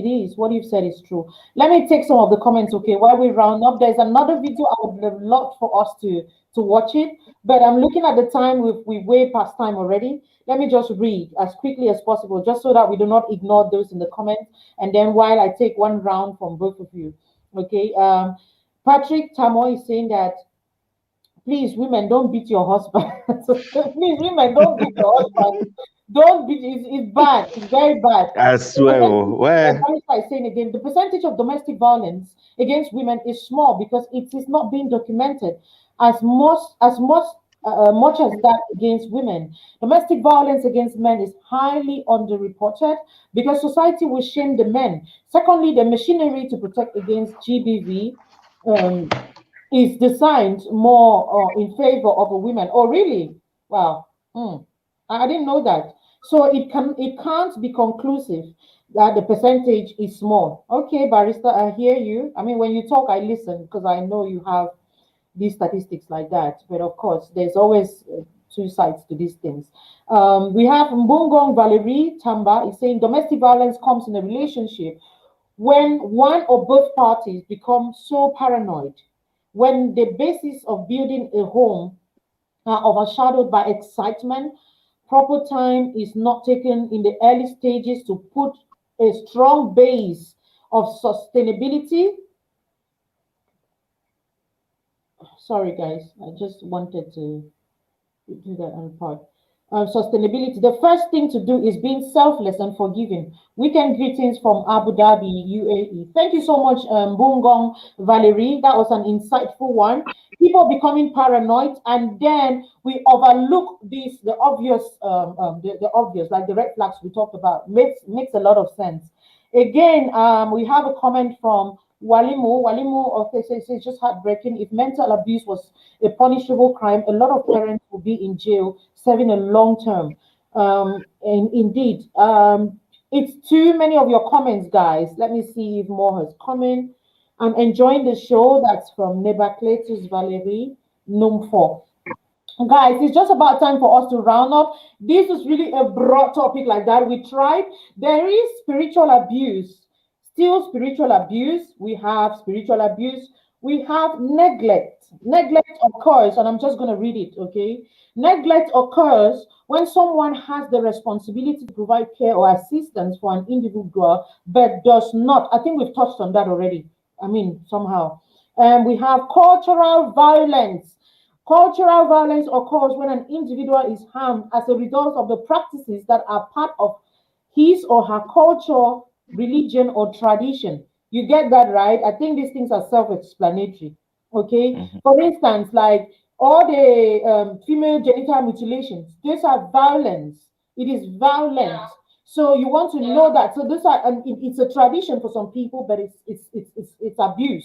is what you've said is true. Let me take some of the comments, okay, while we round up. There's another video I would have loved for us to watch it, but I'm looking at the time. We way past time already. Let me just read as quickly as possible, just so that we do not ignore those in the comments. And then while I take one round from both of you, okay. Patrick Tamo is saying that, please, women, don't beat your husband. Please, women, don't beat your husband. Don't beat. It's bad. It's very bad. I swear. I'm saying again, the percentage of domestic violence against women is small because it is not being documented as much as that against women. Domestic violence against men is highly underreported because society will shame the men. Secondly, the machinery to protect against GBV is designed more in favor of a woman. Oh, really? Wow. I didn't know that. So it can't be conclusive that the percentage is small. Okay, Barrister, I hear you. I mean, when you talk, I listen because I know you have these statistics like that. But of course, there's always two sides to these things. We have Mbungong Valerie Tamba is saying domestic violence comes in a relationship when one or both parties become so paranoid, when the basis of building a home are overshadowed by excitement, proper time is not taken in the early stages to put a strong base of sustainability. Sorry, guys, I just wanted to do that on part. Sustainability. The first thing to do is being selfless and forgiving. Weekend greetings from Abu Dhabi, UAE. Thank you so much, Bungong Valerie. That was an insightful one. People becoming paranoid, and then we overlook the obvious, the obvious, like the red flags we talked about. Makes a lot of sense. Again, we have a comment from Walimu, okay, says it's just heartbreaking. If mental abuse was a punishable crime, a lot of parents would be in jail serving a long term. And indeed, it's too many of your comments, guys. Let me see if more has come in. I'm enjoying the show. That's from Nebacletus Valerie Numfo. Guys, it's just about time for us to round up. This is really a broad topic like that. We tried. There is spiritual abuse. Still spiritual abuse. We have spiritual abuse. We have neglect. Neglect occurs, and I'm just going to read it, okay? Neglect occurs when someone has the responsibility to provide care or assistance for an individual, but does not. I think we've touched on that already. I mean, somehow. And we have cultural violence. Cultural violence occurs when an individual is harmed as a result of the practices that are part of his or her culture, religion, or tradition. You get that, right? I think these things are self-explanatory. Okay. For instance, like all the female genital mutilations, these are violence. It is violent. So you want to know that. So these are, it's a tradition for some people, but it's abuse.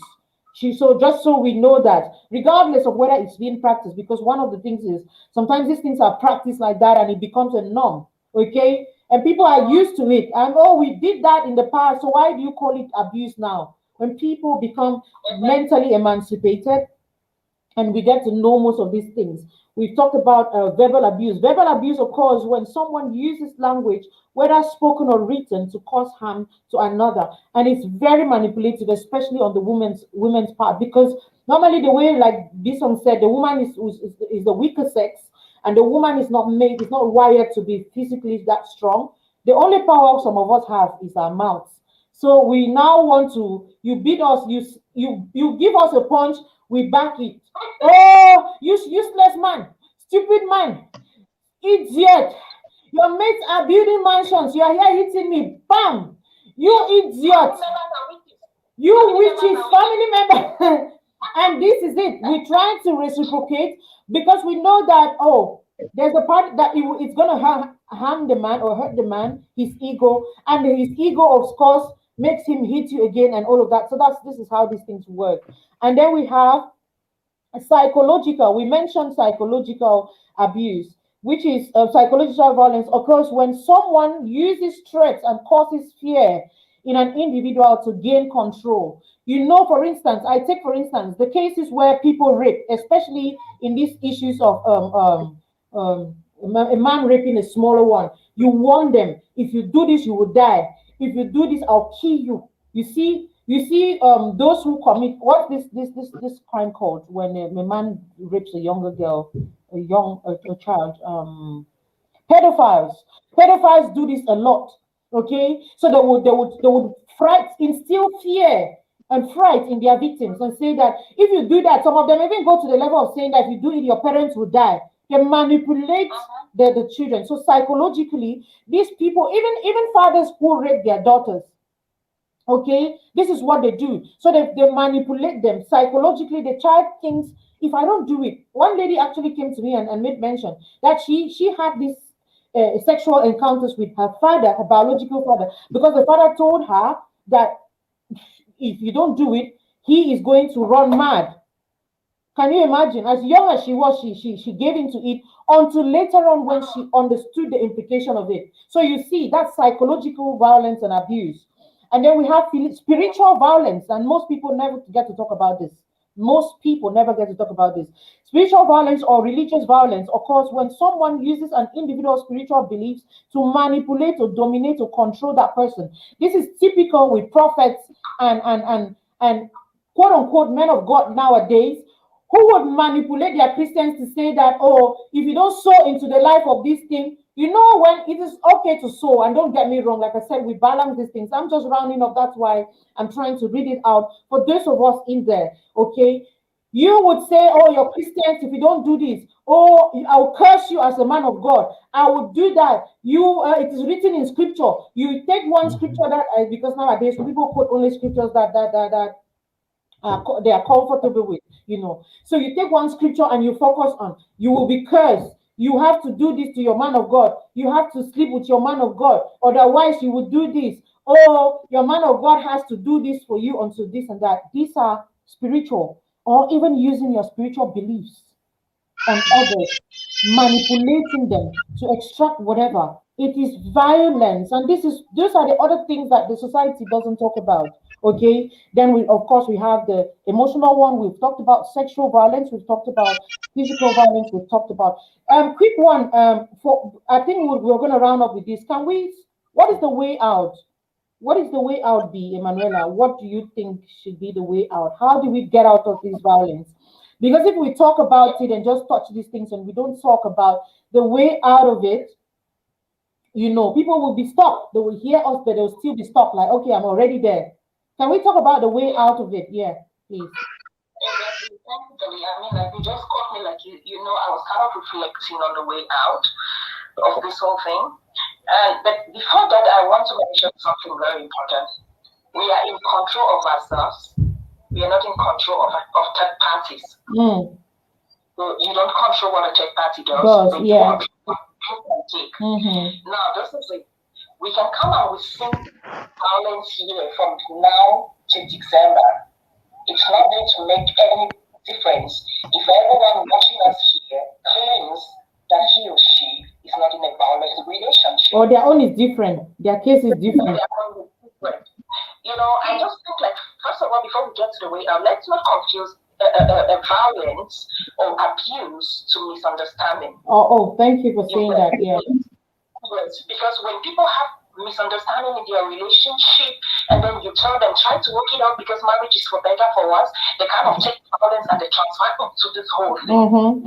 So just so we know that, regardless of whether it's being practiced, because one of the things is sometimes these things are practiced like that and it becomes a norm. Okay. And people are used to it. And oh, we did that in the past. So why do you call it abuse now? When people become mentally emancipated and we get to know most of these things. We've talked about verbal abuse. Verbal abuse occurs when someone uses language, whether spoken or written, to cause harm to another, and it's very manipulative, especially on the women's part, because normally the way, like Bison said, the woman is the weaker sex, and the woman is not wired to be physically that strong. The only power some of us have is our mouths. So we now want to, you beat us, you give us a punch, we back it. Oh, useless man, stupid man, idiot. Your mates are building mansions. You are here hitting me. Bam! You idiot. You witches, family member. And this is it. We're trying to reciprocate because we know that, oh, there's a part that it's going to harm the man or hurt the man, his ego. And his ego, of course, makes him hit you again and all of that. So this is how these things work. And then we have psychological. We mentioned psychological abuse, which is psychological violence occurs when someone uses threats and causes fear in an individual to gain control. You know, for instance, the cases where people rape, especially in these issues of a man raping a smaller one. You warn them, if you do this, you will die. If you do this, I'll kill you. You see, those who commit what's this crime called when a man rapes a younger girl, a child. Pedophiles do this a lot. Okay, so they would instill fear and fright in their victims and say that if you do that, some of them even go to the level of saying that if you do it, your parents will die. They manipulate the children. So psychologically, these people, even fathers who rape their daughters, okay, this is what they do. So they manipulate them psychologically. The child thinks, if I don't do it, one lady actually came to me and made mention that she had this sexual encounters with her father, her biological father, because the father told her that if you don't do it, he is going to run mad. Can you imagine? As young as she was, she gave into it until later on when she understood the implication of it. So you see, that's psychological violence and abuse. And then we have spiritual violence, and most people never get to talk about this. Most people never get to talk about this. Spiritual violence or religious violence occurs when someone uses an individual's spiritual beliefs to manipulate or dominate or control that person. This is typical with prophets and quote unquote men of God nowadays, who would manipulate their Christians to say that, oh, if you don't sow into the life of this thing, you know, when it is okay to sow, and don't get me wrong, like I said, we balance these things. I'm just rounding up. That's why I'm trying to read it out for those of us in there, okay? You would say, oh, you're Christians, if you don't do this, oh, I'll curse you as a man of God. I would do that. It is written in scripture. You take one scripture that, because nowadays people quote only scriptures that they are comfortable with, you know. So you take one scripture and you focus on, you will be cursed. You have to do this to your man of God. You have to sleep with your man of God. Otherwise, you will do this. Oh, your man of God has to do this for you until this and that. These are spiritual, or even using your spiritual beliefs on others, manipulating them to extract whatever. It is violence. And those are the other things that the society doesn't talk about. Okay, then of course we have the emotional one. We've talked about sexual violence, we've talked about physical violence, we've talked about quick one. I think we're going to round up with this. What is the way out? What is the way out, Emanuela? What do you think should be the way out? How do we get out of this violence? Because if we talk about it and just touch these things and we don't talk about the way out of it, you know, people will be stuck. They will hear us, but they'll still be stuck. Like, okay, I'm already there. Can we talk about the way out of it? Yeah, please. Exactly. I mean, like, you just caught me, like, you know, I was kind of reflecting on the way out of this whole thing. But before that, I want to mention something very important. We are in control of ourselves. We are not in control of third parties. So you don't control what a third party does. Yeah. Now, this is it. We can come out with some violence here from now to December. It's not going to make any difference if everyone watching us here claims that he or she is not in a violent relationship. Or their own is different. Their case is different. You know, I just think, like, first of all, before we get to the way out, let's not confuse violence or abuse to misunderstanding. Oh, thank you for saying that. Yeah. Yes, because when people have misunderstanding in their relationship and then you tell them try to work it out because marriage is for better for us, they kind of take violence and they transfer it to this whole thing.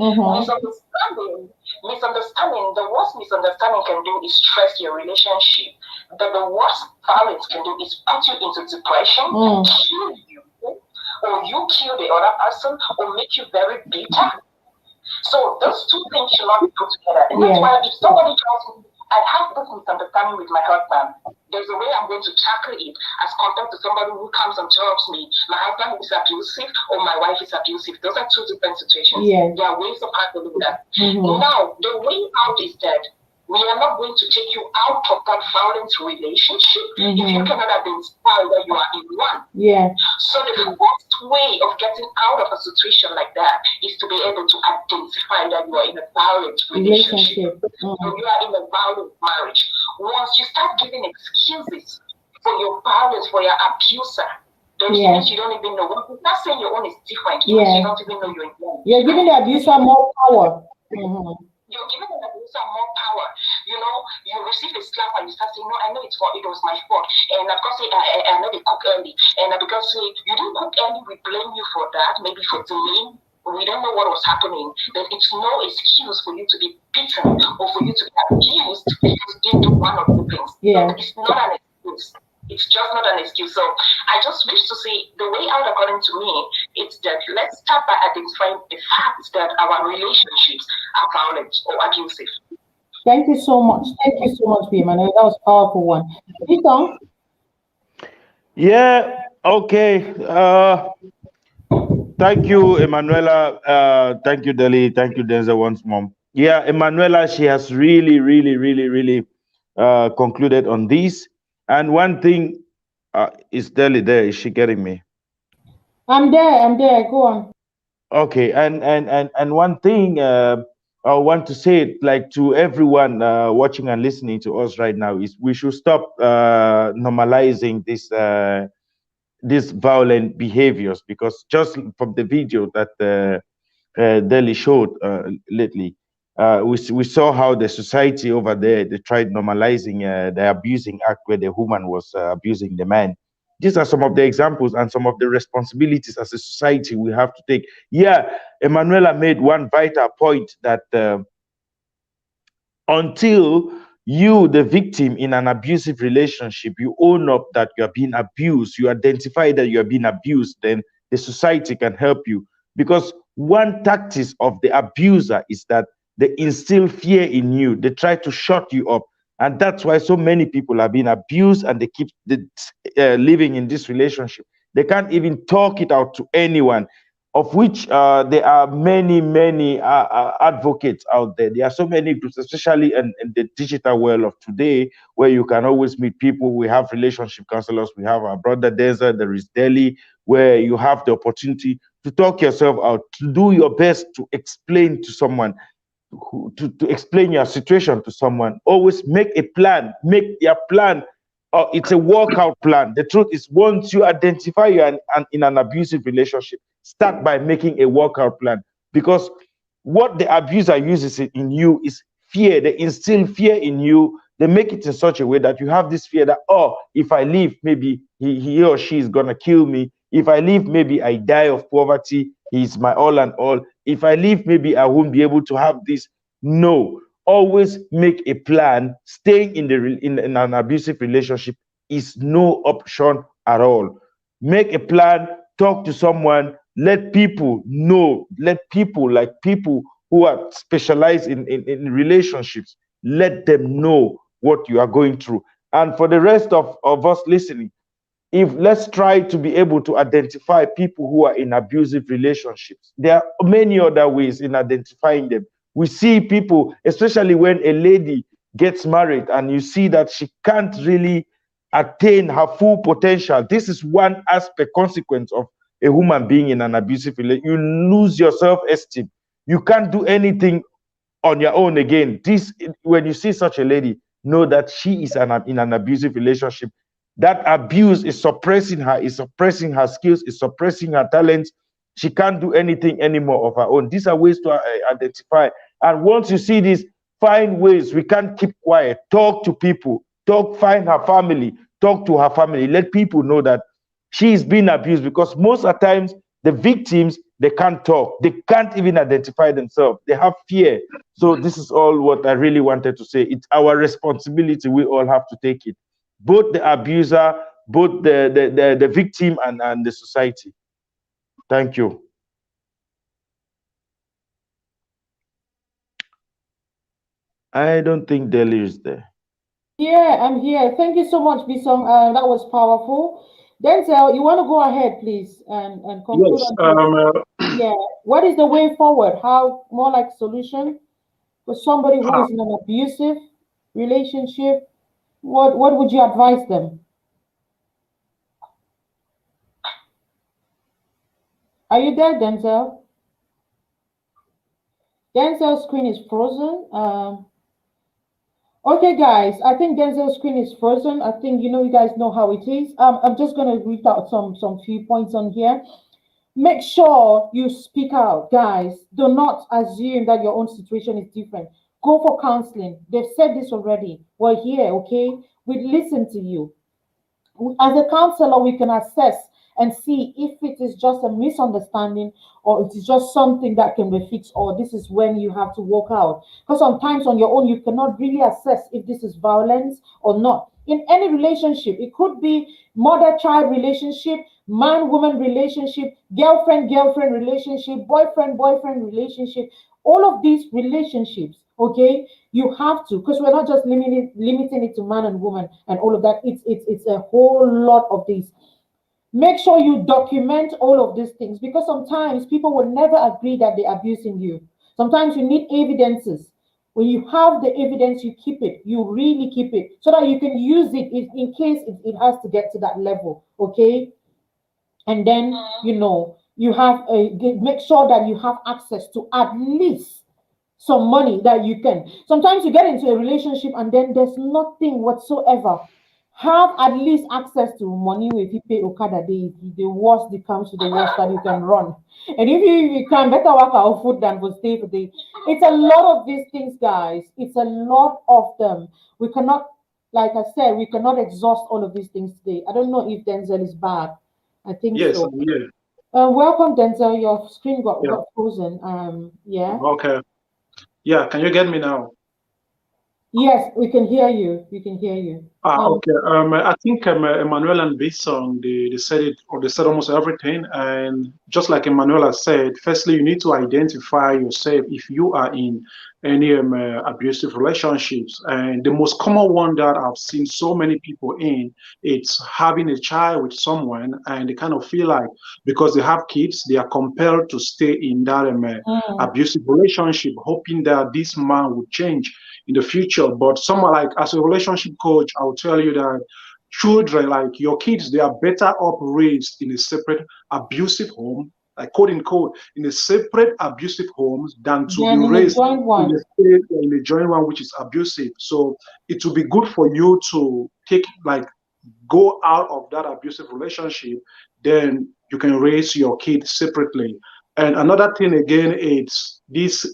Misunderstanding, the worst misunderstanding can do is stress your relationship. But the worst violence can do is put you into depression, kill you, or you kill the other person, or make you very bitter. So those two things should not be put together. And that's why if somebody tells me, I have this misunderstanding with my husband, there's a way I'm going to tackle it as compared to somebody who comes and tells me my husband is abusive or my wife is abusive. Those are two different situations. There are ways of handling that. Now, the way out is that we are not going to take you out of that violent relationship if you cannot identify that you are in one. So the first way of getting out of a situation like that is to be able to identify that you are in a violent relationship. You are in a violent marriage. Once you start giving excuses for your violence, for your abuser, those things you don't even know. We're not saying your own is different. You don't even know your own. You're giving the abuser more power. You're giving an abuser more power. You know, you receive a slap and you start saying, no, I know it was my fault. And of course, I know they cook early. And because you didn't cook early, we blame you for that, maybe for delaying. We don't know what was happening. Then it's no excuse for you to be beaten or for you to be abused because you didn't do one of the things. It's not an excuse. It's just not an excuse. So I just wish to say the way out, according to me, it's that let's start by identifying the fact that our relationships are violent or abusive. Thank you so much. Thank you so much, Emmanuel. That was a powerful one. Ethan? Yeah, okay. Thank you, Emanuela. Thank you, Deli. Thank you, Denzel, once more. Yeah, Emanuela, she has really concluded on this. And one thing, is Deli there? Is she getting me? I'm there. Go on. Okay, and one thing I want to say it like to everyone watching and listening to us right now is we should stop normalizing these violent behaviors, because just from the video that Deli showed lately, we saw how the society over there, they tried normalizing the abusing act where the woman was abusing the man. These are some of the examples and some of the responsibilities as a society we have to take. Yeah, Emanuela made one vital point that until you, the victim in an abusive relationship, you own up that you are being abused, you identify that you are being abused, then the society can help you. Because one tactic of the abuser is that they instill fear in you. They try to shut you up. And that's why so many people are being abused and they keep living in this relationship. They can't even talk it out to anyone, of which there are many advocates out there. There are so many groups, especially in the digital world of today, where you can always meet people. We have relationship counselors. We have our brother Desert. There is Deli, where you have the opportunity to talk yourself out, to do your best to explain to someone, to explain your situation to someone. Always make a plan. Make your plan. It's a workout plan. The truth is, once you identify you're in an abusive relationship, start by making a workout plan. Because what the abuser uses in you is fear. They instill fear in you. They make it in such a way that you have this fear that, oh, if I leave, maybe he or she is going to kill me. If I leave, maybe I die of poverty. He's my all and all. If I leave, maybe I won't be able to have this. No. Always make a plan. Staying in an abusive relationship is no option at all. Make a plan. Talk to someone. Let people know. Let people, like people who are specialized in relationships, let them know what you are going through. And for the rest of us listening, let's try to be able to identify people who are in abusive relationships. There are many other ways in identifying them. We see people, especially when a lady gets married and you see that she can't really attain her full potential. This is one aspect, consequence of a woman being in an abusive relationship. You lose your self-esteem. You can't do anything on your own again. When you see such a lady, know that she is in an abusive relationship. That abuse is suppressing her skills, is suppressing her talents, She can't do anything anymore of her own. These are ways to identify. And once you see this, find ways. We can't keep quiet. Talk to people. Find her family. Talk to her family. Let people know that she is being abused, because most of the times the victims, they can't talk. They can't even identify themselves. They have fear. So this is all what I really wanted to say. It's our responsibility. We all have to take it. Both the abuser, both the victim and the society. Thank you. I don't think Delhi is there. Yeah, I'm here. Thank you so much, Bisong. That was powerful. Denzel, you want to go ahead, please, and conclude Yes. on this? Yeah. What is the way forward? How more like solution for somebody who is in an abusive relationship? What would you advise them? Are you there, Denzel? Denzel's screen is frozen. Okay, guys, I think Denzel's screen is frozen. I think you guys know how it is. I'm just gonna read out some few points on here. Make sure you speak out, guys. Do not assume that your own situation is different. Go for counseling. They've said this already. We're here, okay? We listen to you. As a counselor, we can assess and see if it is just a misunderstanding or it is just something that can be fixed, or this is when you have to walk out. Because sometimes on your own, you cannot really assess if this is violence or not. In any relationship, it could be mother-child relationship, man-woman relationship, girlfriend-girlfriend relationship, boyfriend-boyfriend relationship, all of these relationships, okay, you have to, because we're not just limiting it to man and woman and all of that. It's a whole lot of these. Make sure you document all of these things, because sometimes people will never agree that they're abusing you. Sometimes you need evidences. When you have the evidence, you keep it. You really keep it so that you can use it in case it has to get to that level, okay? And then, you have make sure that you have access to at least some money that you can. Sometimes you get into a relationship and then there's nothing whatsoever. Have at least access to money. If you pay Okada, the worst it comes to the worst that you can run. And if you can, better work out food than for stay for day. It's a lot of these things, guys. It's a lot of them. We cannot, like I said, we cannot exhaust all of these things today. I don't know if Denzel is back. I think Yes, so. I'm here. Welcome, Denzel. Your screen got Yeah. frozen. Yeah. Okay. Yeah, can you get me now? Yes, we can hear you. We can hear you. Okay. I think Emmanuel and Bisson, they said it, or they said almost everything. And just like Emmanuel said, firstly, you need to identify yourself if you are in any abusive relationships. And the most common one that I've seen so many people in, it's having a child with someone, and they kind of feel like because they have kids, they are compelled to stay in that abusive relationship, hoping that this man would change in the future. But someone like, as a relationship coach, I'll tell you that children, like your kids, they are better off raised in a separate abusive home, like quote unquote, in a separate abusive homes than to be raised in a joint one which is abusive. So it will be good for you to go out of that abusive relationship, then you can raise your kids separately. And another thing again, it's this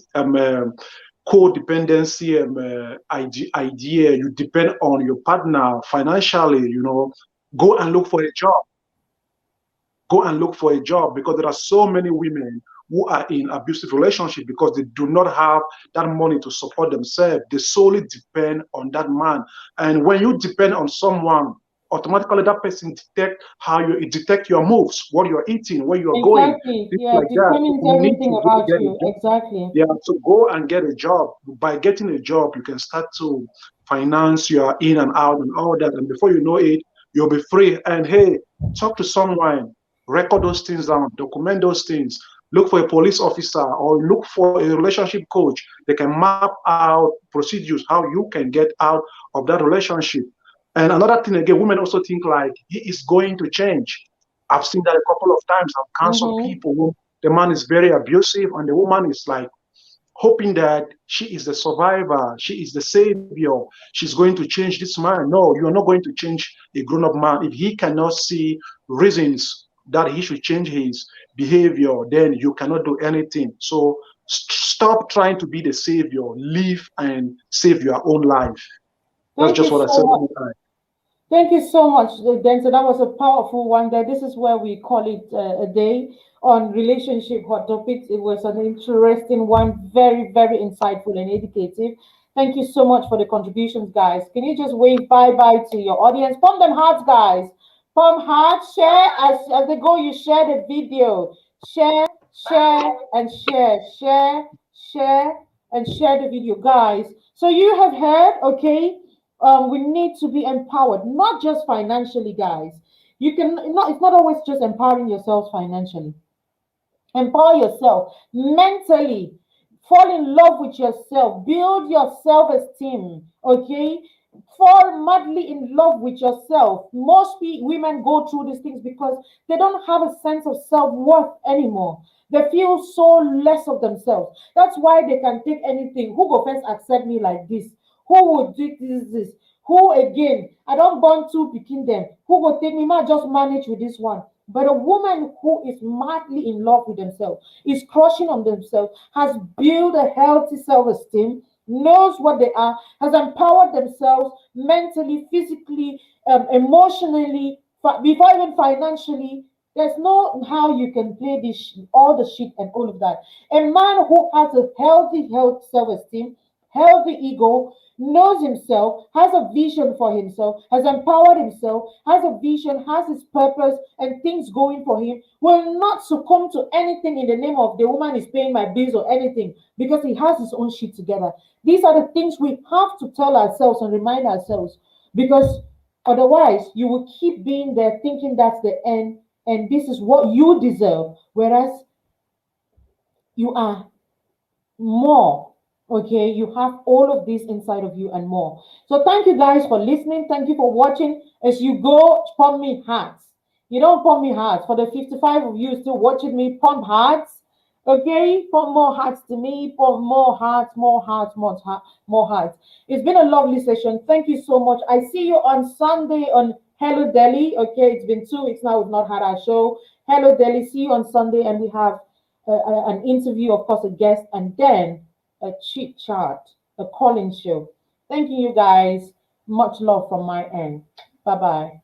codependency idea. You depend on your partner financially. Go and look for a job. Go and look for a job, because there are so many women who are in abusive relationship because they do not have that money to support themselves. They solely depend on that man. And when you depend on someone, automatically that person detect your moves, what you're eating, where you're going. Yeah, like determines everything about you. Exactly. Yeah, so go and get a job. By getting a job, you can start to finance your in and out and all that. And before you know it, you'll be free. And hey, talk to someone, record those things down, document those things. Look for a police officer or look for a relationship coach. They can map out procedures, how you can get out of that relationship. And another thing, again, women also think like he is going to change. I've seen that a couple of times. I've counseled people who the man is very abusive and the woman is like hoping that she is the survivor, she is the savior, she's going to change this man. No, you're not going to change a grown-up man if he cannot see reasons that he should change his behavior, then you cannot do anything. So stop trying to be the savior. Live and save your own life. That's just what I said. Thank you so much, Denzel. That was a powerful one there. This is where we call it a day on relationship hot topics. It was an interesting one, very, very insightful and educative. Thank you so much for the contributions, guys. Can you just wave bye-bye to your audience? Pump them hearts, guys. Pump hearts, share as they go, you share the video. Share, and share. Share, and share the video, guys. So you have heard, okay? We need to be empowered, not just financially, guys. You can not, it's not always just empowering yourselves financially. Empower yourself mentally. Fall in love with yourself. Build your self-esteem. Okay? Fall madly in love with yourself. Most women go through these things because they don't have a sense of self-worth anymore. They feel so less of themselves. That's why they can take anything. Who go first accept me like this? Who would do this? Who again? I don't want to begin them. Who will take me? Might just manage with this one. But a woman who is madly in love with themselves, is crushing on themselves, has built a healthy self-esteem, knows what they are, has empowered themselves mentally, physically, emotionally, before even financially. There's no how you can play this all the shit and all of that. A man who has a healthy self-esteem, healthy ego, knows himself, has a vision for himself, has empowered himself, has a vision, has his purpose, and things going for him, will not succumb to anything in the name of the woman is paying my bills or anything, because he has his own shit together. These are the things we have to tell ourselves and remind ourselves, because otherwise you will keep being there thinking that's the end and this is what you deserve, whereas you are more. Okay, you have all of this inside of you and more. So thank you guys for listening. Thank you for watching. As you go, pump me hearts. You don't pump me hearts. For the 55 of you still watching me, pump hearts. Okay, pump more hearts to me. Pump more hearts, more hearts, more hearts. It's been a lovely session. Thank you so much. I see you on Sunday on Hello Delhi. Okay, it's been 2 weeks now we've not had our show. Hello Delhi. See you on Sunday, and we have an interview, of course, a guest, and then a chit chat, a calling show. Thank you, guys. Much love from my end. Bye-bye.